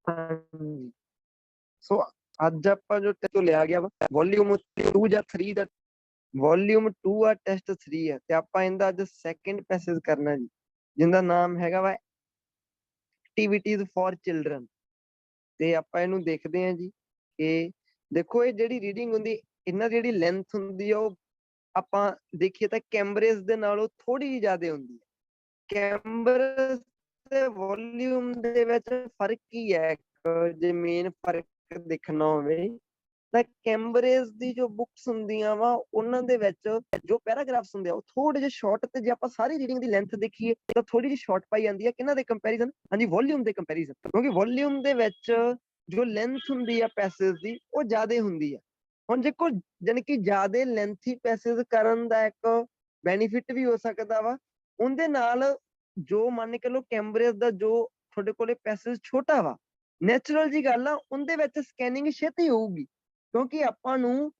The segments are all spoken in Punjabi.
ਹਾਂਜੀ। ਸੋ ਅੱਜ ਆਪਾਂ ਜੋ ਟੈਸਟ ਲਿਆ ਗਿਆ ਵਾ ਵੋਲਿਊਮ 2 ਜਾਂ 3 ਦਾ ਵੋਲਿਊਮ 2 ਆ ਟੈਸਟ 3 ਆ ਤੇ ਆਪਾਂ ਇਹਦਾ ਅੱਜ ਸੈਕਿੰਡ ਪੈਸੇਜ ਕਰਨਾ ਜੀ ਜਿਹਦਾ ਨਾਮ ਹੈਗਾ ਵਾ ਐਕਟੀਵਿਟੀਜ਼ ਫॉर ਚਿਲड्रन ਤੇ ਆਪਾਂ ਇਹਨੂੰ ਦੇਖਦੇ ਹਾਂ ਜੀ ਕਿ ਦੇਖੋ ਇਹ ਜਿਹੜੀ ਰੀਡਿੰਗ ਹੁੰਦੀ ਇਹਨਾਂ ਦੀ ਜਿਹੜੀ ਲੈਂਥ ਹੁੰਦੀ ਆ ਉਹ ਆਪਾਂ ਦੇਖੀਏ ਤਾਂ ਕੈਮਬਰੇਜ ਦੇ ਨਾਲੋਂ ਥੋੜੀ ਜਿਹੀ ਜ਼ਿਆਦਾ ਹੁੰਦੀ ਹੈ। ਕੈਮਬਰੇਜ ਤੇ ਵੋਲਿਊਮ ਦੇ ਵਿੱਚ ਫਰਕ ਕੀ ਹੈ ਜੇ ਮੇਨ ਫਰਕ ਦੇਖਣਾ ਹੋਵੇ ਤਾਂ ਕੈਮਬਰੇਜ ਦੀ ਜੋ ਬੁੱਕਸ ਹੁੰਦੀਆਂ ਵਾ ਉਹਨਾਂ ਦੇ ਵਿੱਚ ਜੋ ਪੈਰਾਗ੍ਰਾਫਸ ਹੁੰਦੇ ਆ ਉਹ ਥੋੜੇ ਜਿਹੇ ਸ਼ਾਰਟ ਤੇ ਜੇ ਆਪਾਂ ਸਾਰੀ ਰੀਡਿੰਗ ਦੀ ਲੈਂਥ ਦੇਖੀਏ ਤਾਂ ਥੋੜੀ ਜਿਹੀ ਸ਼ਾਰਟ ਪਾਈ ਜਾਂਦੀ ਹੈ ਕਿਹਨਾਂ ਦੇ ਕੰਪੈਰੀਜ਼ਨ ਹਾਂਜੀ ਵੋਲਿਊਮ ਦੇ ਕੰਪੈਰੀਜ਼ਨ ਕਿਉਂਕਿ ਵੋਲਿਊਮ ਦੇ ਵਿੱਚ ਜੋ ਲੈਂਥ ਹੁੰਦੀ ਆ ਪੈਸੇਜ ਦੀ ਉਹ ਜ਼ਿਆਦਾ ਹੁੰਦੀ ਆ। ਹੁਣ ਦੇਖੋ ਜਾਣੀ ਕਿ ਜ਼ਿਆਦਾ ਲੈਂਥੀ ਪੈਸੇਜ ਕਰਨ ਦਾ ਇੱਕ ਬੈਨੀਫਿਟ ਵੀ ਹੋ ਸਕਦਾ ਵਾ ਉਹਦੇ ਨਾਲ ਜੋ ਮੰਨ ਕੇ ਲੋ ਕੈਮਬਰੇਜ ਦਾ ਜੋ ਤੁਹਾਡੇ ਕੋਲੇ ਪੈਸੇਜ ਛੋਟਾ ਵਾ ਨੈਚੁਰਲ ਜੀ ਗੱਲ ਆ ਉਹਦੇ ਵਿੱਚ ਸਕੈਨਿੰਗ ਛੇਤੀ ਹੋਊਗੀ ਕਿਉਂਕਿ ਆਪਾਂ ਨੂੰ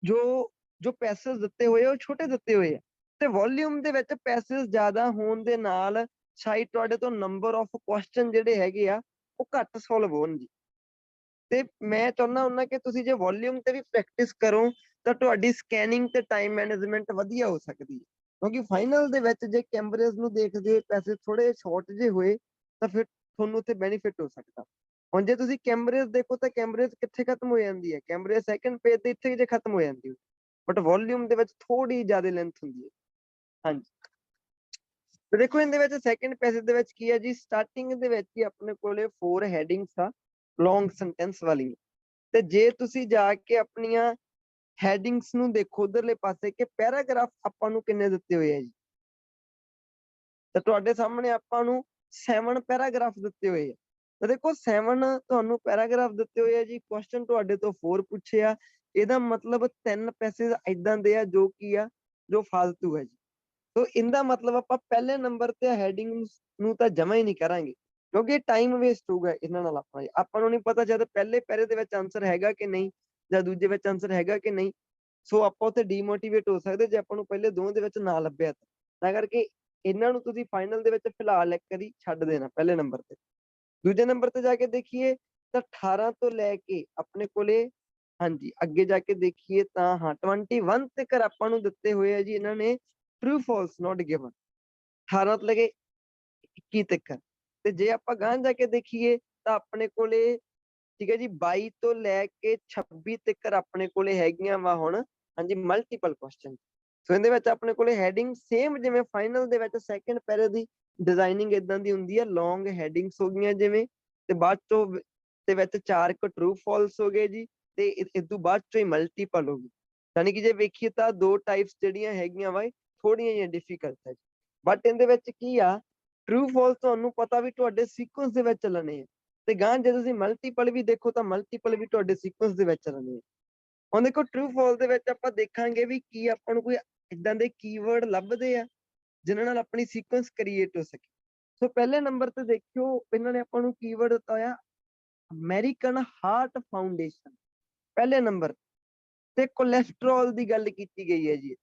ਜੋ ਪੈਸੇਜ ਦਿੱਤੇ ਹੋਏ ਉਹ ਛੋਟੇ ਦਿੱਤੇ ਹੋਏ ਆ ਤੇ ਵੋਲਿਊਮ ਦੇ ਵਿੱਚ ਪੈਸੇਜ ਜ਼ਿਆਦਾ ਹੋਣ ਦੇ ਨਾਲ ਸ਼ਾਇਦ ਤੁਹਾਡੇ ਤੋਂ ਨੰਬਰ ਆਫ ਕੁਐਸਚਨ ਜਿਹੜੇ ਹੈਗੇ ਆ ਉਹ ਘੱਟ ਸੋਲਵ ਹੋਣ ਜੀ। ਤੇ ਮੈਂ ਚਾਹੁੰਦਾ ਹੁੰਦਾ ਕਿ ਤੁਸੀਂ ਜੇ ਵੋਲਿਊਮ ਤੇ ਵੀ ਪ੍ਰੈਕਟਿਸ ਕਰੋ ਤਾਂ ਤੁਹਾਡੀ ਸਕੈਨਿੰਗ ਤੇ ਟਾਈਮ ਮੈਨੇਜਮੈਂਟ ਵਧੀਆ ਹੋ ਸਕਦੀ ਹੈ ਕਿਉਂਕਿ ਫਾਈਨਲ ਦੇ ਵਿੱਚ ਜੇ ਕੈਮਬਰੇਜ ਨੂੰ ਦੇਖਦੇ ਪੈਸੇ ਥੋੜੇ ਸ਼ਾਰਟ ਜੇ ਹੋਏ ਤਾਂ ਫਿਰ ਤੁਹਾਨੂੰ ਉੱਥੇ ਬੈਨੀਫਿਟ ਹੋ ਸਕਦਾ। ਹੁਣ ਜੇ ਤੁਸੀਂ ਕੈਮਬਰੇਜ ਦੇਖੋ ਤਾਂ ਕੈਮਬਰੇਜ ਕਿੱਥੇ ਖਤਮ ਹੋ ਜਾਂਦੀ ਹੈ ਕੈਮਬਰੇਜ ਸੈਕੰਡ ਪੇਜ ਤੇ ਇੱਥੇ ਜੇ ਖਤਮ ਹੋ ਜਾਂਦੀ ਹੈ ਬਟ ਵੋਲਿਊਮ ਦੇ ਵਿੱਚ ਥੋੜੀ ਜ਼ਿਆਦਾ ਲੈਂਥ ਹੁੰਦੀ ਹੈ। ਹਾਂਜੀ ਤੇ ਦੇਖੋ ਇਹਦੇ ਵਿੱਚ ਸੈਕੰਡ ਪੈਸੇਜ ਦੇ ਵਿੱਚ ਕੀ ਹੈ ਜੀ ਸਟਾਰਟਿੰਗ ਦੇ ਵਿੱਚ ਹੀ ਆਪਣੇ ਕੋਲੇ 4 ਹੈਡਿੰਗਸ ਆ ਲੌਂਗ ਸੈਂਟੈਂਸ ਵਾਲੀ ਤੇ ਜੇ ਤੁਸੀਂ ਜਾ ਕੇ ਆਪਣੀਆਂ ਹੈਡਿੰਗਸ ਨੂੰ ਦੇਖੋ ਉਧਰਲੇ ਪਾਸੇ ਕਿ ਪੈਰਾਗ੍ਰਾਫ ਆਪਾਂ ਨੂੰ ਕਿੰਨੇ ਦਿੱਤੇ ਹੋਏ ਆ ਜੀ ਤਾਂ ਤੁਹਾਡੇ ਸਾਹਮਣੇ ਆਪਾਂ ਨੂੰ 7 ਪੈਰਾਗ੍ਰਾਫ ਦਿੱਤੇ ਹੋਏ ਆ ਤਾਂ ਦੇਖੋ 7 ਤੁਹਾਨੂੰ ਪੈਰਾਗ੍ਰਾਫ ਦਿੱਤੇ ਹੋਏ ਆ ਜੀ ਕੁਐਸਚਨ ਤੁਹਾਡੇ ਤੋਂ 4 ਪੁੱਛੇ ਆ ਇਹਦਾ ਮਤਲਬ 3 ਪੈਸੇਜ ਇਦਾਂ ਦੇ ਆ ਜੋ ਕੀ ਆ ਜੋ ਫालतू ਹੈ ਜੀ। ਸੋ ਇਹਦਾ ਮਤਲਬ ਆਪਾਂ ਪਹਿਲੇ ਨੰਬਰ ਤੇ ਹੈਡਿੰਗ ਨੂੰ ਤਾਂ ਜਮਾ ਹੀ ਨਹੀਂ ਕਰਾਂਗੇ ਕਿਉਂਕਿ ਟਾਈਮ ਵੇਸਟ ਹੋਊਗਾ ਇਹਨਾਂ ਨਾਲ ਆਪਾਂ ਨੂੰ ਨਹੀਂ ਪਤਾ ਜਦ ਪਹਿਲੇ ਪੈਰੇ ਦੇ ਵਿੱਚ ਆਨਸਰ ਹੈਗਾ ਕਿ ਨਹੀਂ ਜਾਂ ਦੂਜੇ ਵਿੱਚ ਆਨਸਰ ਹੈਗਾ ਕਿ ਨਹੀਂ ਸੋ ਆਪਾਂ ਉੱਥੇ ਡੀਮੋਟੀਵੇਟ ਹੋ ਸਕਦੇ ਜੇ ਆਪਾਂ ਨੂੰ ਪਹਿਲੇ ਦੋਵਾਂ ਦੇ ਵਿੱਚ ਨਾ ਲੱਭਿਆ ਤਾਂ ਕਰਕੇ ਇਹਨਾਂ ਨੂੰ ਤੁਸੀਂ ਫਾਈਨਲ ਦੇ ਵਿੱਚ ਫਿਲਹਾਲ ਇੱਕ ਵਾਰੀ ਛੱਡ ਦੇਣਾ ਪਹਿਲੇ ਨੰਬਰ ਤੇ। ਦੂਜੇ ਨੰਬਰ ਤੇ ਜਾ ਕੇ ਦੇਖੀਏ ਤਾਂ 18 ਤੋਂ ਲੈ ਕੇ ਆਪਣੇ ਕੋਲੇ ਹਾਂਜੀ ਅੱਗੇ ਜਾ ਕੇ ਦੇਖੀਏ ਤਾਂ ਹਾਂ 21 ਤੱਕ ਆਪਾਂ ਨੂੰ ਦਿੱਤੇ ਹੋਏ ਆ ਜੀ ਇਹਨਾਂ ਨੇ ਟਰੂ ਫਾਲਸ ਨਾਟ ਗਿਵਨ 18 ਤੋਂ ਲੈ ਕੇ 21 ਤੱਕ ਤੇ ਜੇ ਆਪਾਂ ਗਾਂ ਜਾ ਕੇ ਦੇਖੀਏ ਤਾਂ ਆਪਣੇ ਕੋਲੇ ਠੀਕ ਹੈ ਜੀ 22 ਤੋਂ ਲੈ ਕੇ 26 ਤੱਕ ਆਪਣੇ ਕੋਲੇ ਹੈਗੀਆਂ ਵਾ ਹੁਣ ਹਾਂਜੀ ਮਲਟੀਪਲ ਕੁਐਸਚਨ ਸੋ ਇਹਦੇ ਵਿੱਚ ਆਪਣੇ ਕੋਲੇ ਹੈਡਿੰਗ ਸੇਮ ਜਿਵੇਂ ਫਾਈਨਲ ਦੇ ਵਿੱਚ ਸੈਕੰਡ ਪੈਰੇ ਦੀ ਡਿਜ਼ਾਈਨਿੰਗ ਇਦਾਂ ਦੀ ਹੁੰਦੀ ਹੈ ਲੌਂਗ ਹੈਡਿੰਗਸ ਹੋ ਗਈਆਂ ਜਿਵੇਂ ਤੇ ਬਾਅਦ ਚੋਂ ਦੇ ਵਿੱਚ 4 ਟਰੂ ਫਾਲਸ ਹੋ ਗਏ ਜੀ ਤੇ ਇਸ ਤੋਂ ਬਾਅਦ ਚੋਂ ਹੀ ਮਲਟੀਪਲ ਹੋ ਗਈ ਯਾਨੀ ਕਿ ਜੇ ਵੇਖੀਏ ਤਾਂ 2 ਟਾਈਪਸ ਜਿਹੜੀਆਂ ਹੈਗੀਆਂ ਵਾ ਥੋੜੀਆਂ ਜਿਹੀਆਂ ਡਿਫਿਕਲਟ ਹੈ ਬਟ ਇਹਦੇ ਵਿੱਚ ਕੀ ਆ ਟਰੂ ਫਾਲਸ ਤੁਹਾਨੂੰ ਪਤਾ ਵੀ ਤੁਹਾਡੇ ਸੀਕੁਐਂਸ ਦੇ ਵਿੱਚ ਚੱਲਣੇ ਆ ਤੇ ਗਾਂ ਜੇ ਤੁਸੀਂ ਮਲਟੀਪਲ ਵੀ ਦੇਖੋ ਤਾਂ ਮਲਟੀਪਲ ਵੀ ਤੁਹਾਡੇ ਸੀਕੁਐਂਸ ਦੇ ਵਿੱਚ ਚੱਲਣੇ ਆ। ਹੁਣ ਦੇਖੋ ਟਰੂ ਫਾਲਸ ਦੇ ਵਿੱਚ ਆਪਾਂ ਦੇਖਾਂਗੇ ਵੀ ਕੀ ਆਪਾਂ ਨੂੰ ਕੋਈ ਇਦਾਂ ਦੇ ਕੀਵਰਡ ਲੱਭਦੇ ਆ ਜਿਨ੍ਹਾਂ ਨਾਲ ਆਪਣੀ ਸੀਕੁਐਂਸ ਕ੍ਰੀਏਟ ਹੋ ਸਕੇ। ਸੋ ਪਹਿਲੇ ਨੰਬਰ ਤੇ ਦੇਖਿਓ ਇਹਨਾਂ ਨੇ ਆਪਾਂ ਨੂੰ ਕੀਵਰਡ ਦਿੱਤਾ ਹੋਇਆ ਅਮਰੀਕਨ ਹਾਰਟ ਫਾਊਂਡੇਸ਼ਨ ਪਹਿਲੇ ਨੰਬਰ ਤੇ ਕੋਲੇਸਟ੍ਰੋਲ ਦੀ ਗੱਲ ਕੀਤੀ ਗਈ ਹੈ ਜੀ।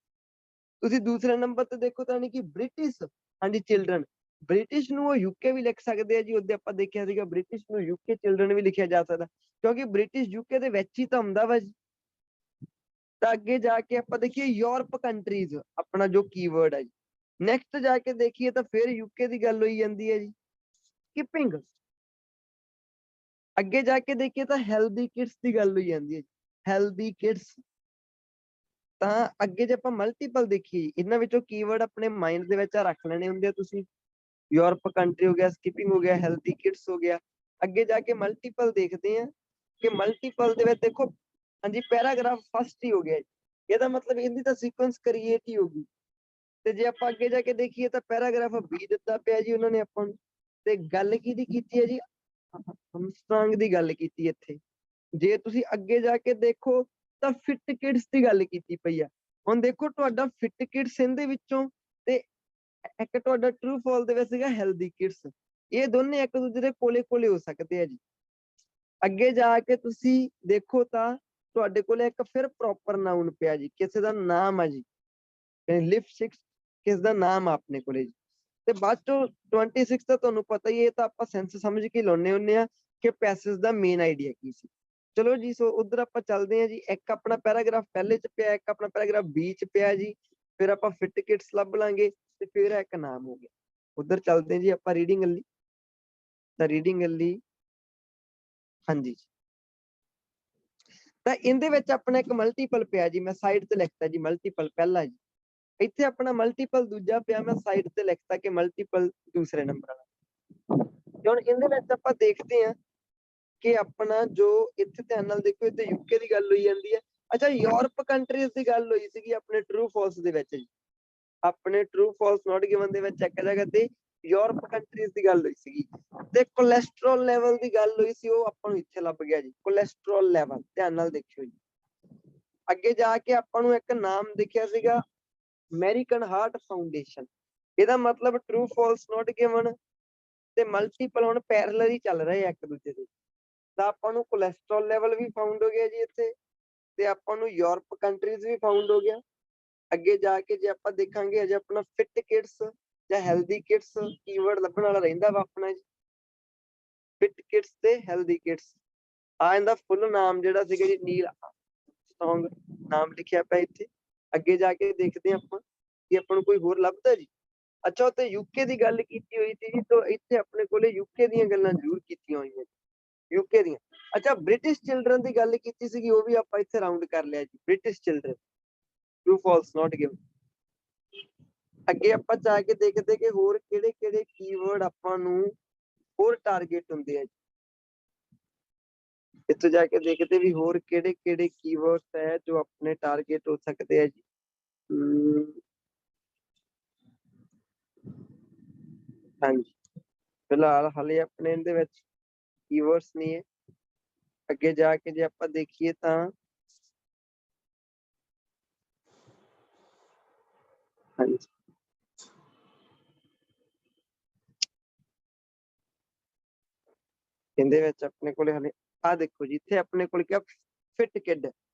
ਤੁਸੀਂ ਦੂਸਰੇ ਨੰਬਰ ਤੇ ਦੇਖੋ ਤਾਂ ਕਿ ਬ੍ਰਿਟਿਸ਼ ਹਾਂਜੀ ਚਿਲड्रन ਬ੍ਰਿਟਿਸ਼ ਨੂੰ ਉਹ ਯੂਕੇ ਵੀ ਲਿਖ ਸਕਦੇ ਆ ਜੀ ਉਹਦੇ ਆਪਾਂ ਦੇਖਿਆ ਸੀਗਾ ਬ੍ਰਿਟਿਸ਼ ਨੂੰ ਯੂਕੇ ਚਿਲड्रन ਵੀ ਲਿਖਿਆ ਜਾ ਸਕਦਾ ਕਿਉਂਕਿ ਬ੍ਰਿਟਿਸ਼ ਯੂਕੇ ਦੇ ਵਿੱਚ ਹੀ ਤਾਂ ਹੁੰਦਾ ਵਾ ਜੀ। ਤਾਂ ਅੱਗੇ ਜਾ ਕੇ ਆਪਾਂ ਦੇਖੀਏ ਯੂਰਪ ਕੰਟਰੀਜ਼ ਆਪਣਾ ਜੋ ਕੀਵਰਡ ਹੈ ਜੀ ਨੈਕਸਟ ਜਾ ਕੇ ਦੇਖੀਏ ਤਾਂ ਫਿਰ ਯੂਕੇ ਦੀ ਗੱਲ ਹੋਈ ਜਾਂਦੀ ਹੈ ਜੀ ਸਕਿਪਿੰਗ ਅੱਗੇ ਜਾ ਕੇ ਦੇਖੀਏ ਤਾਂ ਹੈਲਦੀ ਕਿਡਸ ਦੀ ਗੱਲ ਹੋਈ ਜਾਂਦੀ ਹੈ ਜੀ ਹੈਲਦੀ ਕਿਡਸ ਤਾਂ ਅੱਗੇ ਜੇ ਆਪਾਂ ਮਲਟੀਪਲ ਦੇਖੀਏ ਇਹਨਾਂ ਵਿੱਚੋਂ ਕੀਵਰਡ ਆਪਣੇ ਮਾਈਂਡ ਦੇ ਵਿੱਚ ਰੱਖ ਲੈਣੇ ਹੁੰਦੇ ਆ ਤੁਸੀਂ ਯੂਰਪ ਕੰਟਰੀ ਹੋ ਗਿਆ ਸਕਿਪਿੰਗ ਹੋ ਗਿਆ ਹੈਲਦੀ ਕਿਡਸ ਹੋ ਗਿਆ ਅੱਗੇ ਜਾ ਕੇ ਮਲਟੀਪਲ ਦੇਖਦੇ ਆ ਕਿ ਮਲਟੀਪਲ ਦੇ ਵਿੱਚ ਦੇਖੋ ਹਾਂਜੀ ਪੈਰਾਗ੍ਰਾਫ ਫਸਟ ਹੀ ਹੋ ਗਿਆ ਇਹਦਾ ਮਤਲਬ ਇਹਦੀ ਤਾਂ ਸੀਕੁਐਂਸ ਕ੍ਰੀਏਟ ਹੀ ਹੋਗੀ ਤੇ ਜੇ ਆਪਾਂ ਅੱਗੇ ਜਾ ਕੇ ਦੇਖੀਏ ਤਾਂ ਪੈਰਾਗ੍ਰਾਫ B ਦਿੱਤਾ ਪਿਆ ਜੀ ਉਹਨਾਂ ਨੇ ਆਪਾਂ ਨੂੰ ਤੇ ਗੱਲ ਕਿਹਦੀ ਕੀਤੀ ਹੈ ਜੀ ਆਰਮਸਟਰਾਂਗ ਦੀ ਗੱਲ ਕੀਤੀ ਇੱਥੇ ਜੇ ਤੁਸੀਂ ਅੱਗੇ ਜਾ ਕੇ ਦੇਖੋ ਤਾਂ ਫਿਟ ਕਿਡਸ ਦੀ ਗੱਲ ਕੀਤੀ ਪਈ ਆ ਹੁਣ ਦੇਖੋ ਤੁਹਾਡਾ ਫਿਟ ਕਿਡਸ ਇਹਦੇ ਵਿੱਚੋਂ ਤੇ ਇੱਕ ਤੁਹਾਡਾ ਟਰੂ ਫਾਲ ਦੇ ਵਿੱਚ ਸੀਗਾ ਹੈਲਦੀ ਕਿਡਸ ਇਹ ਦੋਨੇ ਇੱਕ ਦੂਜੇ ਦੇ ਕੋਲੇ ਕੋਲੇ ਹੋ ਸਕਦੇ ਆ ਜੀ। ਅੱਗੇ ਜਾ ਕੇ ਤੁਸੀਂ ਦੇਖੋ ਤਾਂ ਤੁਹਾਡੇ ਕੋਲੇ ਇੱਕ ਫਿਰ ਪ੍ਰੋਪਰ ਨਾਉਨ ਪਿਆ ਜੀ ਕਿਸੇ ਦਾ ਨਾਮ ਆ ਜੀ ਲਿਪਸਿਕਸ ਕਿਸ ਦਾ ਨਾਮ ਆ ਆਪਣੇ ਕੋਲੇ ਜੀ ਤੇ ਬਾਅਦ ਚੋਂ 26 ਤਾਂ ਤੁਹਾਨੂੰ ਪਤਾ ਹੀ ਇਹ ਤਾਂ ਆਪਾਂ ਸੈਂਸ ਸਮਝ ਕੇ ਲਾਉਣੇ ਹੁੰਦੇ ਆ कि पैसेज ਦਾ ਮੇਨ ਆਈਡੀਆ ਕੀ ਸੀ। ਚਲੋ ਜੀ, ਸੋ ਉਧਰ ਆਪਾਂ ਚੱਲਦੇ ਹਾਂ ਜੀ। ਇੱਕ ਆਪਣਾ ਪੈਰਾਗ੍ਰਾਫ ਪਹਿਲੇ ਚ ਪਿਆ, ਇੱਕ ਆਪਣਾ ਪੈਰਾਗ੍ਰਾਫ ਬੀ ਚ ਪਿਆ ਜੀ। ਫਿਰ ਆਪਾਂ ਫਿਟ ਕਿਟਸ ਲੱਭ ਲਾਂਗੇ ਤੇ ਫਿਰ ਇੱਕ ਨਾਮ ਹੋ ਗਿਆ। ਉਧਰ ਚੱਲਦੇ ਜੀ ਆਪਾਂ ਰੀਡਿੰਗ ਲਈ। ਤਾਂ ਰੀਡਿੰਗ ਲਈ ਹਾਂਜੀ, ਤਾਂ ਇਹਦੇ ਵਿੱਚ ਆਪਣਾ ਇੱਕ ਮਲਟੀਪਲ ਪਿਆ ਜੀ। ਮੈਂ ਸਾਈਡ ਤੇ ਲਿਖਤਾ ਜੀ ਮਲਟੀਪਲ ਪਹਿਲਾ ਜੀ। ਇੱਥੇ ਆਪਣਾ ਮਲਟੀਪਲ ਦੂਜਾ ਪਿਆ, ਮੈਂ ਸਾਈਡ ਤੇ ਲਿਖਤਾ ਕਿ ਮਲਟੀਪਲ ਦੂਸਰੇ ਨੰਬਰ ਵਾਲਾ। ਹੁਣ ਇਹਦੇ ਵਿੱਚ ਆਪਾਂ ਦੇਖਦੇ ਹਾਂ ਕਿ ਆਪਣਾ ਜੋ ਇੱਥੇ ਧਿਆਨ ਨਾਲ ਦੇਖੋ, ਇੱਥੇ ਯੂਕੇ ਦੀ ਗੱਲ ਹੋਈ ਜਾਂਦੀ ਹੈ। ਅੱਛਾ, ਯੂਰਪ ਕੰਟਰੀਜ਼ ਦੀ ਗੱਲ ਹੋਈ ਸੀਗੀ ਆਪਣੇ ਟਰੂ ਫਾਲਸ ਦੇ ਵਿੱਚ ਜੀ। ਆਪਣੇ ਟਰੂ ਫਾਲਸ ਨੋਟ ਗਿਵਨ ਦੇ ਵਿੱਚ ਇੱਕ ਜਗ੍ਹਾ ਤੇ ਯੂਰਪ ਕੰਟਰੀਜ਼ ਦੀ ਗੱਲ ਹੋਈ ਸੀਗੀ ਤੇ ਕੋਲੇਸਟ੍ਰੋਲ ਲੈਵਲ ਦੀ ਗੱਲ ਹੋਈ ਸੀ। ਉਹ ਆਪਾਂ ਨੂੰ ਇੱਥੇ ਲੱਭ ਗਿਆ ਜੀ, ਕੋਲੇਸਟ੍ਰੋਲ ਲੈਵਲ। ਧਿਆਨ ਨਾਲ ਦੇਖਿਓ ਜੀ। ਅੱਗੇ ਜਾ ਕੇ ਆਪਾਂ ਨੂੰ ਇੱਕ ਨਾਮ ਦਿਖਿਆ ਸੀਗਾ, ਅਮਰੀਕਨ ਹਾਰਟ ਫਾਊਂਡੇਸ਼ਨ। ਇਹਦਾ ਮਤਲਬ ਟਰੂ ਫਾਲਸ ਨੋਟ ਗਿਵਨ ਤੇ ਮਲਟੀਪਲ ਹੁਣ ਪੈਰਲਲ ਹੀ ਚੱਲ ਰਹੇ ਆ ਇੱਕ ਦੂਜੇ ਦੇ। ਤਾਂ ਆਪਾਂ ਨੂੰ ਕੋਲੇਸਟ੍ਰੋਲ ਲੈਵਲ ਵੀ ਫਾਊਂਡ ਹੋ ਗਿਆ ਜੀ ਇੱਥੇ, ਤੇ ਆਪਾਂ ਨੂੰ ਯੂਰਪ ਕੰਟਰੀਜ਼ ਵੀ ਫਾਊਂਡ ਹੋ ਗਿਆ। ਅੱਗੇ ਜਾ ਕੇ ਜੇ ਆਪਾਂ ਦੇਖਾਂਗੇ ਅਜੇ ਆਪਣਾ ਫਿਟ ਕਿਡਸ ਜਾਂ ਹੈਲਦੀ ਕਿਡਸ ਕੀਵਰਡ ਲੱਭਣ ਵਾਲਾ ਰਹਿੰਦਾ ਵਾ ਆਪਣਾ ਜੀ। ਫਿਟ ਕਿਡਸ ਤੇ ਹੈਲਦੀ ਕਿਡਸ ਆ ਇਹਦਾ ਫੁੱਲ ਨਾਮ ਜਿਹੜਾ ਸੀਗਾ ਜੀ ਨੀਲ ਆਰਮਸਟਰਾਂਗ ਨਾਮ ਲਿਖਿਆ ਪਿਆ ਇੱਥੇ। ਅੱਗੇ ਜਾ ਕੇ ਦੇਖਦੇ ਹਾਂ ਆਪਾਂ ਕਿ ਆਪਾਂ ਨੂੰ ਕੋਈ ਹੋਰ ਲੱਭਦਾ ਜੀ। ਅੱਛਾ, ਉੱਥੇ ਯੂਕੇ ਦੀ ਗੱਲ ਕੀਤੀ ਹੋਈ ਸੀ ਜੀ, ਤਾਂ ਇੱਥੇ ਆਪਣੇ ਕੋਲੇ ਯੂਕੇ ਦੀਆਂ ਗੱਲਾਂ ਜ਼ਰੂਰ ਕੀਤੀਆਂ ਹੋਈਆਂ ਯੂਕੇ ਦੀਆਂ। ਅੱਛਾ, ਬ੍ਰਿਟਿਸ਼ ਚਿਲਡਰਨ ਦੀ ਗੱਲ ਕੀਤੀ ਸੀਗੀ, ਉਹ ਵੀ ਆਪਾਂ ਇੱਥੇ ਰਾਉਂਡ ਕਰ ਲਿਆ ਜੀ। British children true false note given. ਅੱਗੇ ਆਪਾਂ ਜਾ ਕੇ ਦੇਖਦੇ ਕਿ ਹੋਰ ਕਿਹੜੇ ਕਿਹੜੇ ਕੀਵਰਡ ਆਪਾਂ ਨੂੰ ਹੋਰ ਟਾਰਗੇਟ ਹੁੰਦੇ ਆ ਜੀ। ਇੱਥੇ ਜਾ ਕੇ ਦੇਖਦੇ ਵੀ ਹੋਰ ਕਿਹੜੇ ਕਿਹੜੇ ਕੀਵਰਡਸ ਹੈ ਜੋ ਆਪਣੇ ਟਾਰਗੇਟ ਹੋ ਸਕਦੇ ਆ ਜੀ। ਹਾਂਜੀ, ਫਿਲਹਾਲ ਹਾਲੇ ਆਪਣੇ ਇਹਦੇ ਵਿੱਚ ਕੀਵਰਡਸ ਨਹੀਂ ਹੈ। ਅੱਗੇ ਜਾ ਕੇ ਜੇ ਆਪਾਂ ਦੇਖੀਏ ਤਾਂ ਹਾਂਜੀ, ਇਹਦੇ ਵਿੱਚ ਆਪਣੇ ਕੋਲੇ ਹਲੇ ਆ ਦੇਖੋ ਜੀ, ਇੱਥੇ ਆਪਣੇ ਕੋਲ ਕਿਆ ਫਿਟ ਕਿਡ।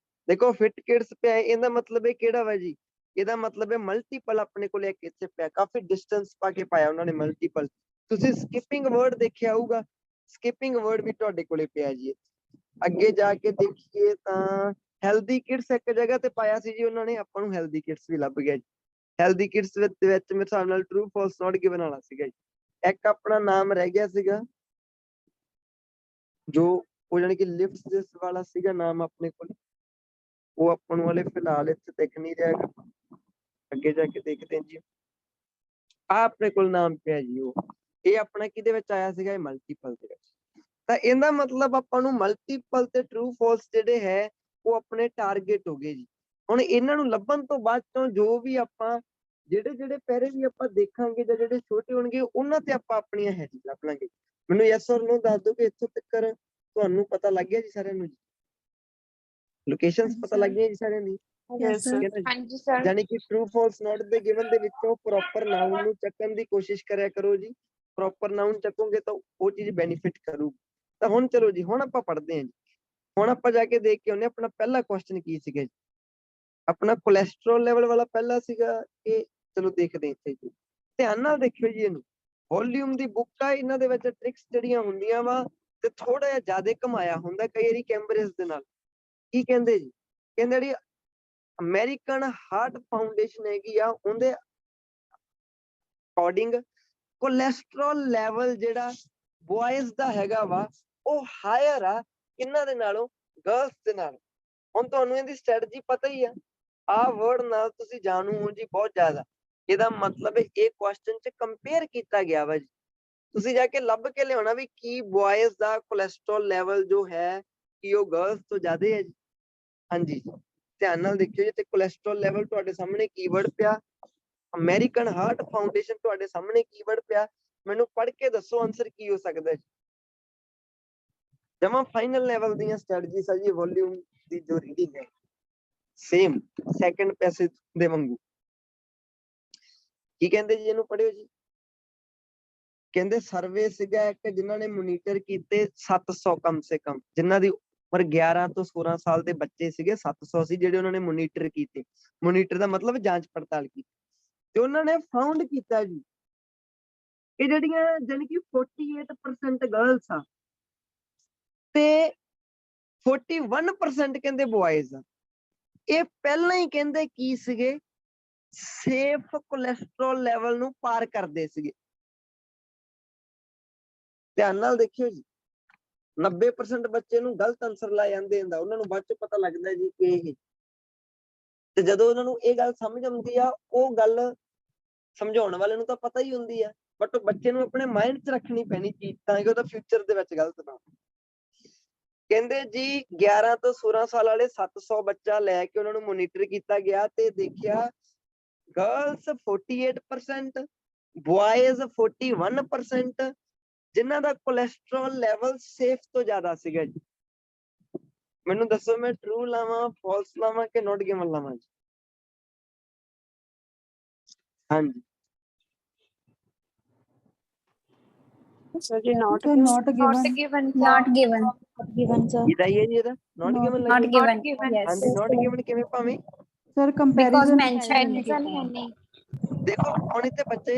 ਦੇਖੋ ਫਿਟ ਕਿਡਸ ਪਿਆ, ਇਹਦਾ ਮਤਲਬ ਇਹ ਕਿਹੜਾ ਵਾ ਜੀ? ਇਹਦਾ ਮਤਲਬ ਹੈ ਮਲਟੀਪਲ ਆਪਣੇ ਕੋਲ ਇੱਕ ਇੱਥੇ ਪਿਆ, ਕਾਫੀ ਡਿਸਟੈਂਸ ਪਾ ਕੇ ਪਾਇਆ ਉਹਨਾਂ ਨੇ ਮਲਟੀਪਲ। ਤੁਸੀਂ ਸਕਿਪਿੰਗ ਵਰਡ ਦੇਖਿਆ ਹੋਊਗਾ, ਸਕਿਪਿੰਗ ਵਰਡ ਵੀ ਤੁਹਾਡੇ ਕੋਲੇ ਪਿਆ ਜੀ। ਅੱਗੇ ਜਾ ਕੇ ਦੇਖੀਏ ਤਾਂ ਹੈਲਦੀ ਕਿਡਸ ਇੱਕ ਜਗ੍ਹਾ ਤੇ ਪਾਇਆ ਸੀ ਜੀ ਉਹਨਾਂ ਨੇ, ਆਪਾਂ ਨੂੰ ਹੈਲਦੀ ਕਿਡਸ ਵੀ ਲੱਭ ਗਿਆ ਜੀ। ਹੈਲਦੀ ਕਿਡਸ ਵਿੱਚ ਮੇਰੇ ਹਿਸਾਬ ਨਾਲ ਟਰੂ ਫਾਲਸ ਨੋਟ ਗਿਵਨ ਵਾਲਾ ਸੀਗਾ ਜੀ। ਇੱਕ ਆਪਣਾ ਨਾਮ ਰਹਿ ਗਿਆ ਸੀਗਾ ਜੋ ਉਹ ਜਾਨੀ ਕਿ ਲਿਫਟਸ ਵਾਲਾ ਸੀਗਾ ਨਾਮ ਆਪਣੇ ਕੋਲ, ਉਹ ਆਪਾਂ ਨੂੰ ਵਾਲੇ ਫਿਲਹਾਲ ਇੱਥੇ ਦਿਖ ਨਹੀਂ ਰਿਹਾ। ਅੱਗੇ ਜਾ ਕੇ ਦੇਖਦੇ ਹਾਂ ਜੀ। ਆ ਆਪਣੇ ਕੋਲ ਨਾਮ ਪਿਆ ਜੀ, ਉਹ ਇਹ ਆਪਣਾ ਕਿਹਦੇ ਵਿੱਚ ਆਇਆ ਸੀਗਾ? ਇਹ ਮਲਟੀਪਲ ਦੇ ਵਿੱਚ। ਤਾਂ ਇਹਦਾ ਮਤਲਬ ਆਪਾਂ ਨੂੰ ਮਲਟੀਪਲ ਤੇ ਟਰੂ ਫਾਲਸ ਜਿਹੜੇ ਹੈ ਉਹ ਆਪਣੇ ਟਾਰਗੇਟ ਹੋ ਗਏ ਜੀ। ਹੁਣ ਇਹਨਾਂ ਨੂੰ ਲੱਭਣ ਤੋਂ ਬਾਅਦ ਤੋਂ ਜੋ ਵੀ ਆਪਾਂ ਜਿਹੜੇ ਜਿਹੜੇ ਪੈਰੇ ਵੀ ਆਪਾਂ ਦੇਖਾਂਗੇ ਜਾਂ ਜਿਹੜੇ ਛੋਟੇ ਹੋਣਗੇ ਉਹਨਾਂ ਤੇ ਆਪਾਂ ਆਪਣੀਆਂ ਹੈਡਿੰਗ ਲੱਭ ਲਾਂਗੇ। ਮੈਨੂੰ ਯੈਸ ਔਰ ਨੋ ਦੱਸ ਦਿਓ ਕਿ ਇੱਥੋਂ ਤੱਕ ਤੁਹਾਨੂੰ ਪਤਾ ਲੱਗ ਗਿਆ ਜੀ ਸਾਰਿਆਂ ਨੂੰ? ਲੋਕੇਸ਼ਨਸ ਪਤਾ ਲੱਗ ਗਈਆਂ ਜੀ ਸਾਰਿਆਂ ਦੀ? ਹਾਂਜੀ ਸਰ। ਯਾਨੀ ਕਿ ਟਰੂ ਫਾਲਸ ਨੋਟ ਦੇ ਗਿਵਨ ਦੇ ਵਿੱਚੋਂ ਪ੍ਰੋਪਰ ਨਾਉਨ ਨੂੰ ਚੱਕਣ ਦੀ ਕੋਸ਼ਿਸ਼ ਕਰਿਆ ਕਰੋ ਜੀ। ਪ੍ਰੋਪਰ ਨਾਉਨ ਚੱਕੋਗੇ ਤਾਂ ਉਹ ਚੀਜ਼ ਬੈਨੀਫਿਟ ਕਰੂਗੀ। ਤਾਂ ਹੁਣ ਚਲੋ ਜੀ, ਹੁਣ ਆਪਾਂ ਪੜ੍ਹਦੇ ਹਾਂ ਜੀ। ਹੁਣ ਆਪਾਂ ਜਾ ਕੇ ਦੇਖ ਕੇ ਆਉਂਦੇ ਆਪਣਾ ਪਹਿਲਾ ਕੁਐਸਚਨ ਕੀ ਸੀਗਾ ਜੀ? ਆਪਣਾ ਕੋਲੇਸਟ੍ਰੋਲ ਲੈਵਲ ਵਾਲਾ ਪਹਿਲਾ ਸੀਗਾ ਇਹ। ਚਲੋ ਦੇਖਦੇ ਹਾਂ ਇੱਥੇ ਜੀ, ਧਿਆਨ ਨਾਲ ਦੇਖਿਓ ਜੀ ਇਹਨੂੰ। ਵੋਲਿਊਮ ਦੀ ਬੁੱਕ ਆ, ਇਹਨਾਂ ਦੇ ਵਿੱਚ ਟ੍ਰਿਕਸ ਜਿਹੜੀਆਂ ਹੁੰਦੀਆਂ ਵਾ ਤੇ ਥੋੜਾ ਜਿਹਾ ਜ਼ਿਆਦਾ ਘਮਾਇਆ ਹੁੰਦਾ ਕਈ ਵਾਰੀ ਕੈਮਬਰਿਜ ਦੇ ਨਾਲ। ਕੀ ਕਹਿੰਦੇ ਜੀ? ਕਹਿੰਦੇ ਜਿਹੜੀ ਅਮਰੀਕਨ ਹਾਰਟ ਫਾਊਂਡੇਸ਼ਨ ਹੈਗੀ ਆ ਉਹਦੇ ਅਕੋਰਡਿੰਗ ਕੋਲੇਸਟ੍ਰੋਲ ਲੈਵਲ ਜਿਹੜਾ ਬॉयਜ਼ ਦਾ ਹੈਗਾ ਵਾ ਉਹ ਹਾਇਰ ਆ ਕਿਹਨਾਂ ਦੇ ਨਾਲੋਂ? ਗਰਲਸ ਦੇ ਨਾਲ। ਹੁਣ ਤੁਹਾਨੂੰ ਇਹਦੀ ਸਟ੍ਰੈਟਜੀ ਪਤਾ ਹੀ ਆ, ਆਹ ਵਰਡ ਨਾਲ ਤੁਸੀਂ ਜਾਣੂ ਹੋ ਜੀ ਬਹੁਤ ਜ਼ਿਆਦਾ। ਇਹਦਾ ਮਤਲਬ ਇਹ ਕੁਐਸਚਨ 'ਚ ਕੰਪੇਅਰ ਕੀਤਾ ਗਿਆ ਵਾ ਜੀ। ਤੁਸੀਂ ਜਾ ਕੇ ਲੱਭ ਕੇ ਲਿਆਉਣਾ ਵੀ ਕੀ ਬॉयਜ਼ ਦਾ ਕੋਲੇਸਟ੍ਰੋਲ ਲੈਵਲ ਜੋ ਹੈ ਕਿ ਉਹ ਗਰਲਸ ਤੋਂ ਜ਼ਿਆਦਾ ਹੈ ਜੀ। ਹਾਂਜੀ, ਧਿਆਨ ਨਾਲ ਦੇਖਿਓ ਜੀ। ਤੇ ਕੋਲੇਸਟ੍ਰੋਲ ਲੈਵਲ ਤੁਹਾਡੇ ਸਾਹਮਣੇ ਕੀਵਰਡ ਪਿਆ, ਅਮਰੀਕਨ ਹਾਰਟ ਫਾਊਂਡੇਸ਼ਨ ਤੁਹਾਡੇ ਸਾਹਮਣੇ ਕੀਵਰਡ ਪਿਆ। ਮੈਨੂੰ ਪੜ੍ਹ ਕੇ ਦੱਸੋ ਆਨਸਰ ਕੀ ਹੋ ਸਕਦਾ ਜੀ? ਜਮਾ ਫਾਈਨਲ ਲੈਵਲ ਦੀਆਂ ਸਟ੍ਰੈਟਜੀਸ ਆ ਜੀ ਵੋਲਿਊਮ ਦੀ ਜੋ ਰੀਡਿੰਗ ਹੈ, ਸੇਮ ਸੈਕੰਡ ਪੈਸੇਜ ਦੇ ਵਾਂਗੂ। ਕੀ ਕਹਿੰਦੇ ਜੀ? ਇਹਨੂੰ ਪੜ੍ਹਿਓ ਜੀ। ਕਹਿੰਦੇ ਸਰਵੇ ਸੀਗਾ ਇੱਕ ਜਿਨ੍ਹਾਂ ਨੇ ਮੋਨੀਟਰ ਕੀਤੇ 700 ਕਮ ਸੇ ਕਮ, ਜਿਨ੍ਹਾਂ ਦੀ ਉਮਰ 11 ਤੋਂ 16 ਸਾਲ ਦੇ ਬੱਚੇ ਸੀਗੇ 700 ਸੀ ਜਿਹੜੇ ਉਹਨਾਂ ਨੇ ਮੋਨੀਟਰ ਕੀਤੇ। ਮੋਨੀਟਰ ਦਾ ਮਤਲਬ ਜਾਂਚ ਪੜਤਾਲ ਕੀਤੀ ਤੇ ਉਹਨਾਂ ਨੇ ਫਾਊਂਡ ਕੀਤਾ ਜੀ ਇਹ ਜਿਹੜੀਆਂ ਜਾਨੀ ਕਿ 48% ਗਰਲਸ ਆ ਤੇ 41% ਕਹਿੰਦੇ ਬॉयਜ਼ ਆ। ਇਹ ਪਹਿਲਾਂ ਹੀ ਕਹਿੰਦੇ ਕੀ ਸੀਗੇ, ਸੇਫ ਕੋਲੇਸਟ੍ਰੋਲ ਲੈਵਲ ਨੂੰ ਪਾਰ ਕਰਦੇ ਸੀਗੇ। ਧਿਆਨ ਨਾਲ ਦੇਖਿਓ ਜੀ, 90% ਬੱਚੇ ਨੂੰ ਗਲਤ ਆਨਸਰ ਲਾ ਜਾਂਦੇ ਹੁੰਦਾ, ਉਹਨਾਂ ਨੂੰ ਬਾਅਦ ਚ ਪਤਾ ਲੱਗਦਾ ਜੀ ਕਿ ਇਹ, ਤੇ ਜਦੋਂ ਉਹਨਾਂ ਨੂੰ ਇਹ ਗੱਲ ਸਮਝ ਆਉਂਦੀ ਆ, ਉਹ ਗੱਲ ਸਮਝਾਉਣ ਵਾਲੇ ਨੂੰ ਤਾਂ ਪਤਾ ਹੀ ਹੁੰਦੀ ਆ, ਬਟ ਬੱਚੇ ਨੂੰ ਆਪਣੇ ਮਾਈਂਡ 'ਚ ਰੱਖਣੀ ਪੈਣੀ ਚੀਜ਼, ਤਾਂ ਕਿ ਉਹਦਾ ਫਿਊਚਰ ਦੇ ਵਿੱਚ ਗਲਤ ਨਾ ਹੋਵੇ। ਕਹਿੰਦੇ ਜੀ 11 ਤੋਂ 16 ਸਾਲ ਵਾਲੇ 700 ਬੱਚਾ ਲੈ ਕੇ ਉਹਨਾਂ ਨੂੰ ਮੋਨੀਟਰ ਕੀਤਾ ਗਿਆ ਤੇ ਦੇਖਿਆ ਗਰਲਸ 48%, ਬॉयਜ਼ 41%, ਜਿਨ੍ਹਾਂ ਦਾ ਕੋਲੇਸਟ੍ਰੋਲ ਲੈਵਲ ਸੇਫ ਤੋਂ ਜ਼ਿਆਦਾ ਸੀਗਾ ਜੀ। ਮੈਨੂੰ ਦੱਸੋ ਮੈਂ ਟਰੂ ਲਾਵਾਂ, ਫਾਲਸ ਲਾਵਾਂ ਕਿ ਨੋਟ ਗਿਵਨ ਲਾਵਾਂ ਜੀ? ਹਾਂਜੀ Sir, not Not given. given. Not given. Not given, sir. ਇਹਦਾ ਹੀ ਹੈ ਜੀ, ਇਹਦਾ ਨੋਟ Not ਗਿਵਨ Not ਲਾਈਏ। given. given. Yes. ਹਾਂਜੀ ਨੋਟ ਗਿਵਨ ਕਿਵੇਂ ਭਾਵੇਂ? Sir, Because comparison mention नहीं है किया। नहीं. ਦੇਖੋ ਹੁਣ ਇੱਥੇ ਬੱਚੇ,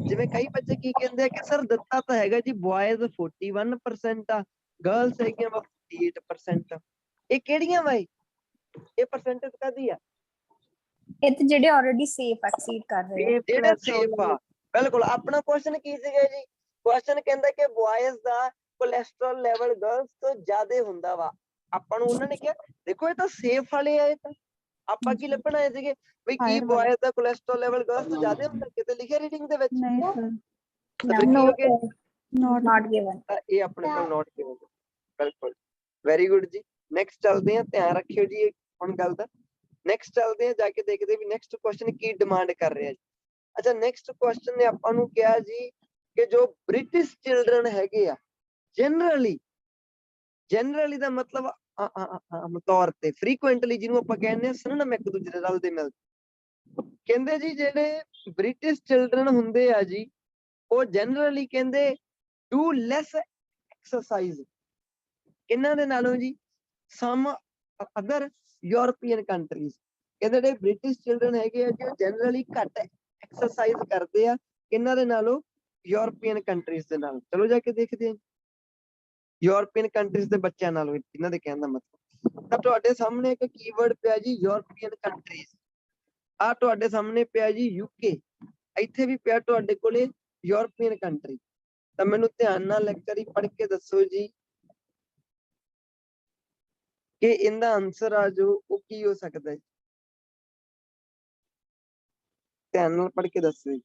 ਜਿਵੇਂ ਕਈ ਬੱਚੇ ਕੀ ਕਹਿੰਦੇ ਆ ਕਿ ਸਰ ਦਿੱਤਾ ਤਾਂ ਹੈਗਾ ਜੀ ਬॉयਜ਼ 41% ਆ, ਗਰਲਸ ਹੈਗੀਆਂ ਵਾ 48%। ਇਹ ਕਿਹੜੀਆਂ ਵਾ? ਇਹ ਪਰਸੈਂਟੇਜ ਕਾਦੀ ਆ? ਇਹ ਤੇ ਜਿਹੜੇ ਆਲਰੇਡੀ ਸੇਫ ਐਕਸੀਡ ਕਰ ਰਹੇ ਆ। ਜਿਹੜੇ ਸੇਫ ਆ, ਬਿਲਕੁਲ। ਆਪਣਾ ਕੁਐਸਚਨ ਕੀ ਸੀਗਾ ਜੀ? ਕੁਐਸਚਨ ਕਹਿੰਦਾ ਕਿ ਬॉयਜ਼ ਦਾ ਕੋਲੇਸਟ੍ਰੋਲ ਲੈਵਲ ਗਰਲਸ ਤੋਂ ਜ਼ਿਆਦਾ ਹੁੰਦਾ ਵਾ। ਆਪਾਂ ਨੂੰ ਉਹਨਾਂ ਨੇ ਕਿਹਾ ਦੇਖੋ ਇਹ ਤਾਂ ਸੇਫ ਵਾਲੇ ਆ, ਇਹ ਤਾਂ ਆਪਾਂ ਕੀ ਲੱਭਣ ਆਏ ਸੀਗੇ ਵੀ ਕੀ Higher ਬॉयਜ਼ ਦਾ ਕੋਲੇਸਟ੍ਰੋਲ ਲੈਵਲ ਗਰਲਸ ਤੋਂ ਜ਼ਿਆਦਾ ਹੁੰਦਾ? ਕਿਤੇ ਲਿਖਿਆ ਰੀਡਿੰਗ ਦੇ ਵਿੱਚ? नहीं sir. ਤਾਂ ਫਿਰ ਕੀ ਹੋ ਗਿਆ? Not given. ਤਾਂ ਇਹ ਆਪਣੇ ਕੋਲ ਨੋਟ ਕਿਉਂ? ਬਿਲਕੁਲ, ਵੈਰੀ ਗੁੱਡ ਜੀ। ਨੈਕਸਟ ਚੱਲਦੇ ਆ, ਧਿਆਨ ਰੱਖਿਓ ਜੀ ਹੁਣ ਗੱਲ ਦਾ। ਨੈਕਸਟ ਚੱਲਦੇ ਆ, ਜਾ ਕੇ ਦੇਖਦੇ ਵੀ ਨੈਕਸਟ ਕੁਐਸਚਨ ਕੀ ਡਿਮਾਂਡ ਕਰ ਰਿਹਾ ਜੀ। ਅੱਛਾ, ਨੈਕਸਟ ਕੁਐਸਚਨ ਨੇ ਆਪਾਂ ਨੂੰ ਕਿਹਾ ਜੀ ਕਿ ਜੋ ਬ੍ਰਿਟਿਸ਼ ਚਿਲਡਰਨ ਹੈਗੇ ਆ, ਜਨਰਲੀ ਦਾ ਮਤਲਬ ਆਮ ਤੌਰ ਤੇ, ਫ੍ਰੀਕੁਐਂਟਲੀ ਜਿਹਨੂੰ ਆਪਾਂ ਕਹਿੰਦੇ ਆ ਸਿਨੋਨਿਮ ਇੱਕ ਦੂਜੇ ਦੇ ਰਲਦੇ ਮਿਲਦੇ। ਕਹਿੰਦੇ ਜੀ ਜਿਹੜੇ ਬ੍ਰਿਟਿਸ਼ ਚਿਲਡਰਨ ਹੁੰਦੇ ਆ ਜੀ, ਉਹ ਜਨਰਲੀ ਕਹਿੰਦੇ ਡੂ ਲੈਸ ਐਕਸਰਸਾਈਜ਼ ਇਹਨਾਂ ਦੇ ਨਾਲੋਂ ਜੀ ਸਮ ਅਦਰ ਯੂਰਪੀਅਨ ਕੰਟਰੀਜ਼। ਕਹਿੰਦੇ ਜਿਹੜੇ ਬ੍ਰਿਟਿਸ਼ ਚਿਲਡਰਨ ਹੈਗੇ ਆ ਜੀ, ਉਹ ਜਨਰਲੀ ਘੱਟ ਐਕਸਰਸਾਈਜ਼ ਕਰਦੇ ਆ ਇਹਨਾਂ ਦੇ ਨਾਲੋਂ, ਯੂਰਪੀਅਨ ਕੰਟਰੀਜ਼ ਦੇ ਨਾਲ। ਚਲੋ ਜਾ ਕੇ ਦੇਖਦੇ ਹਾਂ ਯੂਰਪੀਅਨ ਕੰਟਰੀਜ਼ ਦੇ ਬੱਚਿਆਂ ਨਾਲੋਂ, ਇਹਨਾਂ ਦੇ ਕਹਿਣ ਦਾ ਮਤਲਬ। ਤਾਂ ਤੁਹਾਡੇ ਸਾਹਮਣੇ ਇੱਕ ਕੀਵਰਡ ਪਿਆ ਜੀ ਯੂਰਪੀਅਨ ਕੰਟਰੀਜ਼, ਆ ਤੁਹਾਡੇ ਸਾਹਮਣੇ ਪਿਆ ਜੀ UK, ਇੱਥੇ ਵੀ ਪਿਆ ਤੁਹਾਡੇ ਕੋਲੇ ਯੂਰਪੀਅਨ ਕੰਟਰੀ। ਤਾਂ ਮੈਨੂੰ ਧਿਆਨ ਨਾਲ ਇੱਕ ਵਾਰੀ ਪੜ੍ਹ ਕੇ ਦੱਸੋ ਜੀ ਕਿ ਇਹਦਾ ਆਨਸਰ ਆ ਜੋ ਉਹ ਕੀ ਹੋ ਸਕਦਾ ਹੈ। ਧਿਆਨ ਨਾਲ ਪੜ੍ਹ ਕੇ ਦੱਸੋ ਜੀ।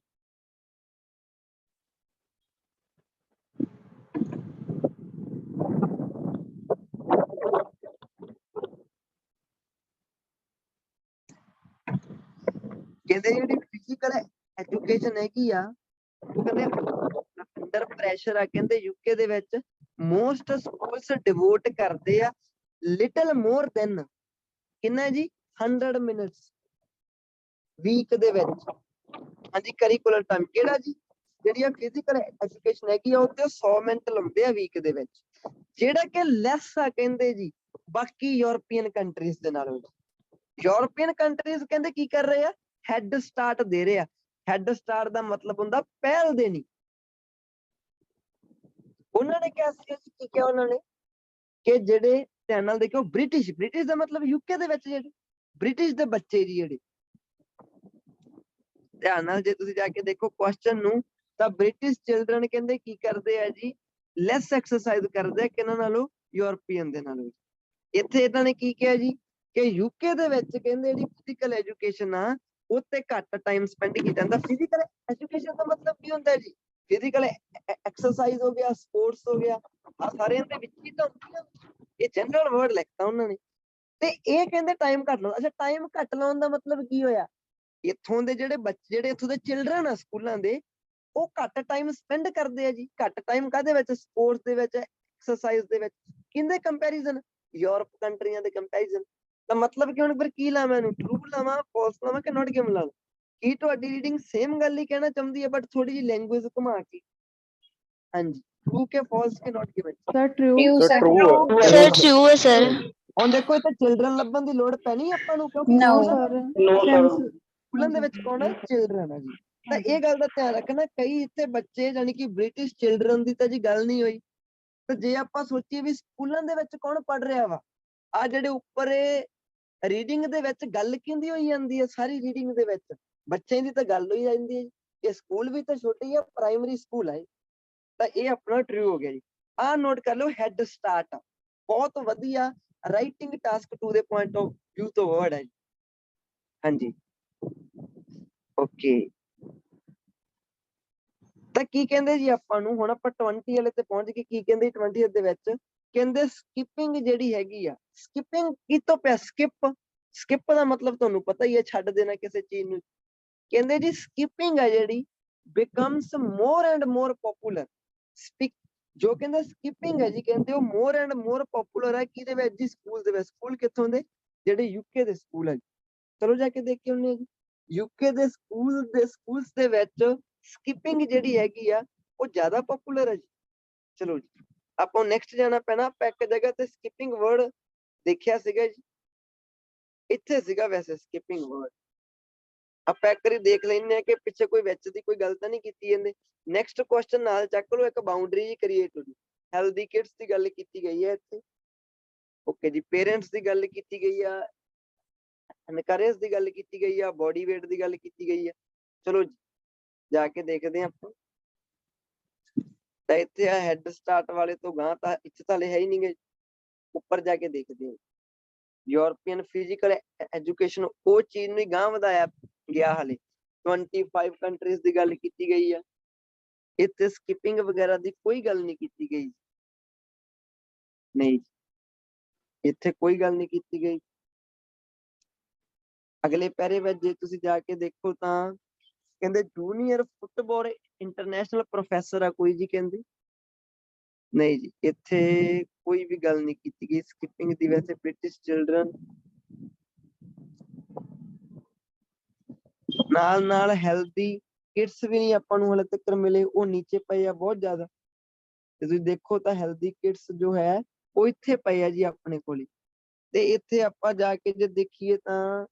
ਕਹਿੰਦੇ ਜਿਹੜੀ ਫਿਜ਼ੀਕਲ ਐਜੂਕੇਸ਼ਨ ਹੈਗੀ ਆ, ਉਹ ਕਹਿੰਦੇ ਅੰਡਰ ਪ੍ਰੈਸ਼ਰ ਆ। ਕਹਿੰਦੇ UK ਦੇ ਵਿੱਚ ਮੋਸਟ ਸਕੂਲਸ ਡਿਵੋਟ ਕਰਦੇ ਆ ਲਿਟਲ ਮੋਰ ਦੈਨ ਕਿੰਨਾ ਜੀ 100 ਮਿੰਟਸ ਵੀਕ ਦੇ ਵਿੱਚ। ਹਾਂਜੀ, ਕਰਿਕੂਲਰ ਟਾਈਮ ਕਿਹੜਾ ਜੀ? ਜਿਹੜੀ ਆ ਫਿਜ਼ੀਕਲ ਐਜੂਕੇਸ਼ਨ ਹੈਗੀ ਆ, ਉਹਦੇ 100 ਮਿੰਟ ਲਾਉਂਦੇ ਆ ਵੀਕ ਦੇ ਵਿੱਚ, ਜਿਹੜਾ ਕਿ ਲੈਸ ਆ ਕਹਿੰਦੇ ਜੀ ਬਾਕੀ ਯੂਰਪੀਅਨ ਕੰਟਰੀਜ਼ ਦੇ ਨਾਲੋਂ। ਯੂਰਪੀਅਨ ਕੰਟਰੀਜ਼ ਕਹਿੰਦੇ ਕੀ ਕਰ ਰਹੇ ਆ? ਹੈਡ ਸਟਾਰਟ ਦੇ ਰਹੇ ਆ। ਹੈਡ ਸਟਾਰਟ ਦਾ ਮਤਲਬ ਹੁੰਦਾ ਪਹਿਲ ਦੇਣੀ। ਉਹਨਾਂ ਨੇ ਕਿਹਾ ਸੀ, ਕੀ ਕਿਹਾ ਉਹਨਾਂ ਨੇ ਕਿ ਜਿਹੜੇ, ਧਿਆਨ ਨਾਲ ਦੇਖੋ, ਬ੍ਰਿਟਿਸ਼ ਦਾ ਮਤਲਬ UK ਦੇ ਵਿੱਚ ਜਿਹੜੇ ਬ੍ਰਿਟਿਸ਼ ਦੇ ਬੱਚੇ ਜੀ, ਜਿਹੜੇ ਧਿਆਨ ਨਾਲ ਜੇ ਤੁਸੀਂ ਜਾ ਕੇ ਦੇਖੋ ਕੁਐਸਚਨ ਨੂੰ, ਤਾਂ ਬ੍ਰਿਟਿਸ਼ ਚਿਲਡਰਨ ਕਹਿੰਦੇ ਕੀ ਕਰਦੇ ਆ ਜੀ? ਲੈਸ ਐਕਸਰਸਾਈਜ਼ ਕਰਦੇ ਆ ਕਿਹਨਾਂ ਨਾਲੋਂ? ਯੂਰਪੀਅਨ ਦੇ ਨਾਲੋਂ। ਇੱਥੇ ਇਹਨਾਂ ਨੇ ਕੀ ਕਿਹਾ ਜੀ ਕਿ UK ਦੇ ਵਿੱਚ ਕਹਿੰਦੇ ਜਿਹੜੀ ਫਿਜ਼ੀਕਲ ਐਜੂਕੇਸ਼ਨ ਆ, ਉੱਤੇ ਘੱਟ ਟਾਈਮ ਸਪੈਂਡ ਕੀਤਾ ਜਾਂਦਾ। ਫਿਜ਼ੀਕਲ ਐਜੂਕੇਸ਼ਨ ਦਾ ਮਤਲਬ ਕੀ ਹੁੰਦਾ ਜੀ? ਫਿਜ਼ੀਕਲ ਐਕਸਰਸਾਈਜ਼ ਹੋ ਗਿਆ, ਸਪੋਰਟਸ ਹੋ ਗਿਆ, ਆ ਸਾਰਿਆਂ ਦੇ ਵਿੱਚ ਹੀ ਤਾਂ ਹੁੰਦੀਆਂ। ਇਹ ਜਨਰਲ ਵਰਡ ਲਿਖਤਾ ਉਹਨਾਂ ਨੇ, ਤੇ ਇਹ ਕਹਿੰਦੇ ਟਾਈਮ ਘੱਟ ਲਾਉਣਾ। ਅੱਛਾ, ਟਾਈਮ ਘੱਟ ਲਾਉਣ ਦਾ ਮਤਲਬ ਕੀ ਹੋਇਆ? ਇੱਥੋਂ ਦੇ ਜਿਹੜੇ ਬੱਚੇ, ਜਿਹੜੇ ਇੱਥੋਂ ਦੇ ਚਿਲਡਰਨ ਆ ਸਕੂਲਾਂ ਦੇ, ਉਹ ਘੱਟ ਟਾਈਮ ਸਪੈਂਡ ਕਰਦੇ ਆ ਜੀ। ਘੱਟ ਟਾਈਮ ਕਾਹਦੇ ਵਿੱਚ? ਸਪੋਰਟਸ ਦੇ ਵਿੱਚ, ਐਕਸਰਸਾਈਜ਼ ਦੇ ਵਿੱਚ। ਕਿਹਦੇ ਕੰਪੈਰੀਜ਼ਨ? ਯੂਰਪ ਕੰਟਰੀਆਂ ਦੇ ਕੰਪੈਰੀਜ਼ਨ। ਤਾਂ ਮਤਲਬ ਕਿ ਹੁਣ ਫਿਰ ਕੀ ਲਾਵਾਂ ਇਹਨੂੰ? ਟਰੂ ਲਾਵਾਂ, ਫਾਲਸ ਲਾਵਾਂ ਕਿ ਨੋਟ ਗਿਵਨ ਲਾਵਾਂ? ਕੀ ਤੁਹਾਡੀ ਰੀਡਿੰਗ ਸੇਮ ਗੱਲ ਹੀ ਕਹਿਣਾ ਚਾਹੁੰਦੀ ਹੈ, ਬਟ ਥੋੜੀ ਜਿਹੀ ਲੈਂਗੁਏਜ ਘੁਮਾ ਕੇ? ਹਾਂਜੀ, ਟਰੂ ਕੇ ਫਾਲਸ ਕੇ not given? Sir, true. True, sir. Sir true ਹੈ ਸਰ। ਹੁਣ ਦੇਖੋ ਇੱਥੇ ਚਿਲਡਰਨ ਲੱਭਣ ਦੀ ਲੋੜ ਪੈਣੀ ਆਪਾਂ ਨੂੰ, ਕਿਉਂਕਿ No. ਸਕੂਲਾਂ ਦੇ ਵਿੱਚ ਕੌਣ ਹੈ? ਚਿਲਡਰਨ ਹੈ ਜੀ। ਤਾਂ ਇਹ ਗੱਲ ਦਾ ਧਿਆਨ ਰੱਖਣਾ, ਕਈ ਇੱਥੇ ਬੱਚੇ, ਯਾਨੀ ਕਿ ਬ੍ਰਿਟਿਸ਼ ਚਿਲਡਰਨ ਦੀ ਤਾਂ ਜੀ ਗੱਲ ਨਹੀਂ ਹੋਈ, ਤੇ ਜੇ ਆਪਾਂ ਸੋਚੀਏ ਵੀ ਸਕੂਲਾਂ ਦੇ ਵਿੱਚ ਕੌਣ ਪੜ੍ਹ ਰਿਹਾ ਵਾ, ਆ ਜਿਹੜੇ ਉੱਪਰ ਇਹ ਰੀਡਿੰਗ ਦੇ ਵਿੱਚ ਗੱਲ ਕਿਹਦੀ ਹੋਈ ਜਾਂਦੀ ਹੈ, ਸਾਰੀ ਰੀਡਿੰਗ ਦੇ ਵਿੱਚ ਬੱਚਿਆਂ ਦੀ ਤਾਂ ਗੱਲ ਹੋਈ ਜਾਂਦੀ ਹੈ ਜੀ। ਇਹ ਸਕੂਲ ਵੀ ਤਾਂ ਛੋਟੇ ਹੀ ਆ, ਪ੍ਰਾਇਮਰੀ ਸਕੂਲ ਹੈ, ਤਾਂ ਇਹ ਆਪਣਾ ਟਰੂ ਹੋ ਗਿਆ ਜੀ। ਆਹ ਨੋਟ ਕਰ ਲਓ, ਹੈਡ ਸਟਾਰਟ ਬਹੁਤ ਵਧੀਆ ਰਾਈਟਿੰਗ ਟਾਸਕ 2 ਦੇ ਪੁਆਇੰਟ ਆਫ ਵਿਊ ਤੋਂ ਵਰਡ ਹੈ ਜੀ। ਹਾਂਜੀ ਓਕੇ, ਤਾਂ ਕੀ ਕਹਿੰਦੇ ਜੀ ਆਪਾਂ ਨੂੰ, ਹੁਣ ਆਪਾਂ 20 ਵਾਲੇ ਤੇ ਪਹੁੰਚ ਗਏ। ਕੀ ਕਹਿੰਦੇ 20 ਦੇ ਵਿੱਚ, ਕਹਿੰਦੇ ਸਕਿਪਿੰਗ ਜਿਹੜੀ ਹੈਗੀ ਆ, ਸਕਿਪਿੰਗ ਕੀ ਤੋਂ ਪਿਆ, ਸਕਿਪ ਦਾ ਮਤਲਬ ਤੁਹਾਨੂੰ ਪਤਾ ਹੀ ਹੈ, ਛੱਡ ਦੇਣਾ ਕਿਸੇ ਚੀਜ਼ ਨੂੰ। ਕਹਿੰਦੇ ਜੀ ਸਕਿਪਿੰਗ ਹੈ ਜਿਹੜੀ becomes more and more popular. ਜੋ ਕਹਿੰਦੇ ਸਕਿਪਿੰਗ ਹੈ ਜੀ, ਕਹਿੰਦੇ ਉਹ ਮੋਰ ਐਂਡ ਮੋਰ ਪਪੂਲਰ ਹੈ ਕਿਹਦੇ ਵਿੱਚ ਜੀ, ਸਕੂਲ ਦੇ ਵਿੱਚ। ਸਕੂਲ ਕਿੱਥੋਂ ਦੇ, ਜਿਹੜੇ ਯੂਕੇ ਦੇ ਸਕੂਲ ਹੈ ਜੀ। ਚਲੋ ਜਾ ਕੇ ਦੇਖ ਕੇ ਆਉਂਦੇ ਜੀ, ਯੂਕੇ ਦੇ ਸਕੂਲਸ ਦੇ ਵਿੱਚ ਸਕਿਪਿੰਗ ਜਿਹੜੀ ਹੈਗੀ ਆ ਉਹ ਜ਼ਿਆਦਾ ਪਪੂਲਰ ਹੈ ਜੀ। ਚਲੋ ਜੀ ਆਪਾਂ ਨੈਕਸਟ ਜਾਣਾ ਪੈਣਾ। ਆਪਾਂ ਇੱਕ ਜਗ੍ਹਾ ਤੇ ਸਕਿਪਿੰਗ ਵਰਡ ਦੇਖਿਆ ਸੀਗਾ ਜੀ, ਇੱਥੇ ਸੀਗਾ ਵੈਸੇ ਸਕਿਪਿੰਗ ਵਰਡ। ਆਪਾਂ ਇੱਕ ਵਾਰੀ ਦੇਖ ਲੈਂਦੇ ਆ ਕਿ ਪਿੱਛੇ ਕੋਈ ਵਿੱਚ ਦੀ ਕੋਈ ਗੱਲ ਤਾਂ ਨਹੀਂ ਕੀਤੀ ਜਾਂਦੇ। ਨੈਕਸਟ ਕੁਐਸਚਨ ਨਾਲ ਚੱਕ ਲਓ, ਇੱਕ ਬਾਉਂਡਰੀ ਜੀ ਕ੍ਰੀਏਟ ਹੋ ਗਈ। ਹੈਲਦੀ ਕਿਡਸ ਦੀ ਗੱਲ ਕੀਤੀ ਗਈ ਹੈ ਇੱਥੇ, ਓਕੇ ਜੀ। ਪੇਰੈਂਟਸ ਦੀ ਗੱਲ ਕੀਤੀ ਗਈ ਆ, ਐਨਕਰੇਜ ਦੀ ਗੱਲ ਕੀਤੀ ਗਈ ਆ, ਬੋਡੀ ਵੇਟ ਦੀ ਗੱਲ ਕੀਤੀ ਗਈ ਆ। ਚਲੋ ਜੀ ਜਾ ਕੇ ਦੇਖਦੇ ਹਾਂ ਆਪਾਂ। ਤਾਂ ਇੱਥੇ ਆ ਹੈਡ ਸਟਾਰਟ ਵਾਲੇ ਤੋਂ ਗਾਂ ਤਾਂ ਇੱਥੇ ਤਾਂ ਹੈ ਹੀ ਨਹੀਂ ਗੇ, ਉੱਪਰ ਜਾ ਕੇ ਦੇਖਦੇ ਹਾਂ। ਯੂਰਪੀਅਨ ਫਿਜ਼ੀਕਲ ਐਜੂਕੇਸ਼ਨ, ਉਹ ਚੀਜ਼ ਨੂੰ ਹੀ ਗਾਂ ਵਧਾਇਆ ਗਿਆ। ਹਾਲੇ 25 ਕੰਟਰੀਜ਼ ਦੀ ਗੱਲ ਕੀਤੀ ਗਈ ਆ, ਇੱਥੇ ਸਕਿਪਿੰਗ ਵਗੈਰਾ ਦੀ ਕੋਈ ਗੱਲ ਨਹੀਂ ਕੀਤੀ ਗਈ, ਨਹੀਂ ਇੱਥੇ ਕੋਈ ਗੱਲ ਨਹੀਂ ਕੀਤੀ ਗਈ। ਅਗਲੇ ਪੈਰੇ ਵਿੱਚ ਜੇ ਤੁਸੀਂ ਜਾ ਕੇ ਦੇਖੋ ਤਾਂ ਕਹਿੰਦੇ ਜੂਨੀਅਰ ਫੁੱਟਬਾਲ ਇੰਟਰਨੈਸ਼ਨਲ ਪ੍ਰੋਫੈਸਰ ਆ ਕੋਈ ਜੀ, ਕਹਿੰਦੇ ਨਹੀਂ ਜੀ, ਇੱਥੇ ਕੋਈ ਵੀ ਗੱਲ ਨਹੀਂ ਕੀਤੀ ਗਈ ਸਕਿਪਿੰਗ ਦੀ। ਵੈਸੇ ਬ੍ਰਿਟਿਸ਼ ਚਿਲਡਰਨ ਨਾਲ ਹੈਲਦੀ ਕਿਡਸ ਵੀ ਨਹੀਂ ਆਪਾਂ ਨੂੰ ਹਲੇ ਤੱਕ ਮਿਲੇ, ਉਹ ਨੀਚੇ ਪਏ ਆ ਬਹੁਤ ਜ਼ਿਆਦਾ। ਤੇ ਤੁਸੀਂ ਦੇਖੋ ਤਾਂ ਹੈਲਦੀ ਕਿਡਸ ਜੋ ਹੈ ਉਹ ਇੱਥੇ ਪਏ ਆ ਜੀ ਆਪਣੇ ਕੋਲੇ। ਤੇ ਇੱਥੇ ਆਪਾਂ ਜਾ ਕੇ ਜੇ ਦੇਖੀਏ ਤਾਂ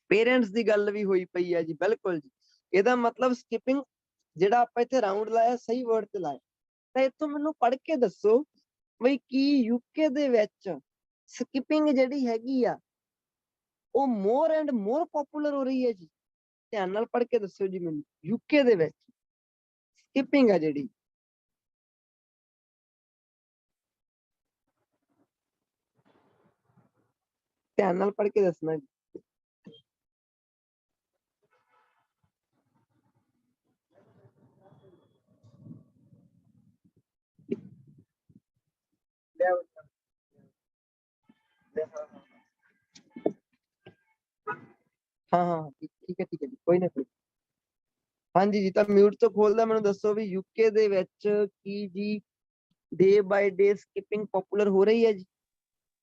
ਪੇਰੈਂਟਸ ਦੀ ਗੱਲ ਵੀ ਹੋਈ ਪਈ ਹੈ ਜੀ, ਬਿਲਕੁਲ ਜੀ। ਇਹਦਾ ਮਤਲਬ ਸਕਿਪਿੰਗ ਜਿਹੜਾ ਆਪਾਂ ਇੱਥੇ ਰਾਉਂਡ ਲਾਇਆ ਸਹੀ ਵਰਡ ਤੇ ਲਾਇਆ। ਤਾਂ ਇੱਥੋਂ ਮੈਨੂੰ ਪੜ੍ਹ ਕੇ ਦੱਸੋ ਬਈ ਕੀ ਯੂਕੇ ਦੇ ਵਿੱਚ ਸਕਿਪਿੰਗ ਜਿਹੜੀ ਹੈਗੀ ਆ ਉਹ ਮੋਰ ਐਂਡ ਮੋਰ ਪਪੂਲਰ ਹੋ ਰਹੀ ਹੈ ਜੀ। ਧਿਆਨ ਨਾਲ ਪੜ੍ਹ ਕੇ ਦੱਸਿਓ ਜੀ ਮੈਨੂੰ, ਯੂਕੇ ਦੇ ਵਿੱਚ ਸਕਿਪਿੰਗ ਆ ਜਿਹੜੀ, ਧਿਆਨ ਨਾਲ ਪੜ੍ਹ ਕੇ ਦੱਸਣਾ ਜੀ। ਹਾਂ ਠੀਕ ਹੈ ਜੀ, ਕੋਈ ਨਾ ਕੋਈ। ਹਾਂਜੀ ਜੀ, ਤਾਂ ਮਿਊਟ ਤੋਂ ਖੋਲਦਾ ਮੈਨੂੰ ਦੱਸੋ ਵੀ ਯੂਕੇ ਦੇ ਵਿੱਚ ਕੀ ਜੀ ਡੇ ਬਾਈ ਡੇ ਸਕਿਪਿੰਗ ਪਪੂਲਰ ਹੋ ਰਹੀ ਹੈ ਜੀ।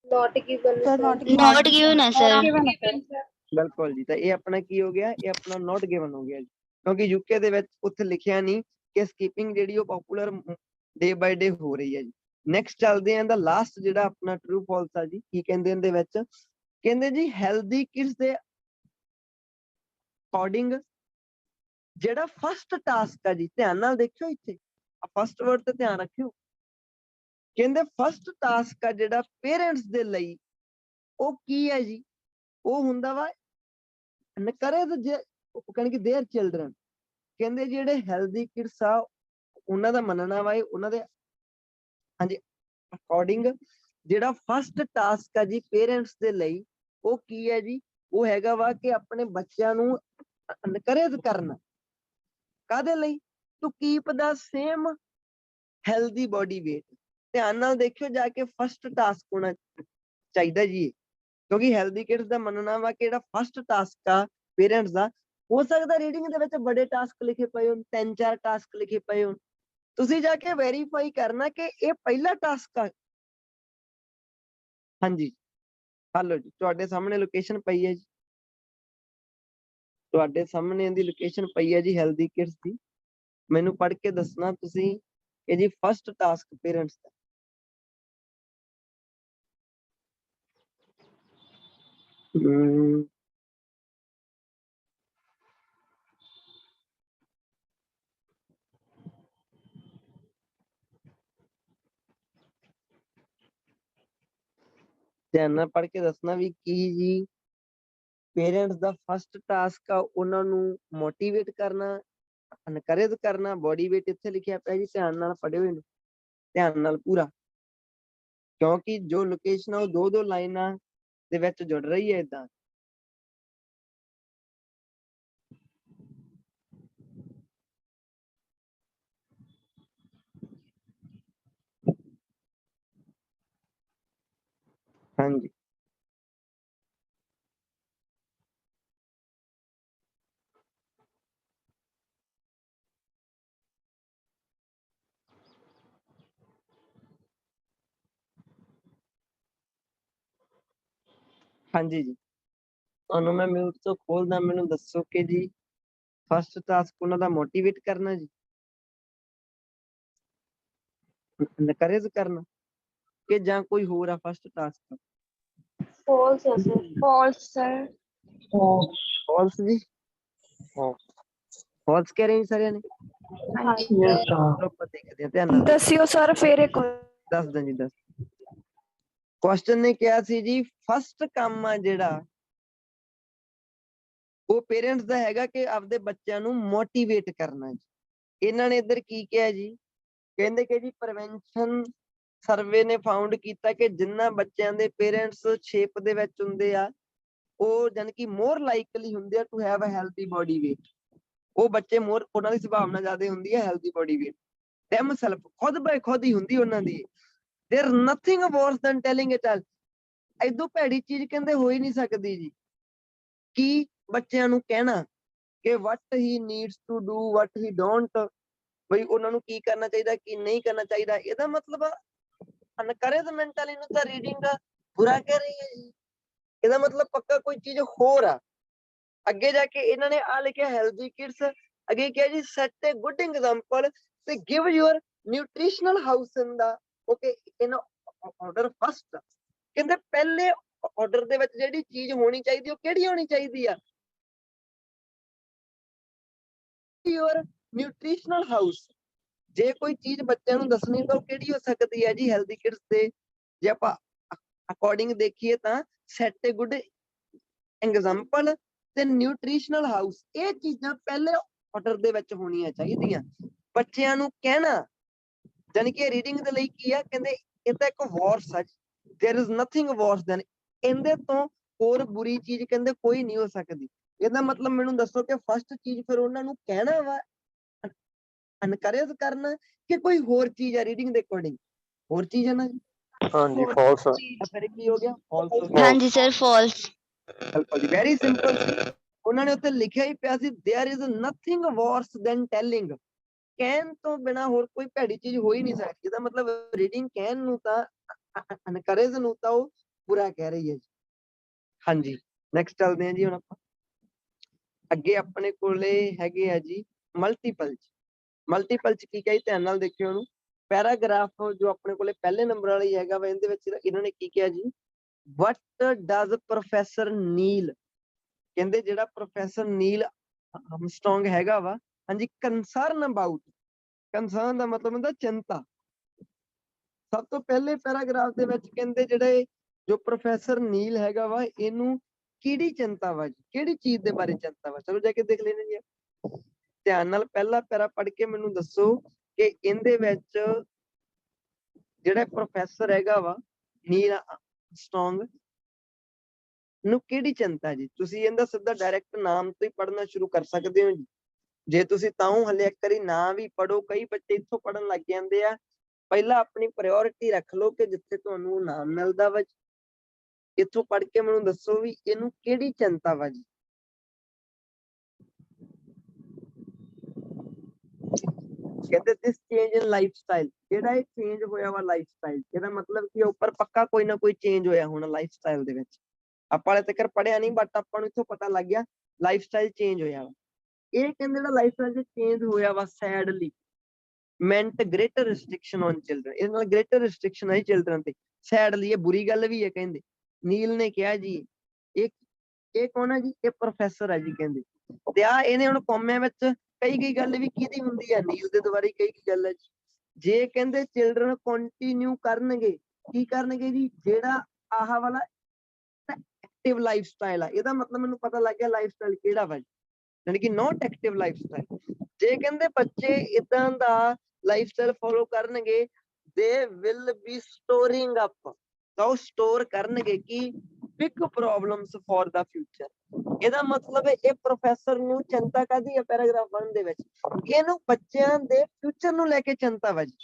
Not given Sir, sir. not given है Not sir. given sir. ਬਿਲਕੁਲ ਜੀ, ਤਾਂ ਇਹ ਆਪਣਾ ਕੀ ਹੋ ਗਿਆ, ਇਹ ਆਪਣਾ ਨਾਟ ਗਿਵਨ ਹੋ ਗਿਆ ਜੀ, ਕਿਉਂਕਿ ਯੂਕੇ ਦੇ ਵਿੱਚ ਉੱਥੇ ਲਿਖਿਆ ਨਹੀਂ ਕਿ ਸਕਿਪਿੰਗ ਜਿਹੜੀ ਉਹ ਪਪੂਲਰ ਡੇ ਬਾਈ ਡੇ ਹੋ ਰਹੀ ਹੈ ਜੀ। ਨੈਕਸਟ ਚੱਲਦੇ ਆਂ ਦਾ ਲਾਸਟ ਜਿਹੜਾ ਆਪਣਾ ਟਰੂ ਫਾਲਸ ਆ ਜੀ। ਕੀ ਕਹਿੰਦੇ ਇਹਦੇ ਵਿੱਚ, ਕਹਿੰਦੇ ਜੀ ਹੈਲਦੀ ਕਿਡਸ ਦੇ ਅਕੋਰਡਿੰਗ ਜਿਹੜਾ ਫਸਟ ਟਾਸਕ ਆ ਜੀ, ਧਿਆਨ ਨਾਲ ਦੇਖਿਓ ਇੱਥੇ ਫਸਟ ਵਰਡ ਤੇ ਧਿਆਨ ਰੱਖਿਓ। ਕਹਿੰਦੇ ਫਸਟ ਟਾਸਕ ਆ ਜਿਹੜਾ ਪੇਰੈਂਟਸ ਦੇ ਲਈ ਉਹ ਕੀ ਹੈ ਜੀ, ਉਹ ਹੁੰਦਾ ਵਾ encourage ਕਿ देयर children। ਕਹਿੰਦੇ ਜਿਹੜੇ ਹੈਲਦੀ ਕਿਡਸ ਆ ਉਹਨਾਂ ਦਾ ਮੰਨਣਾ ਵਾ ਉਹਨਾਂ ਦੇ ਹਾਂਜੀ ਅਕੋਰਡਿੰਗ ਜਿਹੜਾ ਫਸਟ ਟਾਸਕ ਆ ਜੀ ਪੇਰੈਂਟਸ ਦੇ ਲਈ ਉਹ ਕੀ ਹੈ ਜੀ, ਉਹ ਹੈਗਾ ਵਾ ਕਿ ਆਪਣੇ ਬੱਚਿਆਂ ਨੂੰ encourage ਕਰਨਾ। ਕਾਹਦੇ ਲਈ, to keep the same healthy body weight. ਧਿਆਨ ਨਾਲ ਦੇਖਿਓ ਜਾ ਕੇ, ਫਸਟ ਟਾਸਕ ਹੋਣਾ ਚਾਹੀਦਾ ਜੀ, ਕਿਉਂਕਿ ਹੈਲਦੀ ਕਿਡਸ ਦਾ ਮੰਨਣਾ ਵਾ ਕਿ ਜਿਹੜਾ ਫਸਟ ਟਾਸਕ ਆ ਪੇਰੈਂਟਸ ਦਾ, ਹੋ ਸਕਦਾ ਰੀਡਿੰਗ ਦੇ ਵਿੱਚ ਬੜੇ ਟਾਸਕ ਲਿਖੇ ਪਏ ਹੋਣ, 3-4 ਟਾਸਕ ਲਿਖੇ ਪਏ ਹੋਣ, ਤੁਸੀਂ ਜਾ ਕੇ ਵੈਰੀਫਾਈ ਕਰਨਾ ਕਿ ਇਹ ਪਹਿਲਾ ਟਾਸਕ ਆ। ਹਾਂਜੀ ਹਲੋ ਜੀ, ਤੁਹਾਡੇ ਸਾਹਮਣੇ ਲੋਕੇਸ਼ਨ ਪਈ ਹੈ ਜੀ, ਤੁਹਾਡੇ ਸਾਹਮਣੇ ਇਹਦੀ ਲੋਕੇਸ਼ਨ ਪਈ ਹੈ ਜੀ ਹੈਲਦੀ ਕਿਡਸ ਦੀ। ਮੈਨੂੰ ਪੜ੍ਹ ਕੇ ਦੱਸਣਾ ਤੁਸੀਂ ਕਿ ਜੀ ਫਸਟ ਟਾਸਕ ਪੇਰੈਂਟਸ ਦਾ। ਧਿਆਨ ਨਾਲ ਪੜ੍ਹ ਕੇ ਦੱਸਣਾ ਵੀ ਕੀ ਜੀ ਪੇਰੈਂਟਸ ਦਾ ਫਸਟ ਟਾਸਕ ਆ ਉਹਨਾਂ ਨੂੰ ਮੋਟੀਵੇਟ ਕਰਨਾ, ਇਨਕਰੇਜ ਕਰਨਾ। ਬੋਡੀ ਵੇਟ ਇੱਥੇ ਲਿਖਿਆ ਪਿਆ ਜੀ, ਧਿਆਨ ਨਾਲ ਪੜ੍ਹਿਓ ਇਹਨੂੰ, ਧਿਆਨ ਨਾਲ ਪੂਰਾ, ਕਿਉਂਕਿ ਜੋ ਲੋਕੇਸ਼ਨ ਆ ਉਹ ਦੋ ਦੋ ਲਾਈਨਾਂ ਦੇ ਵਿੱਚ ਜੁੜ ਰਹੀ ਹੈ ਏਦਾਂ। ਹਾਂਜੀ ਹਾਂਜੀ ਜੀ, ਤੁਹਾਨੂੰ ਮੈਂ ਮਿਊਟ ਤੋਂ ਖੋਲਦਾ, ਮੈਨੂੰ ਦੱਸੋ ਕਿ ਜੀ ਫਸਟ ਟਾਸਕ ਉਹਨਾਂ ਦਾ ਮੋਟੀਵੇਟ ਕਰਨਾ ਜੀ, ਇਨਕਰੇਜ ਕਰਨਾ, ਕਿ ਜਾਂ ਕੋਈ ਹੋਰ ਆ ਫਸਟ ਟਾਸਕ? ਫਾਲਸ ਹੈ ਸਰ। False sir. ਫਾਲਸ ਜੀ, ਫਾਲਸ ਕਹਿ ਰਹੇ ਜੀ ਸਾਰਿਆਂ ਨੇ? ਹਾਂਜੀ ਚਲੋ ਆਪਾਂ ਦੇਖਦੇ ਹਾਂ ਧਿਆਨ ਨਾਲ। ਦੱਸਿਓ ਸਰ ਫਿਰ ਇੱਕ ਦੱਸਦਾ ਜੀ, ਦੱਸ। ਕੁਐਸਚਨ ਨੇ ਕਿਹਾ ਸੀ ਜੀ ਫਸਟ ਕੰਮ ਆ ਜਿਹੜਾ ਉਹ ਪੇਰੈਂਟਸ ਦਾ ਹੈਗਾ ਕਿ ਆਪਦੇ ਬੱਚਿਆਂ ਨੂੰ ਮੋਟੀਵੇਟ ਕਰਨਾ ਜੀ। ਇਹਨਾਂ ਨੇ ਇੱਧਰ ਕੀ ਕਿਹਾ ਜੀ, ਕਹਿੰਦੇ ਕਿ ਜੀ ਪ੍ਰੀਵੈਂਸ਼ਨ ਸਰਵੇ ਨੇ ਫਾਊਂਡ ਕੀਤਾ ਕਿ ਜਿੰਨਾ ਬੱਚਿਆਂ ਦੇ ਪੇਰੈਂਟਸ ਸ਼ੇਪ ਦੇ ਵਿੱਚ ਹੁੰਦੇ ਆ ਉਹ ਜਾਣੀ ਕਿ ਮੋਰ ਲਾਈਕਲੀ ਹੁੰਦੇ ਆ to have a healthy body weight. ਉਹ ਬੱਚੇ ਮੋਰ, ਉਹਨਾਂ ਦੀ ਸੰਭਾਵਨਾ ਜ਼ਿਆਦਾ ਹੁੰਦੀ ਹੈ ਹੈਲਥੀ ਬੋਡੀ ਵੇਟ। themselves ਖੁਦ ਬਾਏ ਖੁਦ ਹੀ ਹੁੰਦੀ ਉਹਨਾਂ ਦੀ। there nothing worse than telling a child, ਏਦੂ ਭੈੜੀ ਚੀਜ਼ ਕਹਿੰਦੇ ਹੋ ਹੀ ਨਹੀਂ ਸਕਦੀ ਜੀ ਕੀ ਬੱਚਿਆਂ ਨੂੰ ਕਹਿਣਾ ਕਿ what he needs to do, what he don't, ਬਈ ਉਹਨਾਂ ਨੂੰ ਕੀ ਕਰਨਾ ਚਾਹੀਦਾ ਕੀ ਨਹੀਂ ਕਰਨਾ ਚਾਹੀਦਾ। ਇਹਦਾ ਮਤਲਬ ਅਨਕਰੇਜਮੈਂਟ ਵਾਲੀ ਨੂੰ ਤਾਂ ਰੀਡਿੰਗ ਬੁਰਾ ਕਹਿ ਰਹੀ ਹੈ ਜੀ, ਇਹਦਾ ਮਤਲਬ ਪੱਕਾ ਕੋਈ ਚੀਜ਼ ਹੋਰ ਆ। ਅੱਗੇ ਜਾ ਕੇ ਇਹਨਾਂ ਨੇ ਆ ਲਿਖਿਆ ਹੈਲਦੀ ਕਿਡਸ, ਅੱਗੇ ਕਿਹਾ ਜੀ ਸੈਟ ਏ ਗੁੱਡ ਐਗਜ਼ਾਮਪਲ ਤੇ give your nutritional house in the okay in order first. ਕਹਿੰਦੇ ਪਹਿਲੇ ਆਰਡਰ ਦੇ ਵਿੱਚ ਜਿਹੜੀ ਚੀਜ਼ ਹੋਣੀ ਚਾਹੀਦੀ ਉਹ ਕਿਹੜੀ ਹੋਣੀ ਚਾਹੀਦੀ ਆ? Your nutritional house. ਜੇ ਕੋਈ ਚੀਜ਼ ਬੱਚਿਆਂ ਨੂੰ ਦੱਸਣੀ ਤਾਂ ਉਹ ਕਿਹੜੀ ਹੋ ਸਕਦੀ ਹੈ ਜੀ ਹੈਲਦੀ ਕਿਡਸ ਦੇ? ਜੇ ਆਪਾਂ ਅਕੋਰਡਿੰਗ ਦੇਖੀਏ ਤਾਂ ਸੈਟ ਏ ਗੁੱਡ ਐਗਜ਼ਾਮਪਲ ਤੇ ਨਿਊਟ੍ਰੀਸ਼ਨਲ ਹਾਊਸ, ਇਹ ਚੀਜ਼ਾਂ ਪਹਿਲੇ ਆਰਡਰ ਦੇ ਵਿੱਚ ਹੋਣੀਆਂ ਚਾਹੀਦੀਆਂ। ਬੱਚਿਆਂ ਨੂੰ ਕਹਿਣਾ ਜਾਨੀ ਕਿ ਰੀਡਿੰਗ ਦੇ ਲਈ ਕੀ ਆ, ਕਹਿੰਦੇ ਇਹ ਤਾਂ ਇੱਕ ਵਾਰਸ ਆ, ਦੇयर ਇਜ਼ ਨਥਿੰਗ ਵਾਰਸ ਦੈਨ, ਇਹਦੇ ਤੋਂ ਹੋਰ ਬੁਰੀ ਚੀਜ਼ ਕਹਿੰਦੇ ਕੋਈ ਨਹੀਂ ਹੋ ਸਕਦੀ। ਇਹਦਾ ਮਤਲਬ ਮੈਨੂੰ ਦੱਸੋ ਕਿ ਫਸਟ ਚੀਜ਼ ਫਿਰ ਉਹਨਾਂ ਨੂੰ ਕਹਿਣਾ ਵਾ, ਇਨਕਰੇਜ ਕਰਨਾ, ਕਿ ਕੋਈ ਹੋਰ ਚੀਜ਼ ਆ ਰੀਡਿੰਗ ਦੇ ਅਕੋਰਡਿੰਗ? ਹੋਰ ਚੀਜ਼ ਹੈ ਨਾ ਜੀ। ਹਾਂਜੀ ਫਾਲਸ। ਫਿਰ ਕੀ ਹੋ ਗਿਆ? ਫਾਲਸ। ਹਾਂਜੀ ਸਰ ਫਾਲਸ। Very simple. ਉਹਨਾਂ ਨੇ ਉੱਤੇ ਲਿਖਿਆ ਹੀ ਪਿਆ ਸੀ there is nothing worse than telling, ਕਹਿਣ ਤੋਂ ਬਿਨਾ ਹੋਰ ਕੋਈ ਭੈੜੀ ਚੀਜ਼ ਹੋ ਹੀ ਨਹੀਂ ਸਕਦੀ। ਇਹਦਾ ਮਤਲਬ ਰੀਡਿੰਗ ਕਹਿਣ ਨੂੰ ਤਾਂ ਇਨਕਰੇਜ ਨੂੰ ਤਾਂ ਉਹ ਬੁਰਾ ਕਹਿ ਰਹੀ ਹੈ ਜੀ। ਹਾਂਜੀ ਨੈਕਸਟ ਚੱਲਦੇ ਹਾਂ ਜੀ ਹੁਣ ਆਪਾਂ ਅੱਗੇ। ਆਪਣੇ ਕੋਲੇ ਹੈਗੇ ਆ ਜੀ ਮਲਟੀਪਲ। ਮਲਟੀਪਲ ਚ ਕੀ ਕਹੀ, ਧਿਆਨ ਨਾਲ ਦੇਖਿਓ ਉਹਨੂੰ। ਪੈਰਾਗ੍ਰਾਫ ਜੋ ਆਪਣੇ ਕੋਲੇ ਪਹਿਲੇ ਨੰਬਰ ਵਾਲਾ ਹੀ ਹੈਗਾ ਵਾ, ਇਹਦੇ ਵਿੱਚ ਇਹਨਾਂ ਨੇ ਕੀ ਕਿਹਾ ਜੀ, ਵਟ ਡਜ਼ ਪ੍ਰੋਫੈਸਰ ਨੀਲ, ਕਹਿੰਦੇ ਜਿਹੜਾ ਪ੍ਰੋਫੈਸਰ ਨੀਲ ਆਰਮਸਟਰੋਂਗ ਹੈਗਾ ਵਾ, ਹਾਂਜੀ, ਕੰਸਰਨ ਅਬਾਊਟ, ਕੰਸਰਨ ਦਾ ਮਤਲਬ ਹੁੰਦਾ ਚਿੰਤਾ। ਸਭ ਤੋਂ ਪਹਿਲੇ ਪੈਰਾਗ੍ਰਾਫ ਦੇ ਵਿੱਚ ਕਹਿੰਦੇ ਜਿਹੜੇ ਜੋ ਪ੍ਰੋਫੈਸਰ ਨੀਲ ਹੈਗਾ ਵਾ ਇਹਨੂੰ ਕਿਹੜੀ ਚਿੰਤਾ ਵਾ ਜੀ, ਕਿਹੜੀ ਚੀਜ਼ ਦੇ ਬਾਰੇ ਚਿੰਤਾ ਵਾ? ਚਲੋ ਜਾ ਕੇ ਦੇਖ ਲੈਣੇ ਜੀ। ਧਿਆਨ ਨਾਲ ਪਹਿਲਾ ਪੈਰਾ ਪੜ੍ਹ ਕੇ ਮੈਨੂੰ ਦੱਸੋ ਕਿ ਇਹਦੇ ਵਿੱਚ ਜਿਹੜਾ ਪ੍ਰੋਫੈਸਰ ਹੈਗਾ ਵਾ ਨੀਲ ਆਰਮਸਟਰੋਂਗ ਨੂੰ ਕਿਹੜੀ ਚਿੰਤਾ ਜੀ? ਤੁਸੀਂ ਇਹਦਾ ਸਿੱਧਾ ਡਾਇਰੈਕਟ ਨਾਮ ਤੋਂ ਹੀ ਪੜ੍ਹਨਾ ਸ਼ੁਰੂ ਕਰ ਸਕਦੇ ਹੋ ਜੀ। ਜੇ ਤੁਸੀਂ ਤਾਂ ਹਲੇ ਇੱਕ ਵਾਰੀ ਨਾਂ ਵੀ ਪੜ੍ਹੋ, ਕਈ ਬੱਚੇ ਇੱਥੋਂ ਪੜ੍ਹਨ ਲੱਗ ਜਾਂਦੇ ਆ। ਪਹਿਲਾਂ ਆਪਣੀ ਪ੍ਰਾਇੋਰਟੀ ਰੱਖ ਲਓ ਕਿ ਜਿੱਥੇ ਤੁਹਾਨੂੰ ਨਾਮ ਮਿਲਦਾ ਵਾ, ਇੱਥੋਂ ਪੜ੍ਹ ਕੇ ਮੈਨੂੰ ਦੱਸੋ ਵੀ ਇਹਨੂੰ ਕਿਹੜੀ ਚਿੰਤਾ ਵਾ ਜੀ। ਕਹਿੰਦੇ ਦਿਸ ਚੇਂਜ ਇਨ ਲਾਈਫ ਸਟਾਈਲ, ਜਿਹੜਾ ਇਹ ਚੇਂਜ ਹੋਇਆ ਵਾ ਲਾਈਫ ਸਟਾਈਲ, ਇਹਦਾ ਮਤਲਬ ਕਿ ਉੱਪਰ ਪੱਕਾ ਕੋਈ ਨਾ ਕੋਈ ਚੇਂਜ ਹੋਇਆ ਹੁਣ ਲਾਈਫ ਸਟਾਈਲ ਦੇ ਵਿੱਚ। ਆਪਾਂ ਹਲੇ ਤੱਕ ਪੜ੍ਹਿਆ ਨਹੀਂ, ਬਟ ਆਪਾਂ ਨੂੰ ਇੱਥੋਂ ਪਤਾ ਲੱਗ ਗਿਆ ਲਾਈਫ ਸਟਾਈਲ ਚੇਂਜ ਹੋਇਆ ਵਾ। ਇਹ ਕਹਿੰਦੇ ਜਿਹੜਾ ਲਾਈਫ ਸਟਾਈਲ ਚੇਂਜ ਹੋਇਆ ਵਾ sadly meant greater restriction on children, ਇਹਦੇ ਨਾਲ ਗ੍ਰੇਟਰ ਰਿਸਟ੍ਰਿਕਸ਼ਨ ਆਈ ਚਿਲਡਰਨ ਤੇ। ਸੈਡਲੀ ਇਹ ਬੁਰੀ ਗੱਲ ਵੀ ਹੈ ਕਹਿੰਦੇ। ਨੀਲ ਨੇ ਕਿਹਾ ਜੀ ਇਹ ਕੌਣ ਹੈ ਜੀ? ਇਹ ਪ੍ਰੋਫੈਸਰ ਹੈ ਜੀ ਕਹਿੰਦੇ। ਤੇ ਆ ਇਹਨੇ ਹੁਣ ਕੌਮਿਆਂ ਵਿੱਚ ਕਈ ਗੱਲ ਵੀ ਕਿਹਦੀ ਹੁੰਦੀ ਹੈ? ਨੀਲ ਦੇ ਦੁਆਰੇ ਕਈ ਗੱਲ ਹੈ ਜੀ। ਜੇ ਕਹਿੰਦੇ ਚਿਲਡਰਨ ਕੰਟੀਨਿਊ ਕਰਨਗੇ, ਕੀ ਕਰਨਗੇ ਜੀ? ਜਿਹੜਾ ਆਹ ਵਾਲਾ ਐਕਟਿਵ ਲਾਈਫ ਸਟਾਈਲ ਆ, ਇਹਦਾ ਮਤਲਬ ਮੈਨੂੰ ਪਤਾ ਲੱਗ ਗਿਆ ਲਾਈਫ ਸਟਾਈਲ ਕਿਹੜਾ ਵਾ, ਯਾਨੀ ਕਿ ਨੋਟ ਐਕਟਿਵ ਲਾਈਫ ਸਟਾਈਲ। ਜੇ ਕਹਿੰਦੇ ਬੱਚੇ ਇਦਾਂ ਦਾ ਲਾਈਫ ਸਟਾਈਲ ਫੋਲੋ ਕਰਨਗੇ, they will be storing up, ਤਾਂ ਉਹ ਸਟੋਰ ਕਰਨਗੇ ਕਿ big problems for the future. ਇਹਦਾ ਮਤਲਬ ਇਹ ਪ੍ਰੋਫੈਸਰ ਨੂੰ ਚਿੰਤਾ ਕਾਹਦੀ ਹੈ ਪੈਰਾਗ੍ਰਾਫ 1 ਦੇ ਵਿੱਚ, ਇਹਨੂੰ ਬੱਚਿਆਂ ਦੇ ਫਿਊਚਰ ਨੂੰ ਲੈ ਕੇ ਚਿੰਤਾ ਵਾ ਜੀ।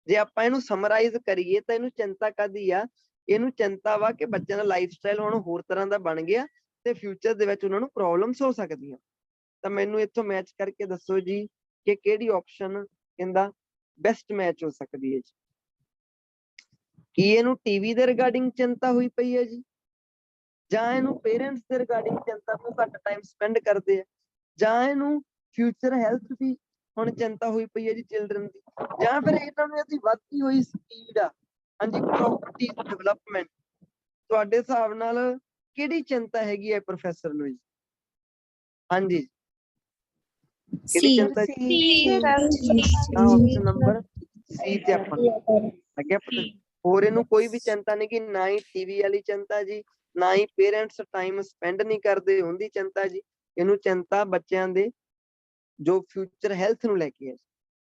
ਜੇ ਆਪਾਂ ਇਹਨੂੰ ਸਮਰਾਈਜ਼ ਕਰੀਏ ਤਾਂ ਇਹਨੂੰ ਚਿੰਤਾ ਕਾਹਦੀ ਆ, ਇਹਨੂੰ ਚਿੰਤਾ ਵਾ ਕਿ ਬੱਚਿਆਂ ਦਾ ਲਾਈਫ ਸਟਾਈਲ ਹੁਣ ਹੋਰ ਤਰ੍ਹਾਂ ਦਾ ਬਣ ਗਿਆ ਤੇ ਫਿਊਚਰ ਦੇ ਵਿੱਚ ਉਹਨਾਂ ਨੂੰ ਪ੍ਰੋਬਲਮਸ ਹੋ ਸਕਦੀਆਂ। ਤਾਂ ਮੈਨੂੰ ਇੱਥੋਂ ਮੈਚ ਕਰਕੇ ਦੱਸੋ ਜੀ ਕਿ ਕਿਹੜੀ ਆਪਸ਼ਨ ਇਹਦਾ ਬੈਸਟ ਮੈਚ ਹੋ ਸਕਦੀ ਹੈ ਜੀ। ਕੀ ਇਹਨੂੰ ਟੀਵੀ ਦੇ ਰਿਗਾਰਡਿੰਗ ਚਿੰਤਾ ਹੋਈ ਪਈ ਹੈ ਜੀ, ਜਾਂ ਇਹਨੂੰ ਪੇਰੈਂਟਸ ਦੇ ਰਿਗਾਰਡਿੰਗ ਚਿੰਤਾ ਤੋਂ ਘੱਟ ਟਾਈਮ ਸਪੈਂਡ ਕਰਦੇ ਆ, ਜਾਂ ਇਹਨੂੰ ਫਿਊਚਰ ਹੈਲਥ ਦੀ ਹੁਣ ਚਿੰਤਾ ਹੋਈ ਪਈ ਹੈ ਜੀ ਚਿਲਡਰਨ ਦੀ, ਜਾਂ ਫਿਰ ਇਹਨਾਂ ਨੂੰ ਇਹਦੀ ਵੱਧਦੀ ਹੋਈ ਸਪੀਡ ਆ, ਹਾਂਜੀ ਪ੍ਰੋਪਰਟੀ ਡਿਵੈਲਪਮੈਂਟ। ਤੁਹਾਡੇ ਹਿਸਾਬ ਨਾਲ ਕਿਹੜੀ ਚਿੰਤਾ ਹੈਗੀ ਹੈ ਪ੍ਰੋਫੈਸਰ ਨੂੰ ਜੀ? ਹਾਂਜੀ ਕਿਹੜੀ ਸੀ ਚਿੰਤਾ ਆਪਸ਼ਨ ਨੰਬਰ ਸੀ ਤੇ ਆਪਾਂ ਲੱਗਿਆ ਪਤਾ। ਹੋਰ ਇਹਨੂੰ ਕੋਈ ਵੀ ਚਿੰਤਾ ਨਹੀਂ, ਕਿ ਨਾ ਹੀ ਟੀਵੀ ਵਾਲੀ ਚਿੰਤਾ ਜੀ, ਨਾ ਹੀ ਪੇਰੈਂਟਸ ਟਾਈਮ ਸਪੈਂਡ ਨਹੀਂ ਕਰਦੇ ਉਹਦੀ ਚਿੰਤਾ ਜੀ। ਇਹਨੂੰ ਚਿੰਤਾ ਬੱਚਿਆਂ ਦੇ ਜੋ ਫਿਊਚਰ ਹੈਲਥ ਨੂੰ ਲੈ ਕੇ ਹੈ।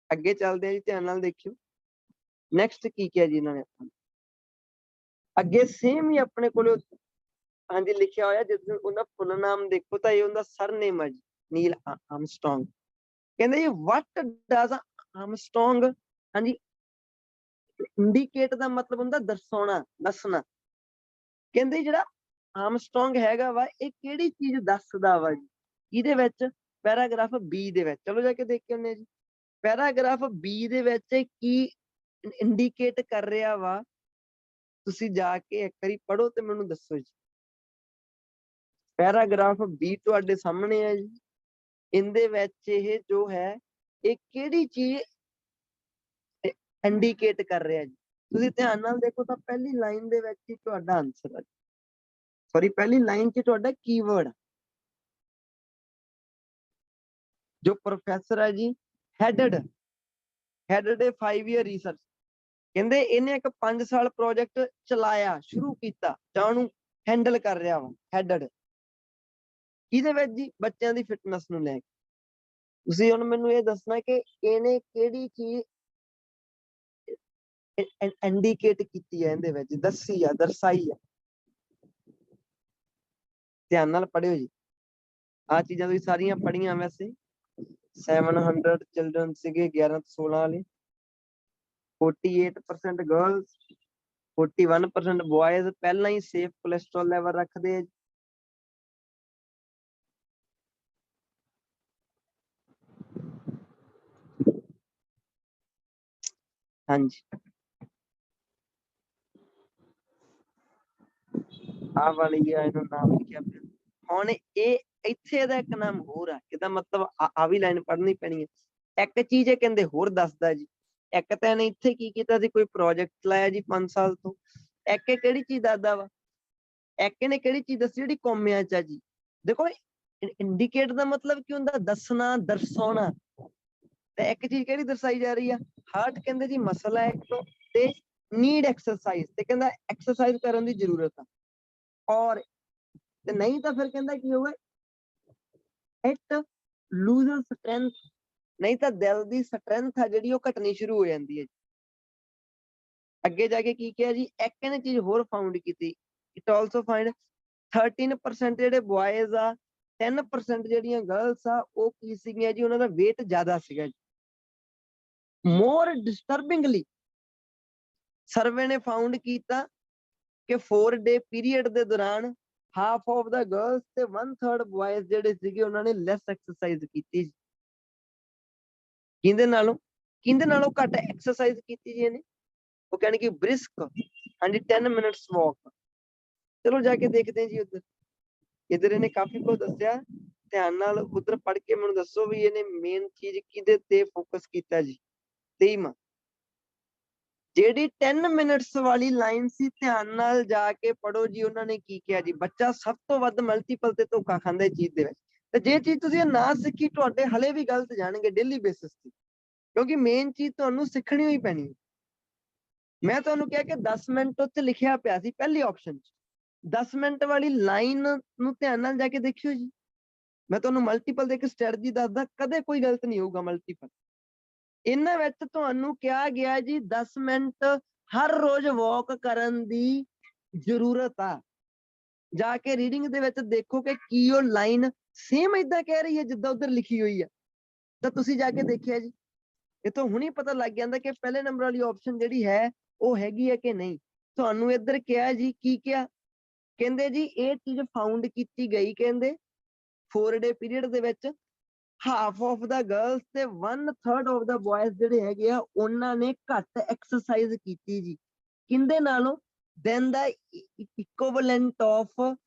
ਅੱਗੇ ਚੱਲਦੇ ਆ ਜੀ, ਧਿਆਨ ਨਾਲ ਦੇਖਿਓ ਨੈਕਸਟ ਕੀ ਕਿਹਾ ਜੀ ਇਹਨਾਂ ਨੇ ਆਪਾਂ ਨੂੰ। ਅੱਗੇ ਸੇਮ ਹੀ ਆਪਣੇ ਕੋਲ ਹਾਂਜੀ ਲਿਖਿਆ ਹੋਇਆ, ਜਿਸ ਉਹਦਾ ਫੁੱਲ ਨਾਮ ਦੇਖੋ ਤਾਂ ਇਹ ਉਹਦਾ ਸਰਨੇਮ ਹੈ ਜੀ, ਨੀਲ ਆਰਮਸਟਰੋਂਗ। ਕਹਿੰਦੇ ਜੀ ਵਟ ਡਜ਼ ਆਰਮਸਟਰੋਂਗ, ਹਾਂਜੀ ਇੰਡੀਕੇਟ ਦਾ ਮਤਲਬ ਹੁੰਦਾ ਦਰਸਾਉਣਾ, ਦੱਸਣਾ। ਕਹਿੰਦੇ ਜਿਹੜਾ ਆਰਮਸਟਰੋਂਗ ਹੈਗਾ ਵਾ ਇਹ ਕਿਹੜੀ ਚੀਜ਼ ਦੱਸਦਾ ਵਾ ਜੀ, ਇਹਦੇ ਵਿੱਚ ਪੈਰਾਗ੍ਰਾਫ ਬੀ ਦੇ ਵਿੱਚ। ਚਲੋ ਜਾ ਕੇ ਦੇਖ ਕੇ ਆਉਂਦੇ ਜੀ ਪੈਰਾਗ੍ਰਾਫ ਬੀ ਦੇ ਵਿੱਚ ਕੀ ਇੰਡੀਕੇਟ ਕਰ ਰਿਹਾ ਵਾ, ਤੁਸੀਂ ਜਾ ਕੇ ਇੱਕ ਵਾਰੀ ਪੜ੍ਹੋ ਤੇ ਮੈਨੂੰ ਦੱਸੋ ਜੀ। ਪੈਰਾਗ੍ਰਾਫ ਬੀ ਤੁਹਾਡੇ ਸਾਹਮਣੇ ਹੈ ਜੀ, ਇਹਦੇ ਵਿੱਚ ਇਹ ਜੋ ਹੈ ਇਹ ਕਿਹੜੀ ਚੀਜ਼ ਇੰਡੀਕੇਟ ਕਰ ਰਿਹਾ ਜੀ। ਤੁਸੀਂ ਧਿਆਨ ਨਾਲ ਦੇਖੋ ਤਾਂ ਪਹਿਲੀ ਲਾਈਨ ਦੇ ਵਿੱਚ ਹੀ ਤੁਹਾਡਾ ਆਨਸਰ ਹੈ, ਸੌਰੀ ਪਹਿਲੀ ਲਾਈਨ 'ਚ ਤੁਹਾਡਾ ਕੀਵਰਡ ਜੋ ਪ੍ਰੋਫੈਸਰ ਹੈ ਜੀ ਹੈਡਡ ਏ 5 year ਰਿਸਰਚ। ਕਹਿੰਦੇ ਇਹਨੇ ਇੱਕ 5 ਸਾਲ ਪ੍ਰੋਜੈਕਟ ਚਲਾਇਆ, ਸ਼ੁਰੂ ਕੀਤਾ, ਜਾਂ ਉਹਨੂੰ ਹੈਂਡਲ ਕਰ ਰਿਹਾ ਵਾ ਹੈਡਡ। ਇਹਦੇ ਵਿੱਚ ਜੀ ਬੱਚਿਆਂ ਦੀ ਫਿਟਨੈਸ ਨੂੰ ਲੈ ਕੇ ਤੁਸੀਂ ਹੁਣ ਮੈਨੂੰ ਇਹ ਦੱਸਣਾ ਕਿ ਇਹਨੇ ਕਿਹੜੀ ਚੀਜ਼ ਇੰਡੀਕੇਟ ਕੀਤੀ ਹੈ, ਇਹਦੇ ਵਿੱਚ ਦੱਸੀ ਆ, ਦਰਸਾਈ ਆ। ਧਿਆਨ ਨਾਲ ਪੜਿਓ ਜੀ, ਆਹ ਚੀਜ਼ਾਂ ਤੁਸੀਂ ਸਾਰੀਆਂ ਪੜ੍ਹੀਆਂ ਵੈਸੇ 700 ਚਿਲਡਰਨ ਸੀਗੇ 11 ਤੋਂ 16 ਵਾਲੇ, 48% ਗਰਲਸ, 41% ਬॉयਜ਼ ਪਹਿਲਾਂ ਹੀ ਸੇਫ ਕੋਲੇਸਟ੍ਰੋਲ ਲੈਵਲ ਰੱਖਦੇ ਆ। ਹਾਂਜੀ ਆਹ ਵਾਲੀ ਆ, ਇਹਨੂੰ ਨਾਮ ਲਿਖਿਆ ਪਿਆ। ਹੁਣ ਇਹ ਇੱਥੇ ਇਹਦਾ ਇੱਕ ਨਾਮ ਹੋਰ ਆ, ਇਹਦਾ ਮਤਲਬ ਆ ਵੀ ਲਾਈਨ ਪੜ੍ਹਨੀ ਪੈਣੀ ਹੈ। ਇੱਕ ਚੀਜ਼ ਇਹ ਕਹਿੰਦੇ ਹੋਰ ਦੱਸਦਾ ਜੀ, ਇੱਕ ਤਾਂ ਇਹਨੇ ਇੱਥੇ ਕੀ ਕੀਤਾ ਸੀ, ਕੋਈ ਪ੍ਰੋਜੈਕਟ ਲਾਇਆ ਜੀ 5 ਸਾਲ ਤੋਂ। ਇੱਕ ਇਹ ਕਿਹੜੀ ਚੀਜ਼ ਦੱਸਦਾ ਵਾ, ਇੱਕ ਇਹਨੇ ਕਿਹੜੀ ਚੀਜ਼ ਦੱਸੀ ਜਿਹੜੀ ਕੌਮਿਆਂ 'ਚ ਆ ਜੀ। ਦੇਖੋ ਇੰਡੀਕੇਟ ਦਾ ਮਤਲਬ ਕੀ ਹੁੰਦਾ, ਦੱਸਣਾ, ਦਰਸਾਉਣਾ। ਤੇ ਇੱਕ ਚੀਜ਼ ਕਿਹੜੀ ਦਰਸਾਈ ਜਾ ਰਹੀ ਆ, ਹਾਰਟ ਕਹਿੰਦੇ ਜੀ ਮਸਲ ਹੈ ਇੱਕ ਤੇ ਨੀਡ ਐਕਸਰਸਾਈਜ਼, ਤੇ ਕਹਿੰਦਾ ਐਕਸਰਸਾਈਜ਼ ਕਰਨ ਦੀ ਜ਼ਰੂਰਤ ਆ। ਔਰ ਤੇ ਨਹੀਂ ਤਾਂ ਫਿਰ ਕਹਿੰਦਾ ਕੀ ਹੋਊਗਾ, ਇਟ ਲੂਜ਼ਸ ਸਟਰੈਂਥ, ਨਹੀਂ ਤਾਂ ਦਿਲ ਦੀ ਸਟਰੈਂਥ ਆ ਜਿਹੜੀ ਉਹ ਘਟਣੀ ਸ਼ੁਰੂ ਹੋ ਜਾਂਦੀ ਹੈ। ਅੱਗੇ ਜਾ ਕੇ ਕੀ ਕਿਹਾ ਜੀ, ਇੱਕ ਇਹਨੇ ਚੀਜ਼ ਹੋਰ ਫਾਊਂਡ ਕੀਤੀ, ਇਟ ਆਲਸੋ ਫਾਈਂਡ 13% ਜਿਹੜੇ ਬॉयਜ਼ ਆ, 10% ਜਿਹੜੀਆਂ ਗਰਲਸ ਆ ਉਹ ਕੀ ਸੀਗੀਆਂ ਜੀ, ਉਹਨਾਂ ਦਾ weight ਜ਼ਿਆਦਾ ਸੀਗਾ ਜੀ। ਮੋਰ ਡਿਸਟਰਬਿੰਗਲੀ ਸਰਵੇ ਨੇ ਫਾਊਂਡ ਕੀਤਾ ਕਿ 4 day ਪੀਰੀਅਡ ਦੇ ਦੌਰਾਨ ਹਾਫ ਆਫ ਦਾ ਗਰਲਸ ਤੇ 1/3 ਬॉयਜ਼ ਜਿਹੜੇ ਸੀਗੇ ਉਹਨਾਂ ਨੇ ਲੈਸ ਐਕਸਰਸਾਈਜ਼ ਕੀਤੀ। ਕਿਹਦੇ ਨਾਲੋਂ ਘੱਟ ਐਕਸਰਸਾਈਜ਼ ਕੀਤੀ ਜੀ ਇਹਨੇ, ਉਹ ਕਹਿੰਦੇ ਕਿ ਬ੍ਰਿਸਕ, ਹਾਂਜੀ 10 minutes walk। ਚਲੋ ਜਾ ਕੇ ਦੇਖਦੇ ਜੀ ਇੱਧਰ ਇਹਨੇ ਕਾਫੀ ਕੁਝ ਦੱਸਿਆ, ਧਿਆਨ ਨਾਲ ਉਧਰ ਪੜ੍ਹ ਕੇ ਮੈਨੂੰ ਦੱਸੋ ਵੀ ਇਹਨੇ ਮੇਨ ਚੀਜ਼ ਕਿਹਦੇ ਤੇ ਫੋਕਸ ਕੀਤਾ ਜੀ। ਤੇਈਵਾਂ ਜਿਹੜੀ 10 minutes ਵਾਲੀ ਲਾਈਨ ਸੀ, ਧਿਆਨ ਨਾਲ ਜਾ ਕੇ ਪੜੋ ਜੀ। ਉਹਨਾਂ ਨੇ ਕੀ ਕਿਹਾ ਜੀ, ਬੱਚਾ ਸਭ ਤੋਂ ਵੱਧ ਮਲਟੀਪਲ ਤੇ ਧੋਖਾ ਖਾਂਦਾ ਇਸ ਚੀਜ਼ ਦੇ ਵਿੱਚ। ਤੇ ਜੇ ਚੀਜ਼ ਤੁਸੀਂ ਨਾ ਸਿੱਖੀ, ਤੁਹਾਡੇ ਹਲੇ ਵੀ ਗਲਤ ਜਾਣਗੇ ਡੇਲੀ ਬੇਸਿਸ ਤੇ, ਕਿਉਂਕਿ ਮੇਨ ਚੀਜ਼ ਤੁਹਾਨੂੰ ਸਿੱਖਣੀ ਹੀ ਪੈਣੀ। ਮੈਂ ਤੁਹਾਨੂੰ ਕਿਹਾ ਕਿ 10 ਮਿੰਟ ਉੱਤੇ ਲਿਖਿਆ ਪਿਆ ਸੀ ਪਹਿਲੀ ਆਪਸ਼ਨ 'ਚ। 10 ਮਿੰਟ ਵਾਲੀ ਲਾਈਨ ਨੂੰ ਧਿਆਨ ਨਾਲ ਜਾ ਕੇ ਦੇਖਿਓ ਜੀ। ਮੈਂ ਤੁਹਾਨੂੰ ਮਲਟੀਪਲ ਦੇ ਇੱਕ ਸਟ੍ਰੈਟਜੀ ਦੱਸਦਾ, ਕਦੇ ਕੋਈ ਗਲਤ ਨਹੀਂ ਹੋਊਗਾ ਮਲਟੀਪਲ। ਇਹਨਾਂ ਵਿੱਚ ਤੁਹਾਨੂੰ ਕਿਹਾ ਗਿਆ ਜੀ 10 ਮਿੰਟ ਹਰ ਰੋਜ਼ ਵਾਕ ਕਰਨ ਦੀ ਜ਼ਰੂਰਤ ਆ। ਜਾ ਕੇ ਰੀਡਿੰਗ ਦੇ ਵਿੱਚ ਦੇਖੋ ਕਿ ਕੀ ਉਹ ਲਾਈਨ ਸੇਮ ਏਦਾਂ ਕਹਿ ਰਹੀ ਹੈ ਜਿੱਦਾਂ ਉਧਰ ਲਿਖੀ ਹੋਈ ਆ। ਤਾਂ ਤੁਸੀਂ ਜਾ ਕੇ ਦੇਖਿਆ ਜੀ, ਇਥੋਂ ਹੁਣੀ ਪਤਾ ਲੱਗ ਜਾਂਦਾ ਕਿ ਪਹਿਲੇ ਨੰਬਰ ਵਾਲੀ ਆਪਸ਼ਨ ਜਿਹੜੀ ਹੈ ਉਹ ਹੈਗੀ ਹੈ ਕਿ ਨਹੀਂ। ਤੁਹਾਨੂੰ ਇੱਧਰ ਕਿਹਾ ਜੀ, ਕੀ ਕਿਹਾ? ਕਹਿੰਦੇ ਜੀ ਇਹ ਚੀਜ਼ ਫਾਊਂਡ ਕੀਤੀ ਗਈ, ਕਹਿੰਦੇ 4 ਡੇ ਪੀਰੀਅਡ ਦੇ ਵਿੱਚ ਹਾਫ ਆਫ ਦਾ ਗਰਲਸ ਤੇ 1/3 ਆਫ ਦਾ ਬॉयਜ਼ ਜਿਹੜੇ ਹੈਗੇ ਆ ਉਹਨਾਂ ਨੇ ਘੱਟ ਐਕਸਰਸਾਈਜ਼ ਕੀਤੀ ਜੀ। ਕਿੰਦੇ ਨਾਲੋਂ? Than the equivalent of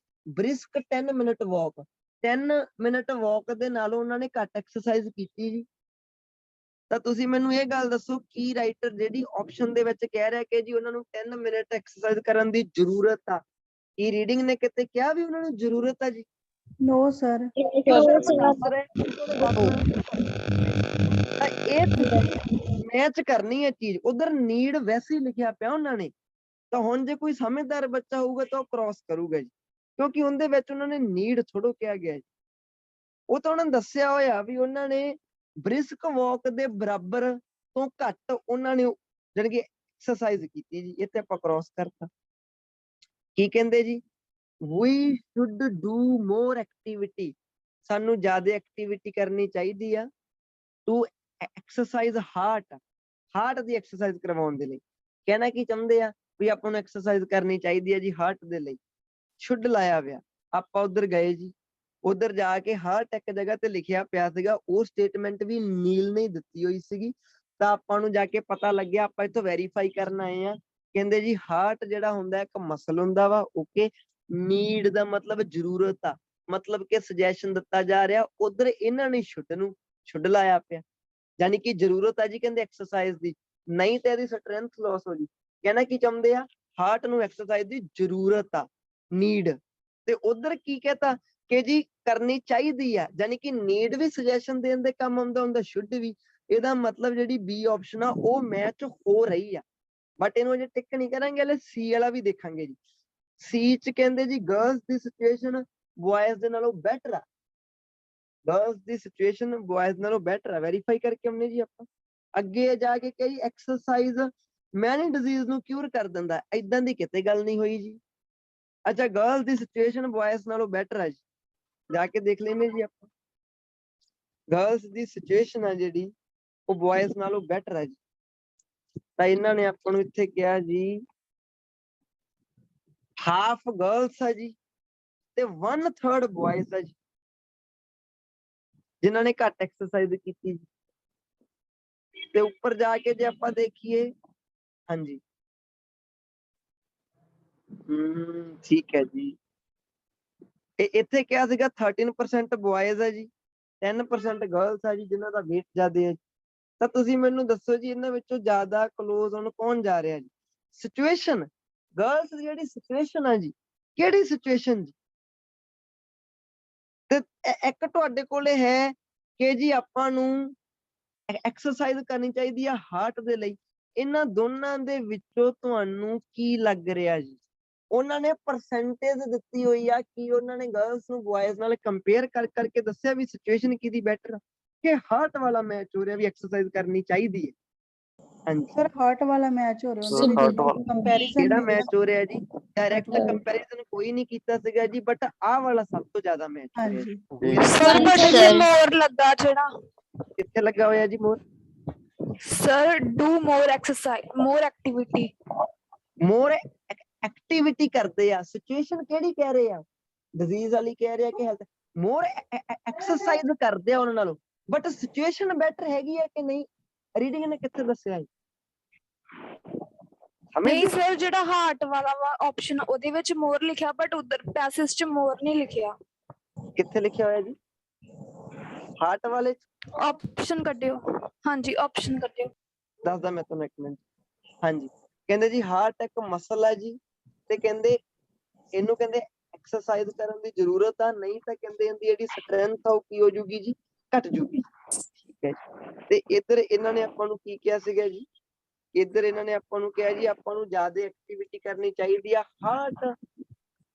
brisk 10 minute walk. 10 minute walk ਦੇ ਨਾਲੋਂ ਉਹਨਾਂ ਨੇ ਘੱਟ ਐਕਸਰਸਾਈਜ਼ ਕੀਤੀ ਜੀ। ਤਾਂ ਤੁਸੀਂ ਮੈਨੂੰ ਇਹ ਗੱਲ ਦੱਸੋ, ਕੀ ਰਾਈਟਰ ਜਿਹੜੀ ਆਪਸ਼ਨ ਦੇ ਵਿੱਚ ਕਹਿ ਰਿਹਾ ਕਿ ਜੀ ਉਹਨਾਂ ਨੂੰ 10 ਮਿੰਟ ਐਕਸਰਸਾਈਜ਼ ਕਰਨ ਦੀ ਜ਼ਰੂਰਤ ਆ, ਕੀ ਰੀਡਿੰਗ ਨੇ ਕਿਤੇ ਕਿਹਾ ਵੀ ਉਹਨਾਂ ਨੂੰ ਜ਼ਰੂਰਤ ਆ ਜੀ? No sir. ਦੱਸ ਰਹੇ ਤਾਂ ਇਹ ਮੈਚ ਕਰਨੀ ਹੈ ਚੀਜ਼। ਉਧਰ ਨੀਡ ਵੈਸੇ ਹੀ ਲਿਖਿਆ ਪਿਆ ਉਹਨਾਂ ਨੇ। ਤਾਂ ਹੁਣ ਜੇ ਕੋਈ ਸਮਝਦਾਰ ਬੱਚਾ ਹੋਊਗਾ ਤਾਂ ਉਹ ਕ੍ਰਾਸ ਕਰੂਗਾ ਜੀ, ਕਿਉਂਕਿ ਉਹਦੇ ਵਿੱਚ ਉਹਨਾਂ ਨੇ ਨੀਡ ਥੋੜੋ ਕਿਹਾ ਗਿਆ ਜੀ। ਉਹ ਤਾਂ ਉਹਨਾਂ ਨੇ ਦੱਸਿਆ ਹੋਇਆ ਵੀ ਉਹਨਾਂ ਨੇ ਬ੍ਰਿਸਕ ਵਾਕ ਦੇ ਬਰਾਬਰ ਤੋਂ ਘੱਟ ਉਹਨਾਂ ਨੇ ਜਾਣੀ ਕਿ ਐਕਸਰਸਾਈਜ਼ ਕੀਤੀ ਜੀ। ਇੱਥੇ ਆਪਾਂ ਕ੍ਰਾਸ ਕਰਤਾ। ਕੀ ਕਹਿੰਦੇ ਜੀ? We should do more activity. ਸਾਨੂੰ ਜ਼ਿਆਦਾ ਐਕਟੀਵਿਟੀ ਕਰਨੀ ਚਾਹੀਦੀ ਆ ਟੂ ਐਕਸਰਸਾਈਜ਼ ਹਾਰਟ ਦੀ ਐਕਸਰਸਾਈਜ਼ ਕਰਵਾਉਣ ਦੇ ਲਈ। ਕਹਿਣਾ ਕੀ ਚਾਹੁੰਦੇ ਆ ਵੀ ਆਪਾਂ ਨੂੰ ਐਕਸਰਸਾਈਜ਼ ਕਰਨੀ ਚਾਹੀਦੀ ਹੈ ਜੀ ਹਾਰਟ ਦੇ ਲਈ। ਸ਼ੁੱਡ ਲਾਇਆ ਪਿਆ। ਆਪਾਂ ਉਧਰ ਗਏ ਜੀ, ਉਧਰ ਜਾ ਕੇ ਹਾਰਟ ਇੱਕ ਜਗ੍ਹਾ ਤੇ ਲਿਖਿਆ ਪਿਆ ਸੀਗਾ, ਉਹ ਸਟੇਟਮੈਂਟ ਵੀ ਨੀਲ ਨੇ ਦਿੱਤੀ ਹੋਈ ਸੀਗੀ। ਤਾਂ ਆਪਾਂ ਨੂੰ ਜਾ ਕੇ ਪਤਾ ਲੱਗਿਆ, ਆਪਾਂ ਇੱਥੋਂ ਵੈਰੀਫਾਈ ਕਰਨ ਆਏ ਆ। ਕਹਿੰਦੇ ਜੀ ਹਾਰਟ ਜਿਹੜਾ ਹੁੰਦਾ ਇੱਕ ਮਸਲ ਹੁੰਦਾ ਵਾ। ਓਕੇ, ਨੀਡ ਦਾ ਮਤਲਬ ਜ਼ਰੂਰਤ ਆ, ਮਤਲਬ ਕਿ ਸੁਜੈਸ਼ਨ ਦਿੱਤਾ ਜਾ ਰਿਹਾ। ਉਧਰ ਇਹਨਾਂ ਨੇ ਸ਼ੁੱਡ ਲਾਇਆ ਪਿਆ, ਯਾਨੀ ਕਿ ਜ਼ਰੂਰਤ ਆ ਜੀ ਕਹਿੰਦੇ ਐਕਸਰਸਾਈਜ਼ ਦੀ, ਨਹੀਂ ਤੇ ਇਹਦੀ ਸਟਰੈਂਥ ਲਾਸ ਹੋ ਜੀ। ਕਹਿਣਾ ਕੀ ਚਾਹੁੰਦੇ ਆ? ਹਾਰਟ ਨੂੰ ਐਕਸਰਸਾਈਜ਼ ਦੀ ਜ਼ਰੂਰਤ ਆ, ਨੀਡ। ਤੇ ਉਧਰ ਕੀ ਕਹਤਾ ਕਿ ਜੀ ਕਰਨੀ ਚਾਹੀਦੀ ਆ, ਯਾਨੀ ਕਿ ਨੀਡ ਵੀ ਸੁਜੈਸ਼ਨ ਦੇਣ ਦੇ ਕੰਮ ਆਉਂਦਾ ਹੁੰਦਾ, ਸ਼ੁੱਡ ਵੀ। ਇਹਦਾ ਮਤਲਬ ਜਿਹੜੀ ਬੀ ਆਪਸ਼ਨ ਆ ਉਹ ਮੈਚ ਹੋ ਰਹੀ ਆ। ਬਟ ਇਹਨੂੰ ਅਜੇ ਟਿਕ ਨਹੀਂ ਕਰਾਂਗੇ, ਹਲੇ ਸੀ ਵਾਲਾ ਵੀ ਦੇਖਾਂਗੇ ਜੀ। ਸੀ ਚ ਕਹਿੰਦੇ ਜੀ ਗਰਲਸ ਦੀ ਸਿਚੁਏਸ਼ਨ ਬॉयਜ਼ ਦੇ ਨਾਲੋਂ ਬੈਟਰ ਆ। ਗਰਲਸ ਦੀ ਸਿਚੁਏਸ਼ਨ ਬॉयਜ਼ ਨਾਲੋਂ ਬੈਟਰ ਆ, ਵੈਰੀਫਾਈ ਕਰਕੇ ਆਉਨੇ ਜੀ ਆਪਾਂ। ਅੱਗੇ ਜਾ ਕੇ ਕਈ ਐਕਸਰਸਾਈਜ਼ ਮੈਨੀ ਡਿਜ਼ੀਜ਼ ਨੂੰ ਕਿਉਰ ਕਰ ਦਿੰਦਾ, ਏਦਾਂ ਦੀ ਕਿਤੇ ਗੱਲ ਨਹੀਂ ਹੋਈ ਜੀ। ਅੱਛਾ, ਗਰਲਸ ਦੀ ਸਿਚੁਏਸ਼ਨ ਬॉयਜ਼ ਨਾਲੋਂ ਬੈਟਰ ਆ ਜੀ, ਜਾ ਕੇ ਦੇਖ ਲੈਂਦੇ ਜੀ ਆਪਾਂ। ਗਰਲਸ ਦੀ ਸਿਚੁਏਸ਼ਨ ਆ ਜਿਹੜੀ ਉਹ ਬॉयਜ਼ ਨਾਲੋਂ ਬੈਟਰ ਆ ਜੀ। ਤਾਂ ਇਹਨਾਂ ਨੇ ਆਪਾਂ ਨੂੰ ਇੱਥੇ ਕਿਹਾ ਜੀ ਹਾਫ ਗਰਲਸ ਆ ਜੀ ਤੇ 1/3 ਬॉयਜ਼ ਆ ਜੀ ਜਿਨ੍ਹਾਂ ਨੇ ਘੱਟ ਐਕਸਰਸਾਈਜ਼ ਕੀਤੀ ਜੀ। ਤੇ ਉੱਪਰ ਜਾ ਕੇ ਜੇ ਆਪਾਂ ਦੇਖੀਏ, ਹਾਂਜੀ ਠੀਕ ਹੈ ਜੀ। ਇੱਥੇ ਕਿਹਾ ਸੀਗਾ 13% ਬॉयਜ਼ ਆ ਜੀ, 10% ਗਰਲਸ ਆ ਜੀ ਜਿਨ੍ਹਾਂ ਦਾ weight ਜ਼ਿਆਦਾ ਹੈ। ਤਾਂ ਤੁਸੀਂ ਮੈਨੂੰ ਦੱਸੋ ਜੀ ਇਹਨਾਂ ਵਿੱਚੋਂ ਜ਼ਿਆਦਾ ਕਲੋਜ਼ ਹੁਣ ਕੌਣ ਜਾ ਰਿਹਾ ਜੀ? ਸਿਚੁਏਸ਼ਨ, ਗਰਲਸ ਦੀ ਜਿਹੜੀ ਸਿਚੁਏਸ਼ਨ ਆ ਜੀ, ਕਿਹੜੀ ਸਿਚੁਏਸ਼ਨ ਜੀ? ਤੇ ਇੱਕ ਤੁਹਾਡੇ ਕੋਲੇ ਹੈ ਕਿ ਜੀ ਆਪਾਂ ਨੂੰ ਐਕਸਰਸਾਈਜ਼ ਕਰਨੀ ਚਾਹੀਦੀ ਆ ਹਾਰਟ ਦੇ ਲਈ। ਇਹਨਾਂ ਦੋਨਾਂ ਦੇ ਵਿੱਚੋਂ ਤੁਹਾਨੂੰ ਕੀ ਲੱਗ ਰਿਹਾ ਜੀ? ਉਹਨਾਂ ਨੇ ਪਰਸੈਂਟੇਜ ਦਿੱਤੀ ਹੋਈ ਆ ਕਿ ਉਹਨਾਂ ਨੇ ਗਰਲਸ ਨੂੰ ਬॉयਜ਼ ਨਾਲ ਕੰਪੇਅਰ ਕਰਕੇ ਦੱਸਿਆ ਵੀ ਸਿਚੁਏਸ਼ਨ ਕਿਹਦੀ ਬੈਟਰ ਆ ਕਿ ਹਾਰਟ ਵਾਲਾ ਮੈਚ ਹੋ ਰਿਹਾ ਵੀ ਐਕਸਰਸਾਈਜ਼ ਕਰਨੀ ਚਾਹੀਦੀ ਹੈ। ਹਾਂਜੀ सर हार्ट वाला मैच हो रहा है कंपैरिजन ਕਿਹੜਾ में ਮੈਚ ਹੋ ਰਿਹਾ ਜੀ? ਡਾਇਰੈਕਟ ਕੰਪੈਰੀਜ਼ਨ ਕੋਈ ਨਹੀਂ ਕੀਤਾ ਸੀਗਾ ਜੀ, ਬਟ ਆਹ ਵਾਲਾ ਸਭ ਤੋਂ ਜ਼ਿਆਦਾ ਮੈਚ ਹੋ हाँ ਰਿਹਾ जी। ਜੀ। ਸਰ ਪਰ ਸਰ ਮੋਰ ਲੱਗਾ ਜਿਹੜਾ ਕਿੱਥੇ ਲੱਗਾ ਹੋਇਆ ਜੀ more? Sir do more exercise more activity. More activity ਕਰਦੇ ਆ। ਸਿਚੁਏਸ਼ਨ ਕਿਹੜੀ ਕਹਿ ਰਹੇ ਆ? ਡਿਜ਼ੀਜ਼ ਵਾਲੀ ਕਹਿ ਰਿਹਾ ਕਿ ਹੈਲਥ? ਮੋਰ ਐਕਸਰਸਾਈਜ਼ ਕਰਦੇ ਆ ਉਹਨਾਂ ਨਾਲੋਂ, ਬਟ ਸਿਚੁਏਸ਼ਨ ਬੈਟਰ ਹੈਗੀ ਆ ਕਿ ਨਹੀਂ? ਰੀਡਿੰਗ ਨੇ ਕਿੱਥੇ ਦੱਸਿਆ ਜੀ? ਨਹੀਂ ਸਰ, ਜਿਹੜਾ ਹਾਰਟ ਵਾਲਾ ਵਾ ਆਪਸ਼ਨ ਉਹਦੇ ਵਿੱਚ ਮੋਰ ਲਿਖਿਆ, ਬਟ ਉਧਰ ਪੈਸੇਜ 'ਚ ਮੋਰ ਨਹੀਂ ਲਿਖਿਆ। ਕਿੱਥੇ ਲਿਖਿਆ ਹੋਇਆ ਜੀ ਹਾਰਟ ਵਾਲੇ? ਆਪਸ਼ਨ ਕੱਢਿਓ, ਹਾਂਜੀ ਆਪਸ਼ਨ ਕੱਢਿਓ। ਦੱਸਦਾ ਮੈਂ ਤੁਹਾਨੂੰ ਇੱਕ ਮਿੰਟ। ਹਾਂਜੀ, ਕਹਿੰਦੇ ਜੀ ਹਾਰਟ ਇੱਕ ਮਸਲ ਹੈ ਜੀ, ਤੇ ਕਹਿੰਦੇ ਇਹਨੂੰ ਕਹਿੰਦੇ ਐਕਸਰਸਾਈਜ਼ ਕਰਨ ਦੀ ਜ਼ਰੂਰਤ ਆ, ਨਹੀਂ ਤਾਂ ਕਹਿੰਦੇ ਇਹਦੀ ਜਿਹੜੀ ਸਟਰੈਂਥ ਆ ਉਹ ਕੀ ਹੋ ਜੂਗੀ ਜੀ? ਘਟ ਜੂਗੀ। ਠੀਕ ਹੈ ਜੀ। ਤੇ ਇੱਧਰ ਇਹਨਾਂ ਨੇ ਆਪਾਂ ਨੂੰ ਕੀ ਕਿਹਾ ਸੀਗਾ ਜੀ? ਇੱਧਰ ਇਹਨਾਂ ਨੇ ਆਪਾਂ ਨੂੰ ਕਿਹਾ ਜੀ ਆਪਾਂ ਨੂੰ ਜ਼ਿਆਦਾ ਐਕਟੀਵਿਟੀ ਕਰਨੀ ਚਾਹੀਦੀ ਆ ਹਾਰਟ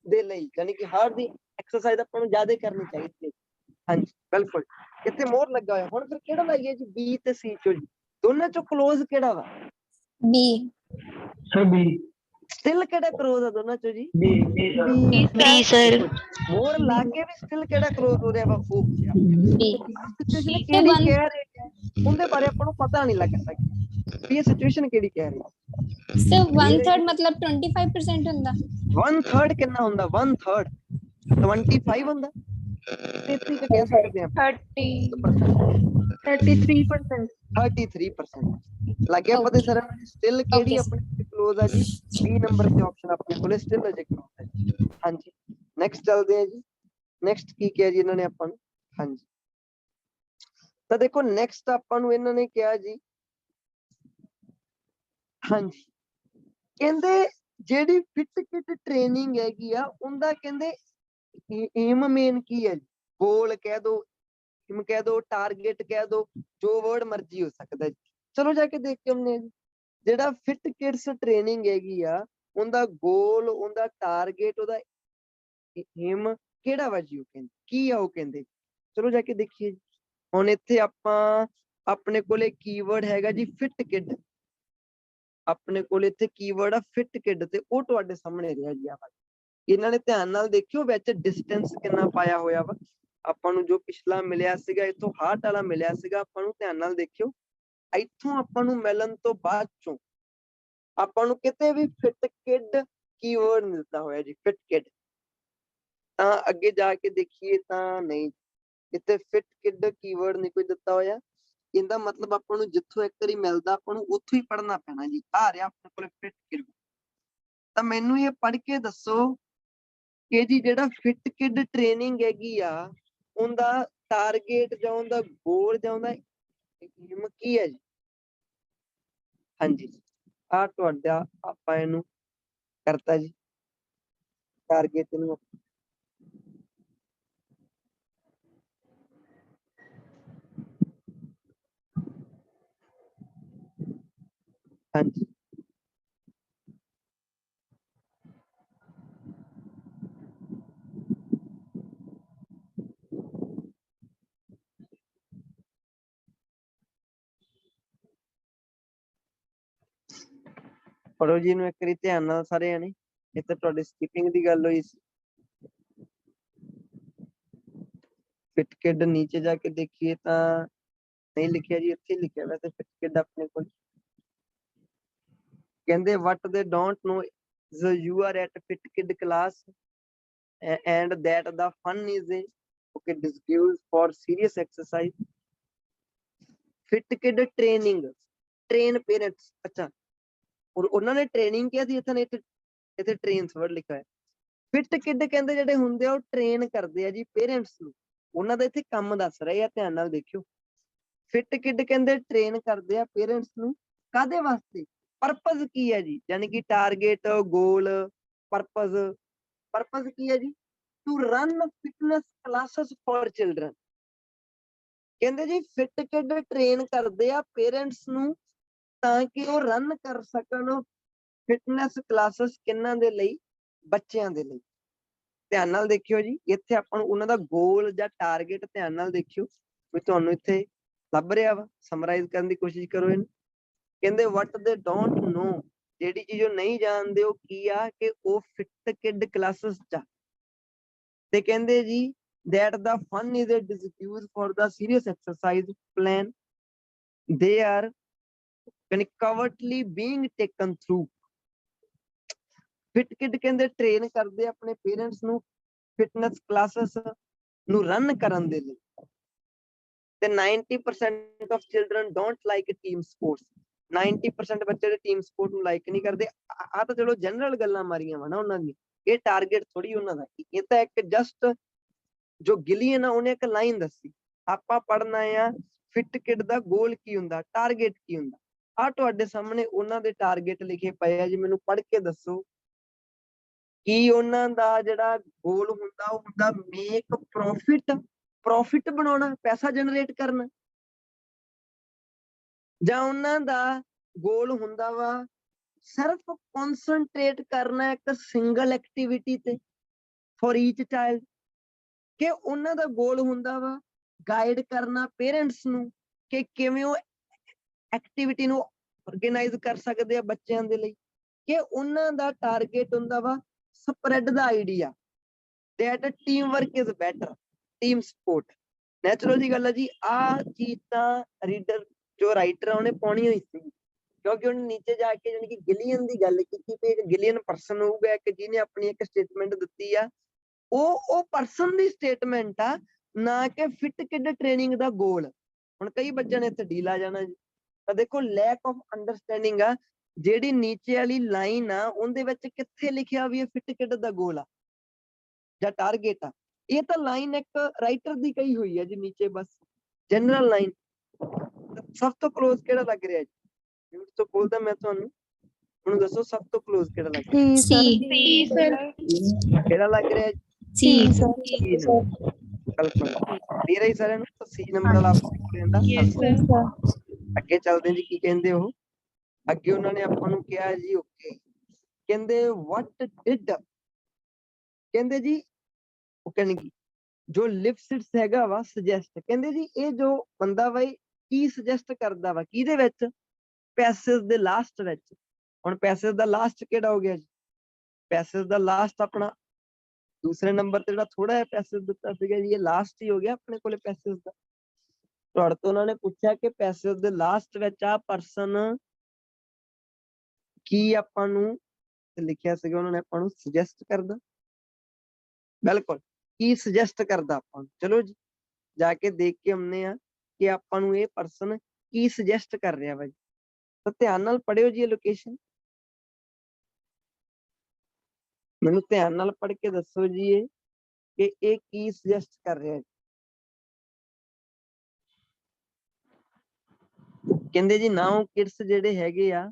ਦੇ ਲਈ, ਯਾਨੀ ਕਿ ਹਾਰਟ ਦੀ ਐਕਸਰਸਾਈਜ਼ ਆਪਾਂ ਨੂੰ ਜ਼ਿਆਦਾ ਕਰਨੀ ਚਾਹੀਦੀ ਹੈ। ਹਾਂਜੀ ਬਿਲਕੁਲ, ਇੱਥੇ ਮੋਹਰ ਲੱਗਾ ਹੋਇਆ। ਹੁਣ ਫਿਰ ਕਿਹੜਾ ਲਾਈਏ ਜੀ, ਬੀ ਤੇ ਸੀ ਚੋਂ ਜੀ, ਦੋਨਾਂ ਚੋਂ ਕਲੋਜ਼ ਕਿਹੜਾ ਵਾ? B ਸਰ ਬੀ ਸਟਿਲ ਕਿਹੜਾ ਕਲੋਜ਼ ਆ ਦੋਨਾਂ ਚੋਂ ਜੀ? B B sir B sir ਮੋਹਰ ਲਾ ਕੇ ਵੀ ਸਟਿਲ ਕਿਹੜਾ ਕਲੋਜ਼ ਹੋ ਰਿਹਾ ਵਾ? ਉਹ ਪੁੱਛਿਆ। B ਸਿਚੁਏਸ਼ਨ ਤੇ ਕਿਹੜੀ one ਕਹਿ ਰਹੀ ਹੈ ਉਹਦੇ ਬਾਰੇ ਆਪਾਂ ਨੂੰ ਪਤਾ ਨਹੀਂ ਲੱਗ ਸਕਦਾ ਵੀ ਇਹ ਸਿਚੁਏਸ਼ਨ ਕਿਹੜੀ ਕਹਿ ਰਹੀ ਹੈ। so 1/3 ਮਤਲਬ 25% ਹੁੰਦਾ 1/3 ਕਿੰਨਾ ਹੁੰਦਾ? 1/3 25 ਹੁੰਦਾ, 33 ਕਹਿ ਸਕਦੇ ਆ 33%। 33% ਲੱਗਿਆ ਪਤਾ ਸਰ। ਸਟਿਲ ਕਿਹੜੀ Okay. ਆਪਣੇ ਕਲੋਜ਼ ਆ ਜੀ? ਬੀ ਨੰਬਰ ਤੇ ਆਪਸ਼ਨ ਆਪਣੇ ਕੋਲੇ ਸਟਿਲ ਅਜੇ ਕਲੋਜ਼ ਹੈ ਜੀ। ਹਾਂਜੀ ਨੈਕਸਟ ਚੱਲਦੇ ਆ ਜੀ। ਨੈਕਸਟ ਕੀ ਕਿਹਾ ਜੀ ਇਹਨਾਂ ਨੇ ਆਪਾਂ ਨੂੰ? ਹਾਂਜੀ ਤਾਂ ਦੇਖੋ ਨੈਕਸਟ ਆਪਾਂ ਨੂੰ ਇਹਨਾਂ ਨੇ ਕਿਹਾ ਜੀ, ਹਾਂਜੀ ਕਹਿੰਦੇ ਜਿਹੜੀ ਫਿਟ ਕਿਟ ਟ੍ਰੇਨਿੰਗ ਹੈਗੀ ਆ ਉਹਦਾ ਕਹਿੰਦੇ ਏਮ ਮੇਨ ਕੀ ਹੈ? ਗੋਲ ਕਹਿ ਦੋ, ਏਮ ਕਹਿ ਦੋ, ਟਾਰਗੇਟ ਕਹਿ ਦੋ, ਜੋ ਵਰਡ ਮਰਜ਼ੀ ਹੋ ਸਕਦਾ ਜੀ। ਚਲੋ ਜਾ ਕੇ ਦੇਖ ਕੇ ਆਉਂਦੇ ਆ ਜੀ। ਜਿਹੜਾ ਫਿਟ ਕਿਡਸ ਟ੍ਰੇਨਿੰਗ ਹੈਗੀ ਆ ਉਹਦਾ ਗੋਲ, ਉਹਦਾ ਟਾਰਗੇਟ, ਉਹਦਾ ਏਮ ਕਿਹੜਾ ਵਾ ਜੀ? ਉਹ ਕਹਿੰਦੇ ਕੀ ਆ? ਉਹ ਕਹਿੰਦੇ ਚਲੋ ਜਾ ਕੇ ਦੇਖੀਏ ਜੀ। ਹੁਣ ਇੱਥੇ ਆਪਾਂ ਆਪਣੇ ਕੋਲੇ ਕੀਵਰਡ ਹੈਗਾ ਜੀ ਫਿਟ ਕਿਡ, ਆਪਣੇ ਕੋਲ ਇੱਥੇ ਕੀਵਰਡ ਆ ਫਿਟ ਕਿਡ ਤੇ ਉਹ ਤੁਹਾਡੇ ਸਾਹਮਣੇ ਰਿਹਾ ਜੀ। ਆ ਇਹਨਾਂ ਨੇ ਧਿਆਨ ਨਾਲ ਦੇਖਿਓ ਵਿੱਚ ਡਿਸਟੈਂਸ ਕਿੰਨਾ ਪਾਇਆ ਹੋਇਆ ਵਾ। ਆਪਾਂ ਨੂੰ ਜੋ ਪਿਛਲਾ ਮਿਲਿਆ ਸੀਗਾ ਇੱਥੋਂ ਹਾਰਟ ਵਾਲਾ ਮਿਲਿਆ ਸੀਗਾ, ਆਪਾਂ ਨੂੰ ਧਿਆਨ ਨਾਲ ਦੇਖਿਓ। ਇੱਥੋਂ ਆਪਾਂ ਨੂੰ ਮਿਲਣ ਤੋਂ ਬਾਅਦ ਚੋਂ ਆਪਾਂ ਨੂੰ ਕਿਤੇ ਵੀ ਫਿਟ ਕਿਡ ਕੀਵਰਡ ਮਿਲਦਾ ਹੋਇਆ ਜੀ, ਫਿਟ ਕਿਡ। ਤਾਂ ਅੱਗੇ ਜਾ ਕੇ ਦੇਖੀਏ ਤਾਂ ਨਹੀਂ, ਇੱਥੇ ਫਿਟ ਕਿਡ ਕੀਵਰਡ ਨਹੀਂ ਕੋਈ ਦਿੱਤਾ ਹੋਇਆ। ਇਹਦਾ ਮਤਲਬ ਆਪਾਂ ਨੂੰ ਜਿੱਥੋਂ ਇੱਕ ਵਾਰੀ ਮਿਲਦਾ ਆਪਾਂ ਨੂੰ ਉੱਥੋਂ ਹੀ ਪੜ੍ਹਨਾ ਪੈਣਾ ਜੀ। ਆ ਰਿਹਾ ਆਪਣੇ ਕੋਲ ਫਿਟ ਕਿਡ। ਤਾਂ ਮੈਨੂੰ ਇਹ ਪੜ੍ਹ ਕੇ ਦੱਸੋ ਕਿ ਜੀ ਜਿਹੜਾ ਫਿਟ ਕਿਡ ਟ੍ਰੇਨਿੰਗ ਹੈਗੀ ਆ ਉਹਦਾ ਟਾਰਗੇਟ ਜਾਂ ਉਹਦਾ ਗੋਲ ਜਾਂ ਉਹਦਾ ਏਮ ਕੀ ਹੈ ਜੀ? ਹਾਂਜੀ ਆ ਤੁਹਾਡਾ ਆਪਾਂ ਇਹਨੂੰ ਕਰਤਾ ਜੀ ਟਾਰਗੇਟ ਨੂੰ। ਹਾਂਜੀ ਪੜੋ ਜੀ ਇਹਨੂੰ ਇੱਕ ਵਾਰੀ ਧਿਆਨ ਨਾਲ ਸਾਰੇ ਜਾਣੇ। ਇੱਥੇ ਤੁਹਾਡੀ ਸਕਿਪਿੰਗ ਦੀ ਗੱਲ ਹੋਈ ਸੀ। ਫਿਟ ਕਿਡ ਨੀਚੇ ਜਾ ਕੇ ਦੇਖੀਏ ਤਾਂ ਨਹੀਂ ਲਿਖਿਆ ਜੀ, ਇੱਥੇ ਲਿਖਿਆ ਵੈਸੇ ਫਿਟ ਕਿਡ ਆਪਣੇ ਕੋਲ। ਕਹਿੰਦੇ what they don't know is you are at fit kid class and that the fun is a okay excuse for serious exercise fit kid training train parents। ਅੱਛਾ ਔਰ ਉਹਨਾਂ ਨੇ ਟ੍ਰੇਨਿੰਗ ਕਿਹਾ ਸੀ, ਇੱਥੇ ਟ੍ਰੇਨਸ ਵਰਡ ਲਿਖਿਆ ਹੈ। ਫਿਟ ਕਿਡ ਕਹਿੰਦੇ ਜਿਹੜੇ ਹੁੰਦੇ ਆ ਉਹ ਟ੍ਰੇਨ ਕਰਦੇ ਆ ਜੀ ਪੇਰੈਂਟਸ ਨੂੰ, ਉਹਨਾਂ ਦਾ ਇੱਥੇ ਕੰਮ ਦੱਸ ਰਹੇ ਆ, ਧਿਆਨ ਨਾਲ ਦੇਖਿਓ। ਫਿਟ ਕਿਡ ਕਹਿੰਦੇ ਟ੍ਰੇਨ ਕਰਦੇ ਆ ਪੇਰੈਂਟਸ ਨੂੰ, ਕਾਹਦੇ ਵਾਸਤੇ? ਪਰਪਸ ਕੀ ਹੈ ਜੀ? ਯਾਨੀ ਕਿ ਟਾਰਗੇਟ, ਗੋਲ, ਪਰਪਸ। ਪਰਪਸ ਕੀ ਹੈ ਜੀ? To run fitness classes for children. ਕਹਿੰਦੇ ਜੀ ਫਿਟ ਕਿਡ ਟ੍ਰੇਨ ਕਰਦੇ ਆ ਪੇਰੈਂਟਸ ਨੂੰ ਤਾਂ ਕਿ ਉਹ ਰਨ ਕਰ ਸਕਣ ਫਿਟਨੈਸ ਕਲਾਸਿਸ। ਕਿਹਨਾਂ ਦੇ ਲਈ? ਬੱਚਿਆਂ ਦੇ ਲਈ। ਧਿਆਨ ਨਾਲ ਦੇਖਿਓ ਜੀ, ਇੱਥੇ ਆਪਾਂ ਨੂੰ ਉਹਨਾਂ ਦਾ ਗੋਲ ਜਾਂ ਟਾਰਗੇਟ ਧਿਆਨ ਨਾਲ ਦੇਖਿਓ ਵੀ ਤੁਹਾਨੂੰ ਇੱਥੇ ਲੱਭ ਰਿਹਾ ਵਾ। ਸਮਰਾਈਜ਼ ਕਰਨ ਦੀ ਕੋਸ਼ਿਸ਼ ਕਰੋ ਇਹਨੂੰ। ਕਹਿੰਦੇ what they don't know, ਜਿਹੜੀ ਚੀਜ਼ ਉਹ ਨਹੀਂ ਜਾਣਦੇ ਉਹ ਕੀ ਆ? ਕਿ ਉਹ ਫਿਟ ਕਿਡ ਕਲਾਸਿਸ ਚ। ਤੇ ਕਹਿੰਦੇ ਜੀ that the fun is a excuse for the serious exercise plan they are covertly being taken through। Fit kid ਕਹਿੰਦੇ ਟ੍ਰੇਨ ਕਰਦੇ ਆਪਣੇ ਪੇਰੈਂਟਸ ਨੂੰ ਫਿਟਨੈਸ ਕਲਾਸਿਸ ਨੂੰ ਰਨ ਕਰਨ ਦੇ ਲਈ। ਤੇ 90% of children don't like team sports। 90% ਬੱਚੇ ਦੇ ਟੀਮ ਸਪੋਰਟ ਨੂੰ ਲਾਈਕ ਨਹੀਂ ਕਰਦੇ। ਆ ਤਾਂ ਚਲੋ ਜਨਰਲ ਗੱਲਾਂ ਮਾਰੀਆਂ ਵਾ ਨਾ ਉਹਨਾਂ ਦੀ, ਇਹ ਟਾਰਗੇਟ ਥੋੜੀ ਉਹਨਾਂ ਦਾ। ਇਹ ਤਾਂ ਇੱਕ ਜਸਟ ਜੋ ਗਿਲੀਅਨ ਆ ਉਹਨੇ ਇੱਕ ਲਾਈਨ ਦੱਸੀ। ਆਪਾਂ ਪੜ੍ਹਨਾ ਆ ਫਿਟ ਕਿਡ ਦਾ ਗੋਲ ਕੀ ਹੁੰਦਾ, ਟਾਰਗੇਟ ਕੀ ਹੁੰਦਾ। ਆ ਤੁਹਾਡੇ ਸਾਹਮਣੇ ਉਹਨਾਂ ਦੇ ਟਾਰਗੇਟ ਲਿਖੇ ਪਏ ਆ ਜੀ। ਮੈਨੂੰ ਪੜ੍ਹ ਕੇ ਦੱਸੋ ਕੀ ਉਹਨਾਂ ਦਾ ਜਿਹੜਾ ਗੋਲ ਹੁੰਦਾ ਉਹ ਹੁੰਦਾ ਮੇਕ ਪ੍ਰੋਫਿਟ ਬਣਾਉਣਾ, ਪੈਸਾ ਜਨਰੇਟ ਕਰਨਾ, ਜਾਂ ਉਹਨਾਂ ਦਾ ਗੋਲ ਹੁੰਦਾ ਵਾ ਸਿਰਫ ਕਨਸੈਂਟਰੇਟ ਕਰਨਾ ਇੱਕ ਸਿੰਗਲ ਐਕਟੀਵਿਟੀ ਤੇ ਫॉर ਈਚ ਚਾਈਲਡ, ਕਿ ਉਹਨਾਂ ਦਾ ਗੋਲ ਹੁੰਦਾ ਵਾ ਗਾਈਡ ਕਰਨਾ ਪੇਰੈਂਟਸ ਨੂੰ ਕਿ ਕਿਵੇਂ ਉਹ ਐਕਟੀਵਿਟੀ ਨੂੰ ਆਰਗੇਨਾਈਜ਼ ਕਰ ਸਕਦੇ ਆ ਬੱਚਿਆਂ ਦੇ ਲਈ, ਕਿ ਉਹਨਾਂ ਦਾ ਟਾਰਗੇਟ ਹੁੰਦਾ ਵਾ spread the idea that team work is better, team sport। Natural ਜੀ ਗੱਲ ਹੈ ਜੀ, ਆਹ ਚੀਜ਼ ਤਾਂ ਰੀਡਰ ਜੋ ਰਾਈਟਰ ਆ ਉਹਨੇ ਪਾਉਣੀ ਹੋਈ ਸੀ, ਕਿਉਂਕਿ ਉਹਨੇ ਨੀਚੇ ਜਾ ਕੇ ਜਾਣੀ ਕਿ ਗਿਲੀਅਨ ਦੀ ਗੱਲ ਕੀਤੀ ਤੇ ਇੱਕ ਗਿਲੀਅਨ ਪਰਸਨ ਹੋਊਗਾ ਇੱਕ ਜਿਹਨੇ ਆਪਣੀ ਇੱਕ ਸਟੇਟਮੈਂਟ ਦਿੱਤੀ ਆ, ਉਹ ਪਰਸਨ ਦੀ ਸਟੇਟਮੈਂਟ ਆ, ਨਾ ਕਿ ਫਿਟ ਕਿਡ ਟ੍ਰੇਨਿੰਗ ਦਾ ਗੋਲ। ਹੁਣ ਕਈ ਬੱਚਿਆਂ ਨੇ ਇੱਥੇ ਡੀਲ ਆ ਜਾਣਾ ਜੀ, ਤਾਂ ਦੇਖੋ ਲੈਕ ਆਫ ਅੰਡਰਸਟੈਂਡਿੰਗ ਆ, ਜਿਹੜੀ ਨੀਚੇ ਵਾਲੀ ਲਾਈਨ ਆ ਉਹਦੇ ਵਿੱਚ ਕਿੱਥੇ ਲਿਖਿਆ ਵੀ ਇਹ ਫਿਟ ਕਿਡ ਦਾ ਗੋਲ ਆ ਜਾਂ ਟਾਰਗੇਟ ਆ, ਇਹ ਤਾਂ ਲਾਈਨ ਇੱਕ ਰਾਈਟਰ ਦੀ ਕਹੀ ਹੋਈ ਹੈ ਜੀ ਨੀਚੇ, ਬਸ ਜਨਰਲ ਲਾਈਨ। ਸਭ ਤੋਂ ਕਲੋਜ਼ ਕਿਹੜਾ ਲੱਗ ਰਿਹਾ ਜੀ? ਮਿਊਟ ਤੋਂ ਖੋਲਦਾ ਮੈਂ ਤੁਹਾਨੂੰ, ਹੁਣ ਦੱਸੋ ਸਭ ਤੋਂ ਕਲੋਜ਼ ਕਿਹੜਾ ਲੱਗ ਰਿਹਾ? ਸੀ ਸਰ। ਸੀ ਸਰ। ਕਿਹੜਾ ਲੱਗ ਰਿਹਾ ਜੀ? ਸੀ ਸਰ। ਬਿਲਕੁਲ ਕਲੀਅਰ ਹੈ ਸਾਰਿਆਂ ਨੂੰ? ਤਾਂ ਸੀ ਨੰਬਰ ਵਾਲਾ ਅੱਗੇ ਚੱਲਦੇ ਜੀ, ਕੀ ਕਹਿੰਦੇ ਉਹ ਅੱਗੇ ਉਹਨਾਂ ਨੇ ਆਪਾਂ ਨੂੰ ਕਿਹਾ ਜੀ, ਓਕੇ ਕਹਿੰਦੇ what did, ਕਹਿੰਦੇ ਜੀ ਉਹ ਕਹਿੰਦੇ ਜੋ ਲਿਪਸਿਟਸ ਹੈਗਾ ਵਾ ਸੁਜੈਸਟ, ਕਹਿੰਦੇ ਜੀ ਇਹ ਜੋ ਬੰਦਾ ਵਾ ਕੀ ਸੁਜੈਸਟ ਕਰਦਾ ਵਾ ਕਿਹਦੇ ਵਿੱਚ? ਪੈਸੇਜ ਦੇ ਲਾਸਟ ਵਿੱਚ। ਹੁਣ ਪੈਸੇਜ ਦਾ ਲਾਸਟ ਕਿਹੜਾ ਹੋ ਗਿਆ ਜੀ? ਪੈਸੇਜ ਦਾ ਲਾਸਟ ਆਪਣਾ ਦੂਸਰੇ ਨੰਬਰ ਤੇ ਜਿਹੜਾ ਥੋੜਾ ਜਿਹਾ ਪੈਸੇਜ ਦਿੱਤਾ ਸੀਗਾ ਜੀ, ਇਹ ਲਾਸਟ ਹੀ ਹੋ ਗਿਆ ਆਪਣੇ ਕੋਲੇ ਪੈਸੇਜ ਦਾ। ਤੁਹਾਡੇ ਤੋਂ ਉਹਨਾਂ ਨੇ ਪੁੱਛਿਆ ਕਿ ਪੈਸੇਜ ਦੇ ਲਾਸਟ ਵਿੱਚ ਆ ਪਰਸਨ ਕੀ ਆਪਾਂ ਨੂੰ ਲਿਖਿਆ ਸੀਗਾ, ਉਹਨਾਂ ਨੇ ਆਪਾਂ ਨੂੰ ਸੁਜੈਸਟ ਕਰਦਾ। ਬਿਲਕੁਲ, ਕੀ ਸੁਜੈਸਟ ਕਰਦਾ ਆਪਾਂ ਨੂੰ? ਚਲੋ ਜੀ ਜਾ ਕੇ ਦੇਖ ਕੇ ਆਉਂਦੇ ਆ ਕਿ ਆਪਾਂ ਨੂੰ ਇਹ ਪਰਸਨ ਕੀ ਸੁਜੈਸਟ ਕਰ ਰਿਹਾ ਵਾ ਜੀ। ਤਾਂ ਧਿਆਨ ਨਾਲ ਪੜਿਓ ਜੀ ਇਹ ਲੋਕੇਸ਼ਨ, ਮੈਨੂੰ ਧਿਆਨ ਨਾਲ ਪੜ੍ਹ ਕੇ ਦੱਸੋ ਜੀ ਇਹ ਕਿ ਇਹ ਕੀ ਸੁਜੈਸਟ ਕਰ ਰਿਹਾ ਜੀ। ਕਹਿੰਦੇ ਜੀ ਨਾਓ ਕਿਡਸ ਜਿਹੜੇ ਹੈਗੇ ਆ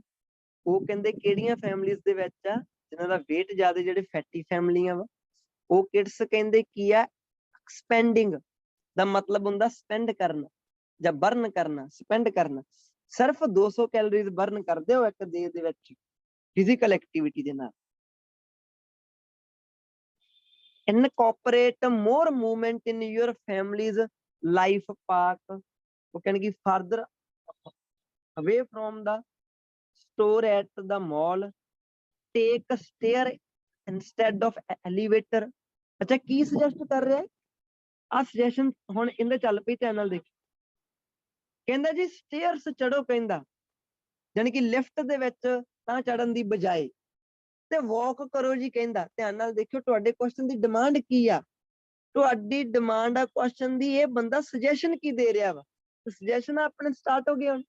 ਉਹ ਕਹਿੰਦੇ ਕਿਹੜੀਆਂ ਫੈਮਲੀਜ਼ ਦੇ ਵਿੱਚ ਆ ਜਿਨ੍ਹਾਂ ਦਾ weight ਜ਼ਿਆਦਾ, ਜਿਹੜੇ ਫੈਟੀ ਫੈਮਲੀਆਂ ਵਾ ਉਹ ਕਿਡਸ ਕਹਿੰਦੇ ਕੀ ਆ? ਐਕਸਪੈਂਡਿੰਗ ਦਾ ਮਤਲਬ ਹੁੰਦਾ ਸਪੈਂਡ ਕਰਨਾ ਜਾਂ ਬਰਨ ਕਰਨਾ, ਸਪੈਂਡ ਕਰਨਾ। ਸਿਰਫ 200 ਕੈਲੋਰੀਜ਼ ਬਰਨ ਕਰਦੇ ਹੋ ਇੱਕ ਡੇ ਦੇ ਵਿੱਚ ਫਿਜ਼ੀਕਲ ਐਕਟੀਵਿਟੀ ਦੇ ਨਾਲ। Incorporate more movement in your family's life park, ਉਹ ਕਹਿਣਗੇ further away from the store at the mall, take a stair instead of elevator। ਅੱਛਾ ਕੀ ਸੁਜੈਸਟ ਕਰ ਰਿਹਾ ਹੈ? ਆ ਸੁਜੈਸ਼ਨ ਹੁਣ ਇਹਦੇ ਚੱਲ ਪਈ, ਧਿਆਨ ਨਾਲ ਦੇਖੀ। ਕਹਿੰਦਾ ਜੀ ਸਟੇਅਰਸ ਚੜੋ, ਕਹਿੰਦਾ ਜਾਨੀ ਕਿ ਲਿਫਟ ਦੇ ਵਿੱਚ ਤਾਂ ਚੜਨ ਦੀ ਬਜਾਏ ਤੇ ਵਾਕ ਕਰੋ ਜੀ, ਕਹਿੰਦਾ। ਧਿਆਨ ਨਾਲ ਦੇਖਿਓ ਤੁਹਾਡੇ ਕੁਐਸਚਨ ਦੀ ਡਿਮਾਂਡ ਕੀ ਆ, ਤੁਹਾਡੀ ਡਿਮਾਂਡ ਆ ਕੁਐਸਚਨ ਦੀ, ਇਹ ਬੰਦਾ ਸੁਜੈਸ਼ਨ ਕੀ ਦੇ ਰਿਹਾ ਵਾ। ਸੁਜੈਸ਼ਨ ਆਪਣੇ ਸਟਾਰਟ ਹੋ ਗਿਆ ਹੁਣ,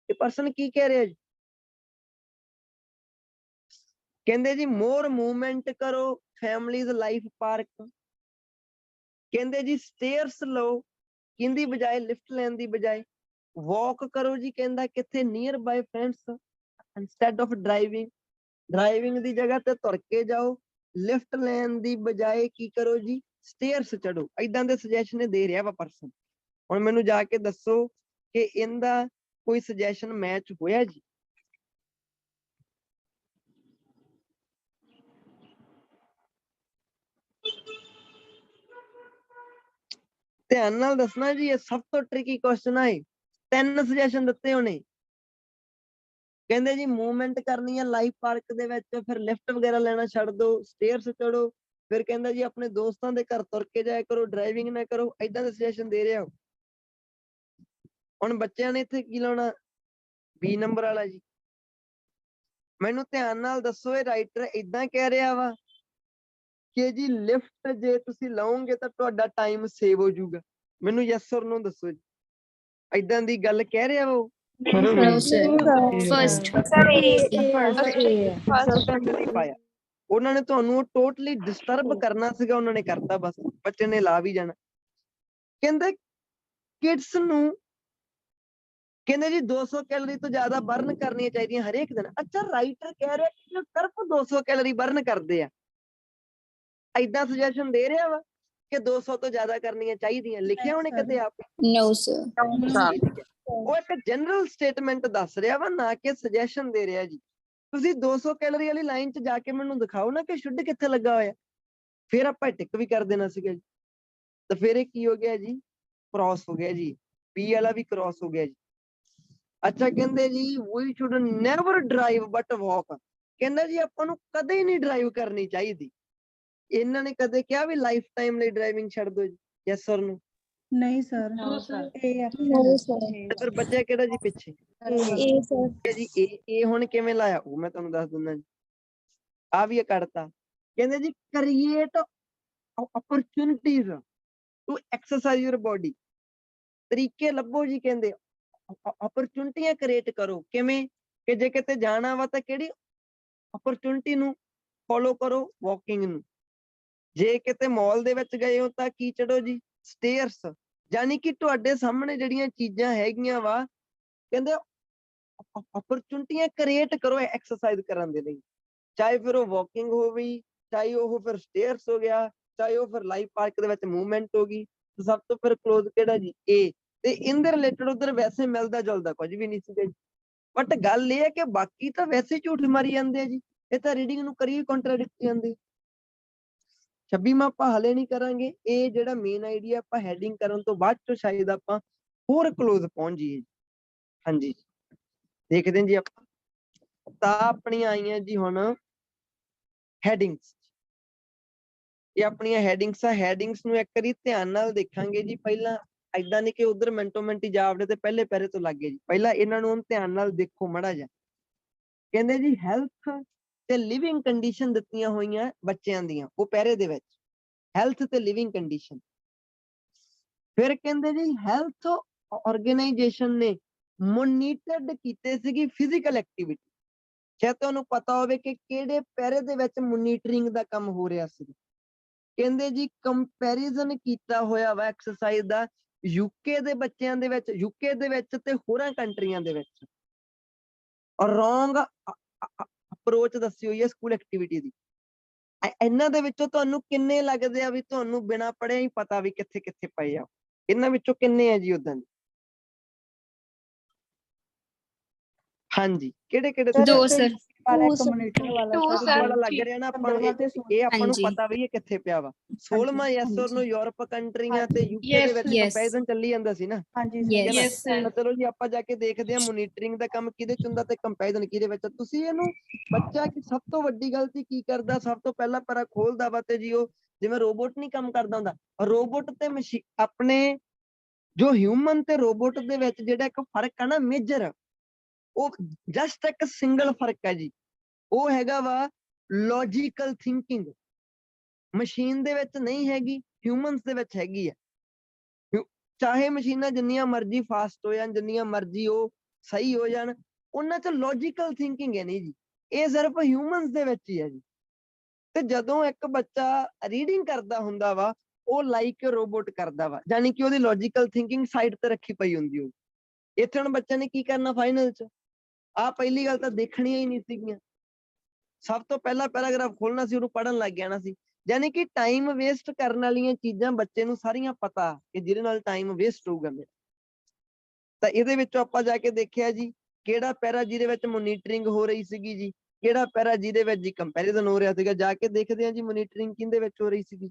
ਇਹ ਪਰਸਨ ਕੀ ਕਹਿ ਰਿਹਾ ਜੀ? ਕਹਿੰਦੇ ਜੀ ਮੋਰ ਮੂਵਮੈਂਟ ਕਰੋ ਫੈਮਲੀਜ਼ ਲਾਈਫ ਪਾਰਕ, ਕਹਿੰਦੇ ਜੀ ਸਟੇਅਰਸ ਲਓ ਕਿੰਦੀ ਬਜਾਏ, ਲਿਫਟ ਲੈਣ ਦੀ ਬਜਾਏ। ਵਾਕ ਕਰੋ ਜੀ, ਕਹਿੰਦਾ ਕਿੱਥੇ? Nearby friends instead of driving, driving ਦੀ ਜਗ੍ਹਾ ਤੇ ਤੁਰ ਕੇ ਜਾਓ। ਲਿਫਟ ਲੈਣ ਦੀ ਬਜਾਏ ਕੀ ਕਰੋ ਜੀ? ਸਟੇਅਰਸ ਚੜੋ। ਏਦਾਂ ਦੇ ਸੁਜੈਸ਼ਨ ਦੇ ਰਿਹਾ ਵਾ ਪਰਸਨ। ਹੁਣ ਮੈਨੂੰ ਜਾ ਕੇ ਦੱਸੋ ਕਿ ਇਹਦਾ ਕੋਈ ਸੁਜੈਸ਼ਨ ਮੈਚ ਹੋਇਆ ਜੀ? ਧਿਆਨ ਨਾਲ ਦੱਸਣਾ ਜੀ, ਇਹ ਸਭ ਤੋਂ ਟ੍ਰਿਕੀ ਕੁਐਸਚਨ ਆ। 3 ਸੁਜੈਸ਼ਨ ਦਿੱਤੇ ਉਹਨੇ, ਕਹਿੰਦੇ ਜੀ ਮੂਵਮੈਂਟ ਕਰਨੀ ਆ ਲਾਈਫ ਪਾਰਕ ਦੇ ਵਿੱਚ, ਫਿਰ ਲਿਫਟ ਵਗੈਰਾ ਲੈਣਾ ਛੱਡ ਦੋ, ਸਟੇਅਰਸ ਚੜੋ, ਫਿਰ ਕਹਿੰਦਾ ਜੀ ਆਪਣੇ ਦੋਸਤਾਂ ਦੇ ਘਰ ਤੁਰ ਕੇ ਜਾਇਆ ਕਰੋ, ਡਰਾਈਵਿੰਗ ਨਾ ਕਰੋ। ਏਦਾਂ ਦੇ ਸੁਜੈਸ਼ਨ ਦੇ ਰਿਹਾ। ਹੁਣ ਬੱਚਿਆਂ ਨੇ ਇੱਥੇ ਕੀ ਲਾਉਣਾ? B ਨੰਬਰ ਵਾਲਾ ਜੀ। ਮੈਨੂੰ ਧਿਆਨ ਨਾਲ ਦੱਸੋ, ਇਹ ਰਾਈਟਰ ਏਦਾਂ ਕਹਿ ਰਿਹਾ ਵਾ ਕਿ ਜੀ ਲਿਫਟ ਜੇ ਤੁਸੀਂ ਲਓਗੇ ਤਾਂ ਤੁਹਾਡਾ ਟਾਈਮ ਸੇਵ ਹੋ ਜਾਊਗਾ? ਮੈਨੂੰ ਯੈਸ ਔਰ ਨੋ ਦੱਸੋ ਜੀ, ਏਦਾਂ ਦੀ ਗੱਲ ਕਹਿ ਰਿਹਾ ਵਾ ਉਹ? ਫਰਸਟ ਪਾਇਆ ਉਹਨਾਂ ਨੇ ਤੁਹਾਨੂੰ ਟੋਟਲੀ ਡਿਸਟਰਬ ਕਰਨਾ ਸੀਗਾ, ਉਹਨਾਂ ਨੇ ਕਰਤਾ, ਬਸ ਬੱਚੇ ਨੇ ਲਾ ਵੀ ਜਾਣਾ। ਕਹਿੰਦੇ ਕਿਡਸ ਨੂੰ ਕਹਿੰਦੇ ਜੀ 200 ਕੈਲੋਰੀ ਤੋਂ ਜ਼ਿਆਦਾ ਬਰਨ ਕਰਨੀਆਂ ਚਾਹੀਦੀਆਂ ਹਰੇਕ ਦਿਨ। ਅੱਛਾ ਰਾਈਟਰ ਕਹਿ ਰਿਹਾ ਕਿ ਸਿਰਫ 200 ਕੈਲੋਰੀ ਬਰਨ ਕਰਦੇ ਆ, ਏਦਾਂ ਸੁਜੈਸ਼ਨ ਦੇ ਰਿਹਾ ਵਾ ਕਿ 200 ਤੋਂ ਜ਼ਿਆਦਾ ਕਰਨੀਆਂ ਚਾਹੀਦੀਆਂ? ਲਿਖਿਆ ਉਹਨੇ ਕਦੇ ਆਪ? No, sir. ਉਹ ਇੱਕ ਜਨਰਲ ਸਟੇਟਮੈਂਟ ਦੱਸ ਰਿਹਾ ਵਾ, ਨਾ ਕਿ ਸੁਜੈਸ਼ਨ ਦੇ ਰਿਹਾ ਜੀ। ਤੁਸੀਂ 200 ਕੈਲੋਰੀ ਵਾਲੀ ਲਾਈਨ 'ਚ ਜਾ ਕੇ ਮੈਨੂੰ ਦਿਖਾਓ ਨਾ ਕਿ ਸ਼ੁੱਧ ਕਿੱਥੇ ਲੱਗਾ ਹੋਇਆ, ਫਿਰ ਆਪਾਂ ਟਿਕ ਵੀ ਕਰ ਦੇਣਾ ਸੀਗਾ ਜੀ। ਤਾਂ ਫਿਰ ਇਹ ਕੀ ਹੋ ਗਿਆ ਜੀ, ਕ੍ਰਾਸ ਹੋ ਗਿਆ ਜੀ, ਬੀ ਵਾਲਾ ਵੀ ਕ੍ਰਾਸ ਹੋ ਗਿਆ ਜੀ। ਅੱਛਾ, ਕਹਿੰਦੇ ਜੀ we should never drive but walk. ਕਹਿੰਦਾ ਜੀ ਆਪਾਂ ਨੂੰ ਕਦੇ ਹੀ ਨਹੀਂ ਡਰਾਈਵ ਕਰਨੀ ਚਾਹੀਦੀ। ਇਹਨਾਂ ਨੇ ਕਦੇ ਕਿਹਾ ਵੀ ਲਾਈਫ ਟਾਈਮ ਲਈ ਡਰਾਈਵਿੰਗ ਛੱਡ ਦਿਓ ਜੀ? ਯੈਸ ਸਰ ਨੂੰ? ਨਹੀਂ ਸਰ, No, ਇਹ sir. ਤੇ ਫਿਰ ਬਚਿਆ ਕਿਹੜਾ ਜੀ ਪਿੱਛੇ? A, sir. ਠੀਕ ਹੈ ਜੀ। ਇਹ ਹੁਣ ਕਿਵੇਂ ਲਾਇਆ ਉਹ ਮੈਂ ਤੁਹਾਨੂੰ ਦੱਸ ਦਿੰਦਾ ਜੀ। ਆ ਵੀ ਇਹ ਕੱਢਤਾ। ਕਹਿੰਦੇ ਜੀ create opportunities to exercise your body। ਤਰੀਕੇ ਲੱਭੋ ਜੀ, ਕਹਿੰਦੇ opportunities ਕ੍ਰੀਏਟ ਕਰੋ। ਕਿਵੇਂ? ਕਿ ਜੇ ਕਿਤੇ ਜਾਣਾ ਵਾ ਤਾਂ ਕਿਹੜੀ opportunity ਨੂੰ ਫੋਲੋ ਕਰੋ? ਵਾਕਿੰਗ ਨੂੰ। ਜੇ ਕਿਤੇ ਮਾਲ ਦੇ ਵਿੱਚ ਗਏ ਹੋ ਤਾਂ ਕੀ ਚੜੋ ਜੀ? ਸਟੇਅਰਸ। ਯਾਨੀ ਕਿ ਤੁਹਾਡੇ ਸਾਹਮਣੇ ਜਿਹੜੀਆਂ ਚੀਜ਼ਾਂ ਹੈਗੀਆਂ ਵਾ, ਕਹਿੰਦੇ opportunities ਕ੍ਰੀਏਟ ਕਰੋ ਐਕਸਰਸਾਈਜ਼ ਕਰਨ ਦੇ ਲਈ। ਚਾਹੇ ਫਿਰ ਉਹ ਵਾਕਿੰਗ ਹੋ ਗਈ, ਚਾਹੇ ਉਹ ਫਿਰ ਸਟੇਅਰਸ ਹੋ ਗਿਆ, ਚਾਹੇ ਉਹ ਫਿਰ ਲਾਈਵ ਪਾਰਕ ਦੇ ਵਿੱਚ ਮੂਵਮੈਂਟ ਹੋ ਗਈ। ਸਭ ਤੋਂ ਫਿਰ ਕਲੋਜ਼ ਕਿਹੜਾ ਜੀ? ਏ। ਤੇ ਇਹਦੇ ਰਿਲੇਟਡ ਉਧਰ ਵੈਸੇ ਮਿਲਦਾ ਜੁਲਦਾ ਕੁਝ ਵੀ ਨਹੀਂ ਸੀਗਾ ਜੀ। ਬਟ ਗੱਲ ਇਹ ਹੈ ਕਿ ਬਾਕੀ ਤਾਂ ਵੈਸੇ ਹੀ ਝੂਠ ਮਾਰੀ ਜਾਂਦੇ ਆ ਜੀ। ਇਹ ਤਾਂ ਰੀਡਿੰਗ ਨੂੰ ਕਰੀਏ ਕੰਟਰਾਡਿਕਟ ਜਾਂਦੇ। 26ਵਾਂ ਆਪਾਂ ਹਲੇ ਨਹੀਂ ਕਰਾਂਗੇ। ਇਹ ਜਿਹੜਾ ਮੇਨ ਆਈਡੀਆ ਆਪਾਂ ਹੈਡਿੰਗ ਕਰਨ ਤੋਂ ਬਾਅਦ ਚੋਂ ਸ਼ਾਇਦ ਆਪਾਂ ਹੋਰ ਕਲੋਜ਼ ਪਹੁੰਚ ਜਾਈਏ। ਹਾਂਜੀ, ਦੇਖਦੇ ਹਾਂ ਜੀ ਆਪਾਂ। ਤਾਂ ਆਪਣੀਆਂ ਆਈਆਂ ਜੀ ਹੁਣ ਹੈਡਿੰਗਸ। ਇਹ ਆਪਣੀਆਂ ਹੈਡਿੰਗਸ ਆ। ਹੈਡਿੰਗਸ ਨੂੰ ਇੱਕ ਵਾਰੀ ਧਿਆਨ ਨਾਲ ਦੇਖਾਂਗੇ ਜੀ। ਪਹਿਲਾਂ ਏਦਾਂ ਨਹੀਂ ਕਿ ਉਧਰ ਮਿੰਟੋ ਮਿੰਟ ਹੀ ਜਾਵੜੇ ਤੇ ਪਹਿਲੇ ਪੈਰੇ ਤੋਂ ਲੱਗ ਗਏ ਜੀ। ਪਹਿਲਾਂ ਇਹਨਾਂ ਨੂੰ ਧਿਆਨ ਨਾਲ ਦੇਖੋ ਮਾੜਾ ਜਿਹਾ। ਕਹਿੰਦੇ ਜੀ ਹੈਲਥ ਤੇ ਲਿਵਿੰਗ ਕੰਡੀਸ਼ਨ ਦਿੱਤੀਆਂ ਹੋਈਆਂ ਬੱਚਿਆਂ ਦੀਆਂ, ਉਹ ਪੈਰੇ ਦੇ ਵਿੱਚ ਹੈਲਥ ਤੇ ਲਿਵਿੰਗ ਕੰਡੀਸ਼ਨ। ਫਿਰ ਕਹਿੰਦੇ ਜੀ ਹੈਲਥ ਆਰਗੇਨਾਈਜੇਸ਼ਨ ਨੇ ਮੋਨੀਟਰਡ ਕੀਤੇ ਸੀਗੀ ਫਿਜ਼ੀਕਲ ਐਕਟੀਵਿਟੀ। ਜੇ ਤੁਹਾਨੂੰ ਪਤਾ ਹੋਵੇ ਕਿ ਕਿਹੜੇ ਪੈਰੇ ਦੇ ਵਿੱਚ ਮੋਨੀਟਰਿੰਗ ਦਾ ਕੰਮ ਹੋ ਰਿਹਾ ਸੀ। ਕਹਿੰਦੇ ਜੀ ਕੰਪੈਰੀਜ਼ਨ ਕੀਤਾ ਹੋਇਆ ਵਾ ਐਕਸਰਸਾਈਜ਼ ਦਾ ਯੂਕੇ ਦੇ ਬੱਚਿਆਂ ਦੇ ਵਿੱਚ, ਯੂਕੇ ਦੇ ਵਿੱਚ ਤੇ ਹੋਰਾਂ ਕੰਟਰੀਆਂ ਦੇ ਵਿੱਚ। ਔਰ ਰੋਂਗ ਅਪਰੋਚ ਦੱਸੀ ਹੋਈ ਹੈ ਸਕੂਲ ਐਕਟੀਵਿਟੀ ਦੀ। ਇਹਨਾਂ ਦੇ ਵਿੱਚੋਂ ਤੁਹਾਨੂੰ ਕਿੰਨੇ ਲੱਗਦੇ ਆ ਵੀ ਤੁਹਾਨੂੰ ਬਿਨਾਂ ਪੜ੍ਹਿਆ ਹੀ ਪਤਾ ਵੀ ਕਿੱਥੇ ਕਿੱਥੇ ਪਏ ਆ? ਇਹਨਾਂ ਵਿੱਚੋਂ ਕਿੰਨੇ ਆ ਜੀ ਉਦਾਂ ਦੇ? ਹਾਂਜੀ, ਕਿਹੜੇ ਕਿਹੜੇ? ਦੋ sir। ਵਾਲਾ Two, sir. ਕਮਿਊਨਿਟੀ ਵਾਲਾ Two, ਸਰ, sir। ਵਾਲਾ ਲੱਗ ਰਿਹਾ ਨਾ ਆਪਾਂ ਨੂੰ। ਇਹ ਆਪਾਂ ਨੂੰ ਹਾਂਜੀ। ਪਤਾ ਵੀ ਇਹ ਕਿੱਥੇ ਪਿਆ ਵਾ। 16ਵਾਂ ਯੈਸ ਔਰ ਨੋ ਯੂਰਪ ਕੰਟਰੀਆਂ ਤੇ ਯੂਕੇ ਦੇ ਵਿੱਚ Yes. ਕੰਪੈਰੀਜ਼ਨ ਚੱਲੀ ਜਾਂਦਾ ਸੀ ਨਾ। ਹਾਂਜੀ Yes. ਨਾ? Yes, sir। ਤਾਂ ਚਲੋ ਜੀ ਆਪਾਂ ਜਾ ਕੇ ਦੇਖਦੇ ਹਾਂ ਮੋਨੀਟਰਿੰਗ ਦਾ ਕੰਮ ਕਿਹਦੇ ਚ ਹੁੰਦਾ ਤੇ ਕੰਪੈਰੀਜ਼ਨ ਕਿਹਦੇ ਵਿੱਚ। ਤੁਸੀਂ ਇਹਨੂੰ ਬੱਚਾ ਕਿ ਸਭ ਤੋਂ ਵੱਡੀ ਗਲਤੀ ਕੀ ਕਰਦਾ? ਸਭ ਤੋਂ ਪਹਿਲਾਂ ਪੈਰਾ ਖੋਲਦਾ ਵਾ ਤੇ ਜੀ ਉਹ ਜਿਵੇਂ ਰੋਬੋਟ ਨਹੀਂ ਕੰਮ ਕਰਦਾ ਹੁੰਦਾ, ਰੋਬੋਟ ਤੇ ਮਸ਼ੀਨ ਆਪਣੇ ਜੋ ਹਿਊਮਨ ਤੇ ਰੋਬੋਟ ਦੇ ਵਿੱਚ ਜਿਹੜਾ ਇੱਕ ਫਰਕ ਆ ਨਾ ਮੇਜਰ, ਉਹ ਜਸਟ ਇੱਕ ਸਿੰਗਲ ਫਰਕ ਹੈ ਜੀ। ਉਹ ਹੈਗਾ ਵਾ ਲੌਜੀਕਲ ਥਿੰਕਿੰਗ। ਮਸ਼ੀਨ ਦੇ ਵਿੱਚ ਨਹੀਂ ਹੈਗੀ, ਹਿਊਮਨਸ ਦੇ ਵਿੱਚ ਹੈਗੀ ਆ। ਚਾਹੇ ਮਸ਼ੀਨਾਂ ਜਿੰਨੀਆਂ ਮਰਜ਼ੀ ਫਾਸਟ ਹੋ ਜਾਣ, ਜਿੰਨੀਆਂ ਮਰਜ਼ੀ ਉਹ ਸਹੀ ਹੋ ਜਾਣ, ਉਹਨਾਂ 'ਚ ਲੌਜੀਕਲ ਥਿੰਕਿੰਗ ਹੈ ਨਹੀਂ ਜੀ। ਇਹ ਸਿਰਫ ਹਿਊਮਨਸ ਦੇ ਵਿੱਚ ਹੀ ਹੈ ਜੀ। ਤੇ ਜਦੋਂ ਇੱਕ ਬੱਚਾ ਰੀਡਿੰਗ ਕਰਦਾ ਹੁੰਦਾ ਵਾ, ਉਹ ਲਾਈਕ ਰੋਬੋਟ ਕਰਦਾ ਵਾ, ਯਾਨੀ ਕਿ ਉਹਦੀ ਲੌਜੀਕਲ ਥਿੰਕਿੰਗ ਸਾਈਡ ਤੇ ਰੱਖੀ ਪਈ ਹੁੰਦੀ ਉਹ। ਇੱਥੇ ਹੁਣ ਬੱਚੇ ਨੇ ਕੀ ਕਰਨਾ ਫਾਈਨਲ 'ਚ? ਆਹ ਪਹਿਲੀ ਗੱਲ ਤਾਂ ਦੇਖਣੀਆਂ ਹੀ ਨਹੀਂ ਸੀਗੀਆਂ। ਸਭ ਤੋਂ ਪਹਿਲਾ ਪੈਰਾਗ੍ਰਾਫ ਖੋਲਣਾ ਸੀ, ਉਹਨੂੰ ਪੜ੍ਹਨ ਲੱਗ ਜਾਣਾ ਸੀ। ਯਾਨੀ ਕਿ ਟਾਈਮ ਵੇਸਟ ਕਰਨ ਵਾਲੀਆਂ ਚੀਜ਼ਾਂ ਬੱਚੇ ਨੂੰ ਸਾਰੀਆਂ ਪਤਾ ਕਿ ਜਿਹਦੇ ਨਾਲ ਟਾਈਮ ਵੇਸਟ ਹੋਊਗਾ ਮੇਰਾ। ਤਾਂ ਇਹਦੇ ਵਿੱਚੋਂ ਆਪਾਂ ਜਾ ਕੇ ਦੇਖਿਆ ਜੀ ਕਿਹੜਾ ਪੈਰਾ ਜਿਹਦੇ ਵਿੱਚ ਮੋਨੀਟਰਿੰਗ ਹੋ ਰਹੀ ਸੀਗੀ ਜੀ, ਕਿਹੜਾ ਪੈਰਾ ਜਿਹਦੇ ਵਿੱਚ ਜੀ ਕੰਪੈਰੀਜ਼ਨ ਹੋ ਰਿਹਾ ਸੀਗਾ। ਜਾ ਕੇ ਦੇਖਦੇ ਹਾਂ ਜੀ ਮੋਨੀਟਰਿੰਗ ਕਿਹਦੇ ਵਿੱਚ ਹੋ ਰਹੀ ਸੀਗੀ।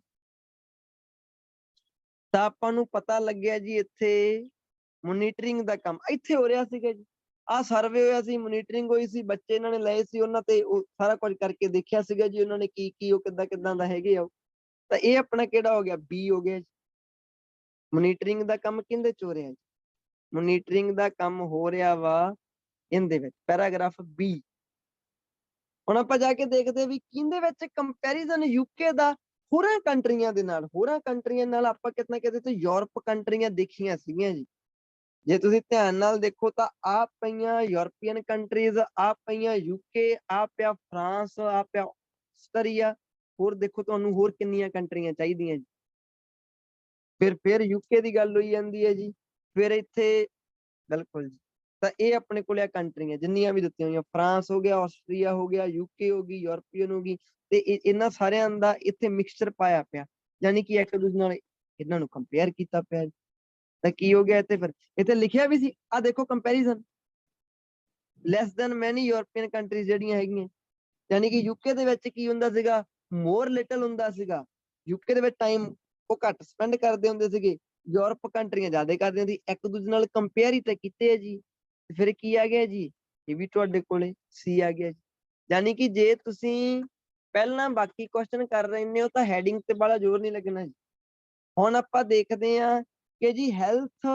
ਤਾਂ ਆਪਾਂ ਨੂੰ ਪਤਾ ਲੱਗਿਆ ਜੀ ਇੱਥੇ ਮੋਨੀਟਰਿੰਗ ਦਾ ਕੰਮ ਇੱਥੇ ਹੋ ਰਿਹਾ ਸੀਗਾ ਜੀ। ਆਹ ਸਰਵੇ ਹੋਇਆ ਸੀ, ਮੋਨੀਟਰਿੰਗ ਹੋਈ ਸੀ, ਬੱਚੇ ਇਹਨਾਂ ਨੇ ਲਏ ਸੀ, ਉਹਨਾਂ ਤੇ ਉਹ ਸਾਰਾ ਕੁਝ ਕਰਕੇ ਦੇਖਿਆ ਸੀਗਾ ਜੀ ਉਹਨਾਂ ਨੇ ਕੀ ਕੀ ਉਹ ਕਿੱਦਾਂ ਕਿੱਦਾਂ ਦਾ ਹੈਗੇ ਆ ਉਹ। ਤਾਂ ਇਹ ਆਪਣਾ ਕਿਹੜਾ ਹੋ ਗਿਆ? ਬੀ ਹੋ ਗਿਆ ਜੀ। ਮੋਨੀਟਰਿੰਗ ਦਾ ਕੰਮ ਕਿਹਦੇ ਚ ਹੋ ਰਿਹਾ ਜੀ? ਮੋਨੀਟਰਿੰਗ ਦਾ ਕੰਮ ਹੋ ਰਿਹਾ ਵਾ ਇਹਦੇ ਵਿੱਚ, ਪੈਰਾਗ੍ਰਾਫ ਬੀ। ਹੁਣ ਆਪਾਂ ਜਾ ਕੇ ਦੇਖਦੇ ਵੀ ਕਿਹਦੇ ਵਿੱਚ ਕੰਪੈਰੀਜ਼ਨ ਯੂਕੇ ਦਾ ਹੋਰਾਂ ਕੰਟਰੀਆਂ ਦੇ ਨਾਲ। ਹੋਰਾਂ ਕੰਟਰੀਆਂ ਨਾਲ ਆਪਾਂ ਕਿਤੇ ਕਿਤੇ ਤੇ ਯੂਰਪ ਕੰਟਰੀਆਂ ਦੇਖੀਆਂ ਸੀਗੀਆਂ ਜੀ। ਜੇ ਤੁਸੀਂ ਧਿਆਨ ਨਾਲ ਦੇਖੋ ਤਾਂ ਆ ਪਈਆਂ ਯੂਰਪੀਅਨ ਕੰਟਰੀਜ਼, ਆ ਪਈਆਂ ਯੂਕੇ, ਆ ਪਿਆ ਫਰਾਂਸ, ਆ ਪਿਆ ਆਸਟਰੀਆ। ਹੋਰ ਦੇਖੋ ਤੁਹਾਨੂੰ ਹੋਰ ਕਿੰਨੀਆਂ ਕੰਟਰੀਆਂ ਚਾਹੀਦੀਆਂ ਜੀ। ਫਿਰ ਯੂਕੇ ਦੀ ਗੱਲ ਹੋਈ ਜਾਂਦੀ ਹੈ ਜੀ। ਫਿਰ ਇੱਥੇ ਬਿਲਕੁਲ ਜੀ। ਤਾਂ ਇਹ ਆਪਣੇ ਕੋਲ ਆ ਕੰਟਰੀਆਂ ਜਿੰਨੀਆਂ ਵੀ ਦਿੱਤੀਆਂ ਹੋਈਆਂ, ਫਰਾਂਸ ਹੋ ਗਿਆ, ਆਸਟਰੀਆ ਹੋ ਗਿਆ, ਯੂਕੇ ਹੋ ਗਈ, ਯੂਰਪੀਅਨ ਹੋ ਗਈ। ਤੇ ਇਹਨਾਂ ਸਾਰਿਆਂ ਦਾ ਇੱਥੇ ਮਿਕਸਚਰ ਪਾਇਆ ਪਿਆ, ਯਾਨੀ ਕਿ ਇੱਕ ਦੂਜੇ ਨਾਲ ਇਹਨਾਂ ਨੂੰ ਕੰਪੇਅਰ ਕੀਤਾ ਪਿਆ। ਤਾਂ ਕੀ ਹੋ ਗਿਆ ਇੱਥੇ? ਫਿਰ ਇੱਥੇ ਲਿਖਿਆ ਵੀ ਸੀ, ਆ ਦੇਖੋ ਕੰਪੈਰੀਜ਼ਨ, ਲੈਸ ਦੈਨ ਮੈਨੀ ਯੂਰਪੀਅਨ ਕੰਟਰੀਜ਼ ਜਿਹੜੀਆਂ ਹੈਗੀਆਂ, ਯਾਨੀ ਕਿ ਯੂਕੇ ਦੇ ਵਿੱਚ ਕੀ ਹੁੰਦਾ ਸੀਗਾ, ਮੋਰ ਲਿਟਲ ਹੁੰਦਾ ਸੀਗਾ, ਯੂਕੇ ਦੇ ਵਿੱਚ ਟਾਈਮ ਉਹ ਘੱਟ ਸਪੈਂਡ ਕਰਦੇ ਹੁੰਦੇ ਸੀਗੇ, ਯੂਰਪ ਕੰਟਰੀਆਂ ਜ਼ਿਆਦਾ ਕਰਦੀਆਂ ਸੀ, ਇੱਕ ਦੂਜੇ ਨਾਲ ਕੰਪੇਅਰ ਹੀ ਤਾਂ ਕੀਤੇ ਆ ਜੀ। ਤੇ ਫਿਰ ਕੀ ਆ ਗਿਆ ਜੀ, ਇਹ ਵੀ ਤੁਹਾਡੇ ਕੋਲੇ ਸੀ ਆ ਗਿਆ ਜੀ। ਯਾਨੀ ਕਿ ਜੇ ਤੁਸੀਂ ਪਹਿਲਾਂ ਬਾਕੀ ਕੁਐਸਚਨ ਕਰ ਰਹੇ ਹੋ ਤਾਂ ਹੈਡਿੰਗ ਤੇ ਬੜਾ ਜ਼ੋਰ ਨਹੀਂ ਲੱਗਣਾ ਜੀ। ਹੁਣ ਆਪਾਂ ਦੇਖਦੇ ਹਾਂ ਕਿ ਜੀ ਹੈਲਥ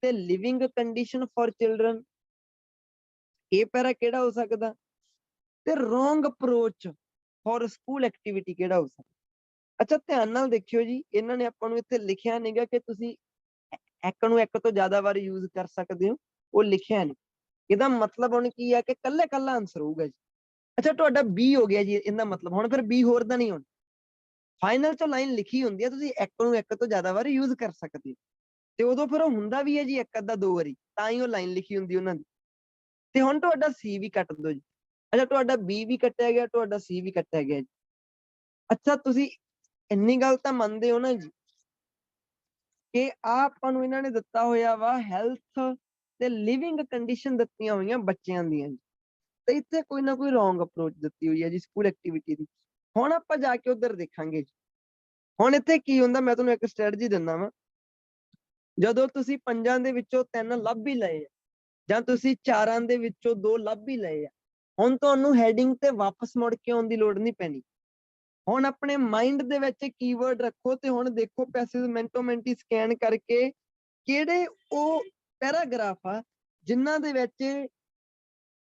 ਤੇ ਲਿਵਿੰਗ ਕੰਡੀਸ਼ਨ ਫॉर ਚਿਲड्रन, ਇਹ ਪੈਰਾ ਕਿਹੜਾ ਹੋ ਸਕਦਾ, ਤੇ wrong approach for school activity ਕਿਹੜਾ ਹੋ ਸਕਦਾ। ਅੱਛਾ ਧਿਆਨ ਨਾਲ ਦੇਖਿਓ ਜੀ, ਇਹਨਾਂ ਨੇ ਆਪਾਂ ਨੂੰ ਇੱਥੇ ਲਿਖਿਆ ਨਹੀਂਗਾ ਕਿ ਤੁਸੀਂ ਇੱਕ ਨੂੰ ਇੱਕ ਤੋਂ ਜ਼ਿਆਦਾ ਵਾਰ ਯੂਜ਼ ਕਰ ਸਕਦੇ ਹੋ, ਉਹ ਲਿਖਿਆ ਨਹੀਂ। ਇਹਦਾ ਮਤਲਬ ਹੁਣ ਕੀ ਆ ਕਿ ਕੱਲਾ ਕੱਲਾ ਆਨਸਰ ਹੋਊਗਾ ਜੀ। ਅੱਛਾ ਤੁਹਾਡਾ B ਹੋ ਗਿਆ ਜੀ, ਇਹਦਾ ਮਤਲਬ ਹੁਣ ਫਿਰ B ਹੋਰ ਦਾ ਨਹੀਂ ਹੋਣਾ, ਫਾਈਨਲ ਚ ਲਾਈਨ ਲਿਖੀ ਹੁੰਦੀ ਆ ਤੁਸੀਂ ਇੱਕ ਨੂੰ ਇੱਕ ਤੋਂ ਜ਼ਿਆਦਾ ਵਾਰ ਯੂਜ਼ ਕਰ ਸਕਦੇ ਹੋ, ਤੇ ਉਦੋਂ ਫਿਰ ਉਹ ਹੁੰਦਾ ਵੀ ਹੈ ਜੀ ਇੱਕ ਅੱਧਾ ਦੋ ਵਾਰੀ, ਤਾਂ ਹੀ ਉਹ ਲਾਈਨ ਲਿਖੀ ਹੁੰਦੀ ਉਹਨਾਂ ਦੀ। ਤੇ ਹੁਣ ਤੁਹਾਡਾ C ਵੀ ਕੱਟ ਦਿਓ ਜੀ। ਅੱਛਾ ਤੁਹਾਡਾ B ਵੀ ਕੱਟਿਆ ਗਿਆ, ਤੁਹਾਡਾ C ਵੀ ਕੱਟਿਆ ਗਿਆ ਜੀ। ਅੱਛਾ ਤੁਸੀਂ ਇੰਨੀ ਗੱਲ ਤਾਂ ਮੰਨਦੇ ਹੋ ਨਾ ਜੀ ਕਿ ਆ ਆਪਾਂ ਨੂੰ ਇਹਨਾਂ ਨੇ ਦਿੱਤਾ ਹੋਇਆ ਵਾ ਹੈਲਥ ਤੇ ਲਿਵਿੰਗ ਕੰਡੀਸ਼ਨ ਦਿੱਤੀਆਂ ਹੋਈਆਂ ਬੱਚਿਆਂ ਦੀਆਂ ਜੀ, ਤੇ ਇੱਥੇ ਕੋਈ ਨਾ ਕੋਈ ਰੋਂਗ ਅਪਰੋਚ ਦਿੱਤੀ ਹੋਈ ਹੈ ਜੀ ਸਕੂਲ ਐਕਟੀਵਿਟੀ ਦੀ। ਹੁਣ ਆਪਾਂ ਜਾ ਕੇ ਉਧਰ ਦੇਖਾਂਗੇ ਜੀ। ਹੁਣ ਇੱਥੇ ਕੀ ਹੁੰਦਾ, ਮੈਂ ਤੁਹਾਨੂੰ ਇੱਕ ਸਟ੍ਰੈਟਜੀ ਦਿੰਦਾ ਵਾਂ, ਜਦੋਂ ਤੁਸੀਂ 5 ਦੇ ਵਿੱਚੋਂ 3 ਲੱਭ ਹੀ ਲਏ ਆ, ਜਾਂ ਤੁਸੀਂ 4 ਦੇ ਵਿੱਚੋਂ 2 ਲੱਭ ਹੀ ਲਏ ਆ, ਹੁਣ ਤੁਹਾਨੂੰ ਹੈਡਿੰਗ ਤੇ ਵਾਪਸ ਮੁੜ ਕੇ ਆਉਣ ਦੀ ਲੋੜ ਨਹੀਂ ਪੈਣੀ। ਹੁਣ ਆਪਣੇ ਮਾਈਂਡ ਦੇ ਵਿੱਚ ਕੀਵਰਡ ਰੱਖੋ ਤੇ ਹੁਣ ਦੇਖੋ ਪੈਸੇਜ ਮਿੰਟੋ ਮਿੰਟੀ ਸਕੈਨ ਕਰਕੇ ਕਿਹੜੇ ਉਹ ਪੈਰਾਗ੍ਰਾਫ ਆ ਜਿਨ੍ਹਾਂ ਦੇ ਵਿੱਚ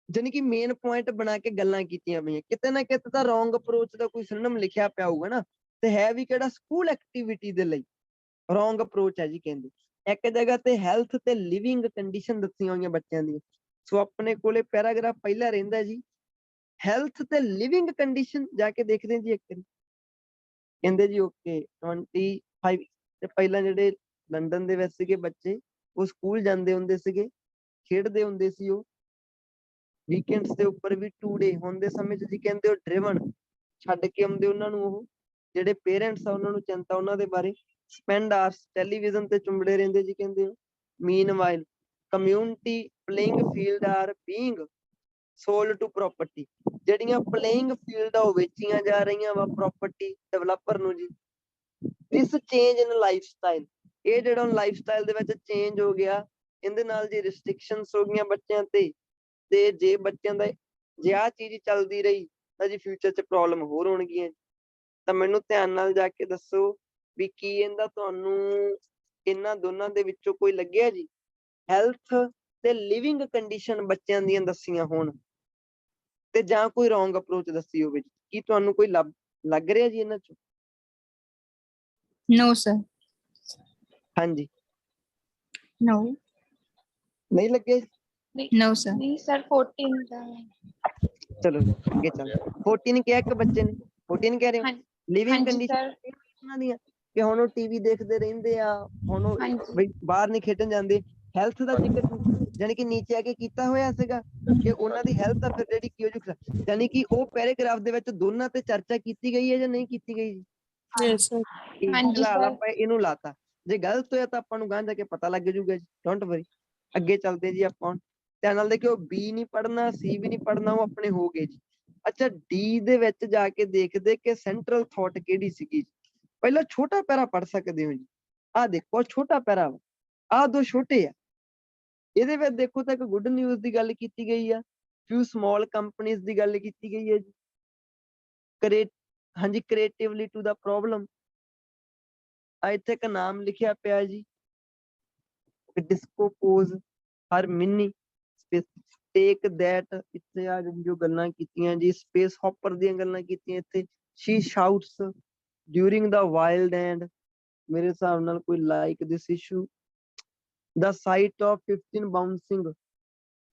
ਜਾਨੀ ਕਿ ਮੇਨ ਪੁਆਇੰਟ ਬਣਾ ਕੇ ਗੱਲਾਂ ਕੀਤੀਆਂ ਪਈਆਂ। ਕਿਤੇ ਨਾ ਕਿਤੇ ਤਾਂ ਰੋਂਗ ਅਪਰੋਚ ਦਾ ਕੋਈ ਸਿਨੋਨਿਮ ਲਿਖਿਆ ਪਿਆ ਹੋਊਗਾ ਨਾ, ਤੇ ਹੈ ਵੀ ਕਿਹੜਾ, ਸਕੂਲ ਐਕਟੀਵਿਟੀ ਦੇ ਲਈ ਰੋਂਗ ਅਪਰੋਚ ਹੈ ਜੀ। ਕਹਿੰਦੇ ਇੱਕ ਜਗ੍ਹਾ ਤੇ ਹੈਲਥ ਤੇ ਲਿਵਿੰਗ ਕੰਡੀਸ਼ਨ ਦੱਸੀਆਂ ਹੋਈਆਂ ਬੱਚਿਆਂ ਦੀਆਂ, ਸੋ ਆਪਣੇ ਕੋਲੇ ਪੈਰਾਗ੍ਰਾਫ ਪਹਿਲਾ ਰਹਿੰਦਾ ਜੀ ਹੈਲਥ ਤੇ ਲਿਵਿੰਗ ਕੰਡੀਸ਼ਨ, ਜਾ ਕੇ ਦੇਖਦੇ ਜੀ ਇੱਕ ਵਾਰੀ। ਕਹਿੰਦੇ ਜੀ ਓਕੇ 25, ਤੇ ਪਹਿਲਾਂ ਜਿਹੜੇ ਲੰਡਨ ਦੇ ਵਿੱਚ ਸੀਗੇ ਬੱਚੇ, ਉਹ ਸਕੂਲ ਜਾਂਦੇ ਹੁੰਦੇ ਸੀਗੇ, ਖੇਡਦੇ ਹੁੰਦੇ ਸੀ, ਉਹ ਵੀਕਐਂਡਸ ਦੇ ਉੱਪਰ ਵੀ 2 ਡੇ ਹੁੰਦੇ ਸਮੇਂ ਚ ਜੀ ਕਹਿੰਦੇ ਉਹ ਡਰਿਵਨ ਛੱਡ ਕੇ ਆਉਂਦੇ ਉਹਨਾਂ ਨੂੰ, ਉਹ ਜਿਹੜੇ ਪੇਰੈਂਟਸ ਆ ਉਹਨਾਂ ਨੂੰ ਚਿੰਤਾ ਉਹਨਾਂ ਦੇ ਬਾਰੇ, ਸਪੈਂਡ ਆਵਰਸ ਟੈਲੀਵਿਜ਼ਨ ਤੇ ਚੁੰਬੜੇ ਰਹਿੰਦੇ ਜੀ ਕਹਿੰਦੇ। Meanwhile community playing field are being sold to property, ਜਿਹੜੀਆਂ ਪਲੇਇੰਗ ਫੀਲਡ ਆ ਉਹ ਵੇਚੀਆਂ ਜਾ ਰਹੀਆਂ ਵਾ ਪ੍ਰੋਪਰਟੀ ਡਿਵੈਲਪਰ ਨੂੰ ਜੀ। ਦਿਸ ਚੇਂਜ ਇਨ ਲਾਈਫ ਸਟਾਈਲ, ਇਹ ਜਿਹੜਾ ਲਾਈਫ ਸਟਾਈਲ ਦੇ ਵਿੱਚ ਚੇਂਜ ਹੋ ਗਿਆ, ਇਹਦੇ ਨਾਲ ਜੀ ਰਿਸਟ੍ਰਿਕਸ਼ਨਸ ਹੋ ਗਈਆਂ ਬੱਚਿਆਂ ਤੇ ਜੇ ਬੱਚਿਆਂ ਦਾ ਜੇ ਆਹ ਚੀਜ਼ ਚੱਲਦੀ ਰਹੀ ਤਾਂ ਜੀ ਫਿਊਚਰ 'ਚ ਪ੍ਰੋਬਲਮ ਹੋਰ ਹੋਣਗੀਆਂ। ਤਾਂ ਮੈਨੂੰ ਧਿਆਨ ਨਾਲ ਜਾ ਕੇ ਦੱਸੋ ਵੀ ਕੀ ਇਹਦਾ ਤੁਹਾਨੂੰ ਇਹਨਾਂ ਦੋਨਾਂ ਦੇ ਵਿੱਚੋਂ ਕੋਈ ਲੱਗਿਆ ਜੀ, ਹੈਲਥ ਤੇ ਲਿਵਿੰਗ ਕੰਡੀਸ਼ਨ ਬੱਚਿਆਂ ਦੀਆਂ ਦੱਸੀਆਂ ਹੋਣ ਤੇ ਜਾਂ ਕੋਈ ਰੋਂਗ ਅਪਰੋਚ ਦੱਸੀ ਹੋਵੇ, ਕੀ ਤੁਹਾਨੂੰ ਕੋਈ ਲੱਗ ਰਿਹਾ ਜੀ ਇਹਨਾਂ ਚੋਂ? No, sir. ਹਾਂਜੀ No. ਨਹੀਂ ਲੱਗੇ? No, sir. ਨਹੀਂ ਸਰ 14 ਦਾ ਚਲੋ ਅੱਗੇ ਚੱਲ। 14 ਕਿਹਾ ਇੱਕ ਬੱਚੇ ਨੇ, 14 ਕਹਿ ਰਹੇ ਹੋ? ਹਾਂਜੀ ਲਿਵਿੰਗ ਹਾਂਜੀ ਕੰਡੀਸ਼ਨ ਸਰ ਉਹਨਾਂ ਦੀਆਂ ਕਿ ਹੁਣ ਉਹ ਟੀਵੀ ਦੇਖਦੇ ਰਹਿੰਦੇ ਆ, ਹੁਣ ਉਹ ਹਾਂਜੀ ਬਈ ਬਾਹਰ ਨਹੀਂ ਖੇਡਣ ਜਾਂਦੇ। ਹੈਲਥ ਦਾ ਜ਼ਿਕਰ ਜਾਨੀ ਕਿ ਨੀਚੇ ਆ ਕੇ ਕੀਤਾ ਹੋਇਆ ਸੀਗਾ ਕਿ ਉਹਨਾਂ ਦੀ ਹੈਲਥ ਆ ਫਿਰ ਜਿਹੜੀ ਕੀ ਹੋ ਜੂ, ਜਾਨੀ ਕਿ ਉਹ ਪੈਰਾਗ੍ਰਾਫ ਦੇ ਵਿੱਚ ਦੋਨਾਂ ਤੇ ਚਰਚਾ ਕੀਤੀ ਗਈ ਹੈ ਜਾਂ ਨਹੀਂ ਕੀਤੀ ਗਈ ਜੀ? ਹਾਂਜੀ ਫਿਲਹਾਲ ਸਰ ਆਪਾਂ ਇਹਨੂੰ ਲਾਤਾ, ਜੇ ਗਲਤ ਹੋਇਆ ਤਾਂ ਆਪਾਂ ਨੂੰ ਗਾਂ ਜਾ ਕੇ ਪਤਾ ਲੱਗ ਜੂਗਾ ਜੀ, ਡੋਂਟ ਵਰੀ। ਅੱਗੇ ਚੱਲਦੇ ਜੀ ਆਪਾਂ, ਧਿਆਨ ਨਾਲ ਦੇਖਿਓ, B ਨਹੀਂ ਪੜ੍ਹਨਾ, C ਵੀ ਨਹੀਂ ਪੜ੍ਹਨਾ, ਉਹ ਆਪਣੇ ਹੋ ਗਏ ਜੀ। ਅੱਛਾ D ਦੇ ਵਿੱਚ ਜਾ ਕੇ ਦੇਖਦੇ ਕਿ ਸੈਂਟਰਲ ਥਾਟ ਕਿਹੜੀ ਸੀਗੀ। ਪਹਿਲਾਂ ਛੋਟਾ ਪੈਰਾ ਪੜ੍ਹ ਸਕਦੇ ਹੋ ਜੀ, ਆਹ ਦੇਖੋ ਛੋਟਾ ਪੈਰਾ, ਆਹ ਦੋ ਛੋਟੇ ਆ। ਇਹਦੇ ਵਿੱਚ ਦੇਖੋ ਤਾਂ ਇੱਕ ਗੁੱਡ ਨਿਊਜ਼ ਦੀ ਗੱਲ ਕੀਤੀ ਗਈ ਆ, ਫਿਊ ਸਮਾਲ ਕੰਪਨੀਜ਼ ਦੀ ਗੱਲ ਕੀਤੀ ਗਈ ਹੈ ਜੀ। ਹਾਂਜੀ ਕ੍ਰੀਏਟਿਵਲੀ ਟੂ ਦਾ ਪ੍ਰੋਬਲਮ, ਆ ਇੱਥੇ ਇੱਕ ਨਾਮ ਲਿਖਿਆ ਪਿਆ ਜੀ, ਡਿਸਕੋਪੋਜ਼ ਹਰ ਮਿਨੀ ਟੇਕ ਦੈਟ, ਇੱਥੇ ਆ ਜੋ ਗੱਲਾਂ ਕੀਤੀਆਂ ਜੀ ਸਪੇਸ ਹੌਪਰ ਦੀਆਂ ਗੱਲਾਂ ਕੀਤੀਆਂ ਇੱਥੇ। She shouts during the wild and, ਮੇਰੇ ਹਿਸਾਬ ਨਾਲ ਕੋਈ like this issue, the sight of 15 bouncing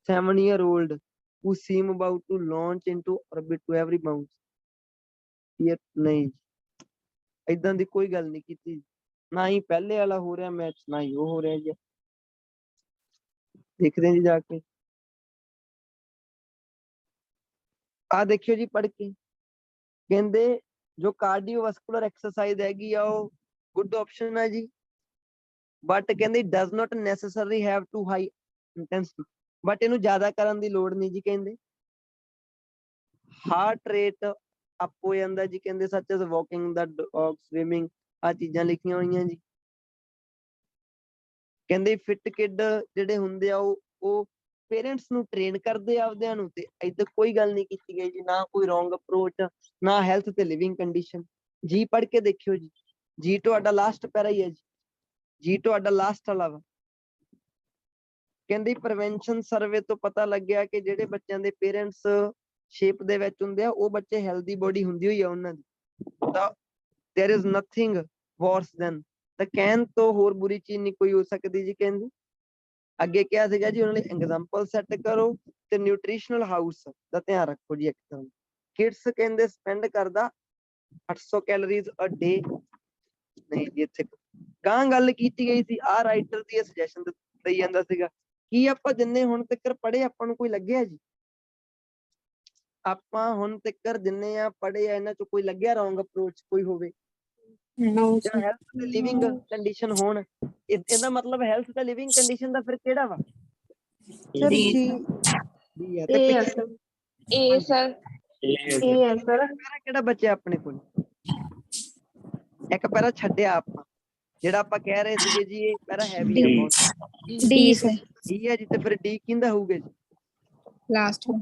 7-year-old who seem about to launch into orbit to every bounce, yet ਨਹੀਂ ਏਦਾਂ ਦੀ ਕੋਈ ਗੱਲ ਨਹੀਂ ਕੀਤੀ, ਨਾ ਹੀ ਪਹਿਲੇ ਵਾਲਾ ਹੋ ਰਿਹਾ ਮੈਚ, ਨਾ ਹੀ ਉਹ ਹੋ ਰਿਹਾ ਜੀ। ਦੇਖਦੇ ਜੀ ਜਾ ਕੇ, ਆ ਦੇਖਿਓ ਜੀ ਪੜ੍ਹ ਕੇ, ਕਹਿੰਦੇ ਜੋ ਕਾਰਡੀਓਵਾਸਕੂਲਰ ਐਕਸਰਸਾਈਜ਼ ਹੈਗੀ ਆ ਉਹ ਗੁੱਡ ਆਪਸ਼ਨ ਹੈ ਜੀ। ਬਟ ਕਹਿੰਦੇ does not necessary have to high intensity, but ਇਹਨੂੰ ਜ਼ਿਆਦਾ ਕਰਨ ਦੀ ਲੋੜ ਨਹੀਂ ਜੀ। ਕਹਿੰਦੇ ਹਾਰਟ ਰੇਟ ਅਪ ਹੋ ਜਾਂਦਾ ਜੀ, ਕਹਿੰਦੇ ਸੱਚ ਐਸ ਵਾਕਿੰਗ ਦਾ ਡੌਗ, ਸਵਿਮਿੰਗ, ਆ ਚੀਜ਼ਾਂ ਲਿਖੀਆਂ ਹੋਈਆਂ ਜੀ। ਕਹਿੰਦੇ ਫਿਟ ਕਿਡ ਜਿਹੜੇ ਹੁੰਦੇ ਆ ਉਹ ਪੇਰੈਂਟਸ ਨੂੰ ਟ੍ਰੇਨ ਕਰਦੇ ਆ ਆਪਦਿਆਂ ਨੂੰ, ਤੇ ਇੱਧਰ ਕੋਈ ਗੱਲ ਨਹੀਂ ਕੀਤੀ ਗਈ ਜੀ, ਨਾ ਕੋਈ ਰੋਂਗ ਅਪਰੋਚ, ਨਾ ਹੈਲਥ ਤੇ ਲਿਵਿੰਗ ਕੰਡੀਸ਼ਨ। ਜੀ ਪੜ੍ਹ ਕੇ ਦੇਖਿਓ ਜੀ, ਜੀ ਤੁਹਾਡਾ ਲਾਸਟ ਪੈਰਾ ਹੀ ਹੈ ਜੀ, ਜੀ ਤੁਹਾਡਾ ਲਾਸਟ ਵਾਲਾ ਵਾ। ਕਹਿੰਦੇ ਪ੍ਰੀਵੈਂਸ਼ਨ ਸਰਵੇ ਤੋਂ ਪਤਾ ਲੱਗਿਆ ਕਿ ਜਿਹੜੇ ਬੱਚਿਆਂ ਦੇ ਪੇਰੈਂਟਸ ਸ਼ੇਪ ਦੇ ਵਿੱਚ ਹੁੰਦੇ ਆ, ਉਹ ਬੱਚੇ ਹੈਲਦੀ ਬੋਡੀ ਹੁੰਦੀ ਹੋਈ ਆ ਉਹਨਾਂ ਦੀ, ਤਾਂ there is nothing worse than, ਤਾਂ ਕਹਿਣ ਤੋਂ ਹੋਰ ਬੁਰੀ ਚੀਜ਼ ਨਹੀਂ ਕੋਈ ਹੋ ਸਕਦੀ ਜੀ। ਕਹਿੰਦੇ ਅੱਗੇ ਕਿਹਾ ਸੀਗਾ ਜੀ ਉਹਨਾਂ ਨੇ ਐਗਜ਼ਾਮਪਲ ਸੈੱਟ ਕਰੋ ਤੇ ਨਿਊਟ੍ਰੀਸ਼ਨਲ ਹਾਊਸ ਦਾ ਧਿਆਨ ਰੱਖੋ ਜੀ। ਇੱਕ ਤਰ੍ਹਾਂ ਕਿਡਸ ਕਹਿੰਦੇ ਸਪੈਂਡ ਕਰਦਾ 800 ਕੈਲੋਰੀਜ਼ ਅ ਡੇ, ਨਹੀਂ ਜੀ ਇੱਥੇ ਗਾਂ ਗੱਲ ਕੀਤੀ ਗਈ ਸੀ, ਆਹ ਰਾਈਟਰ ਦੀ ਸੁਜੈਸ਼ਨ ਦਈ ਜਾਂਦਾ ਸੀਗਾ। ਕੀ ਆਪਾਂ ਜਿੰਨੇ ਹੁਣ ਤੱਕ ਪੜ੍ਹੇ ਆਪਾਂ ਨੂੰ ਕੋਈ ਲੱਗਿਆ ਜੀ, ਆਪਾਂ ਹੁਣ ਤੱਕ ਜਿੰਨੇ ਆ ਪੜ੍ਹੇ ਆ ਇਹਨਾਂ ਚ ਕੋਈ ਲੱਗਿਆ ਰੋਂਗ ਅਪਰੋਚ ਕੋਈ ਹੋਵੇ ਜਾਂ ਹੈਲਥ ਤੇ ਲਿਵਿੰਗ ਕੰਡੀਸ਼ਨ ਹੋਣ? ਇਹਦਾ ਮਤਲਬ ਹੈਲਥ ਤੇ ਲਿਵਿੰਗ ਕੰਡੀਸ਼ਨ ਦਾ ਫਿਰ ਕਿਹੜਾ ਵਾ? ਸਰ ਜੀ ਵੀ ਹੈ ਤੇ ਏ ਸਰ, ਪੈਰਾ ਕਿਹੜਾ ਬਚਿਆ ਆਪਣੇ ਕੋਲ? ਇੱਕ ਪੈਰਾ ਛੱਡਿਆ ਆਪਾਂ, ਜਿਹੜਾ ਆਪਾਂ ਕਹਿ ਰਹੇ ਸੀਗੇ ਜੀ ਇਹ ਪੈਰਾ ਹੈਵੀ ਆ ਬਹੁਤ, ਡੀ ਸਰ, ਡੀ ਹੈ ਜੀ, ਤੇ ਫਿਰ ਡੀ ਕਿਹਦਾ ਹੋਊਗਾ ਜੀ? Last one।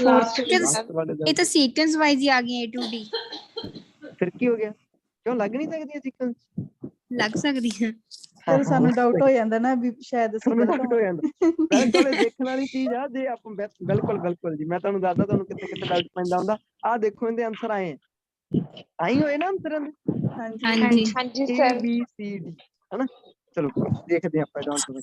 Last ਵਾਲੇ ਦਾ। ਇਹ ਤਾਂ ਸੀਕੁਐਂਸ ਵਾਈਜ਼ ਹੀ ਆ ਗਈ A to D, ਫਿਰ ਕੀ ਹੋ ਗਿਆ? ਕਿਉਂ ਲੱਗ ਨਹੀਂ ਸਕਦੀ ਸੀਕੁਐਂਸ? ਲੱਗ ਸਕਦੀ ਹੈ। ਸਰ ਸਾਨੂੰ ਡਾਊਟ ਹੋ ਜਾਂਦਾ ਨਾ ਵੀ ਸ਼ਾਇਦ ਅਸੀਂ ਤੁਹਾਨੂੰ ਗਲਤ doubt ਹੋ ਜਾਂਦਾ। ਬਿਲਕੁਲ ਇਹ ਦੇਖਣ ਵਾਲੀ ਚੀਜ਼ ਆ, ਜੇ ਆਪਾਂ ਬਿਲਕੁਲ ਬਿਲਕੁਲ ਜੀ, ਮੈਂ ਤੁਹਾਨੂੰ ਦੱਸਦਾ ਤੁਹਾਨੂੰ ਕਿੱਥੇ ਕਿੱਥੇ ਡਾਊਟ ਪੈਂਦਾ ਹੁੰਦਾ। ਆਹ ਦੇਖੋ ਇਹਦੇ ਆਨਸਰ ਆਏ ਆ, ਆਈ ਹੋਏ ਨਾ ਆਨਸਰਾਂ ਦੇ ਹਾਂਜੀ ਹਾਂਜੀ ਹਾਂਜੀ A sir. B C D, ਹਨਾ। ਚਲੋ ਦੇਖਦੇ ਹਾਂ ਆਪਾਂ ਇਹਦਾ answer।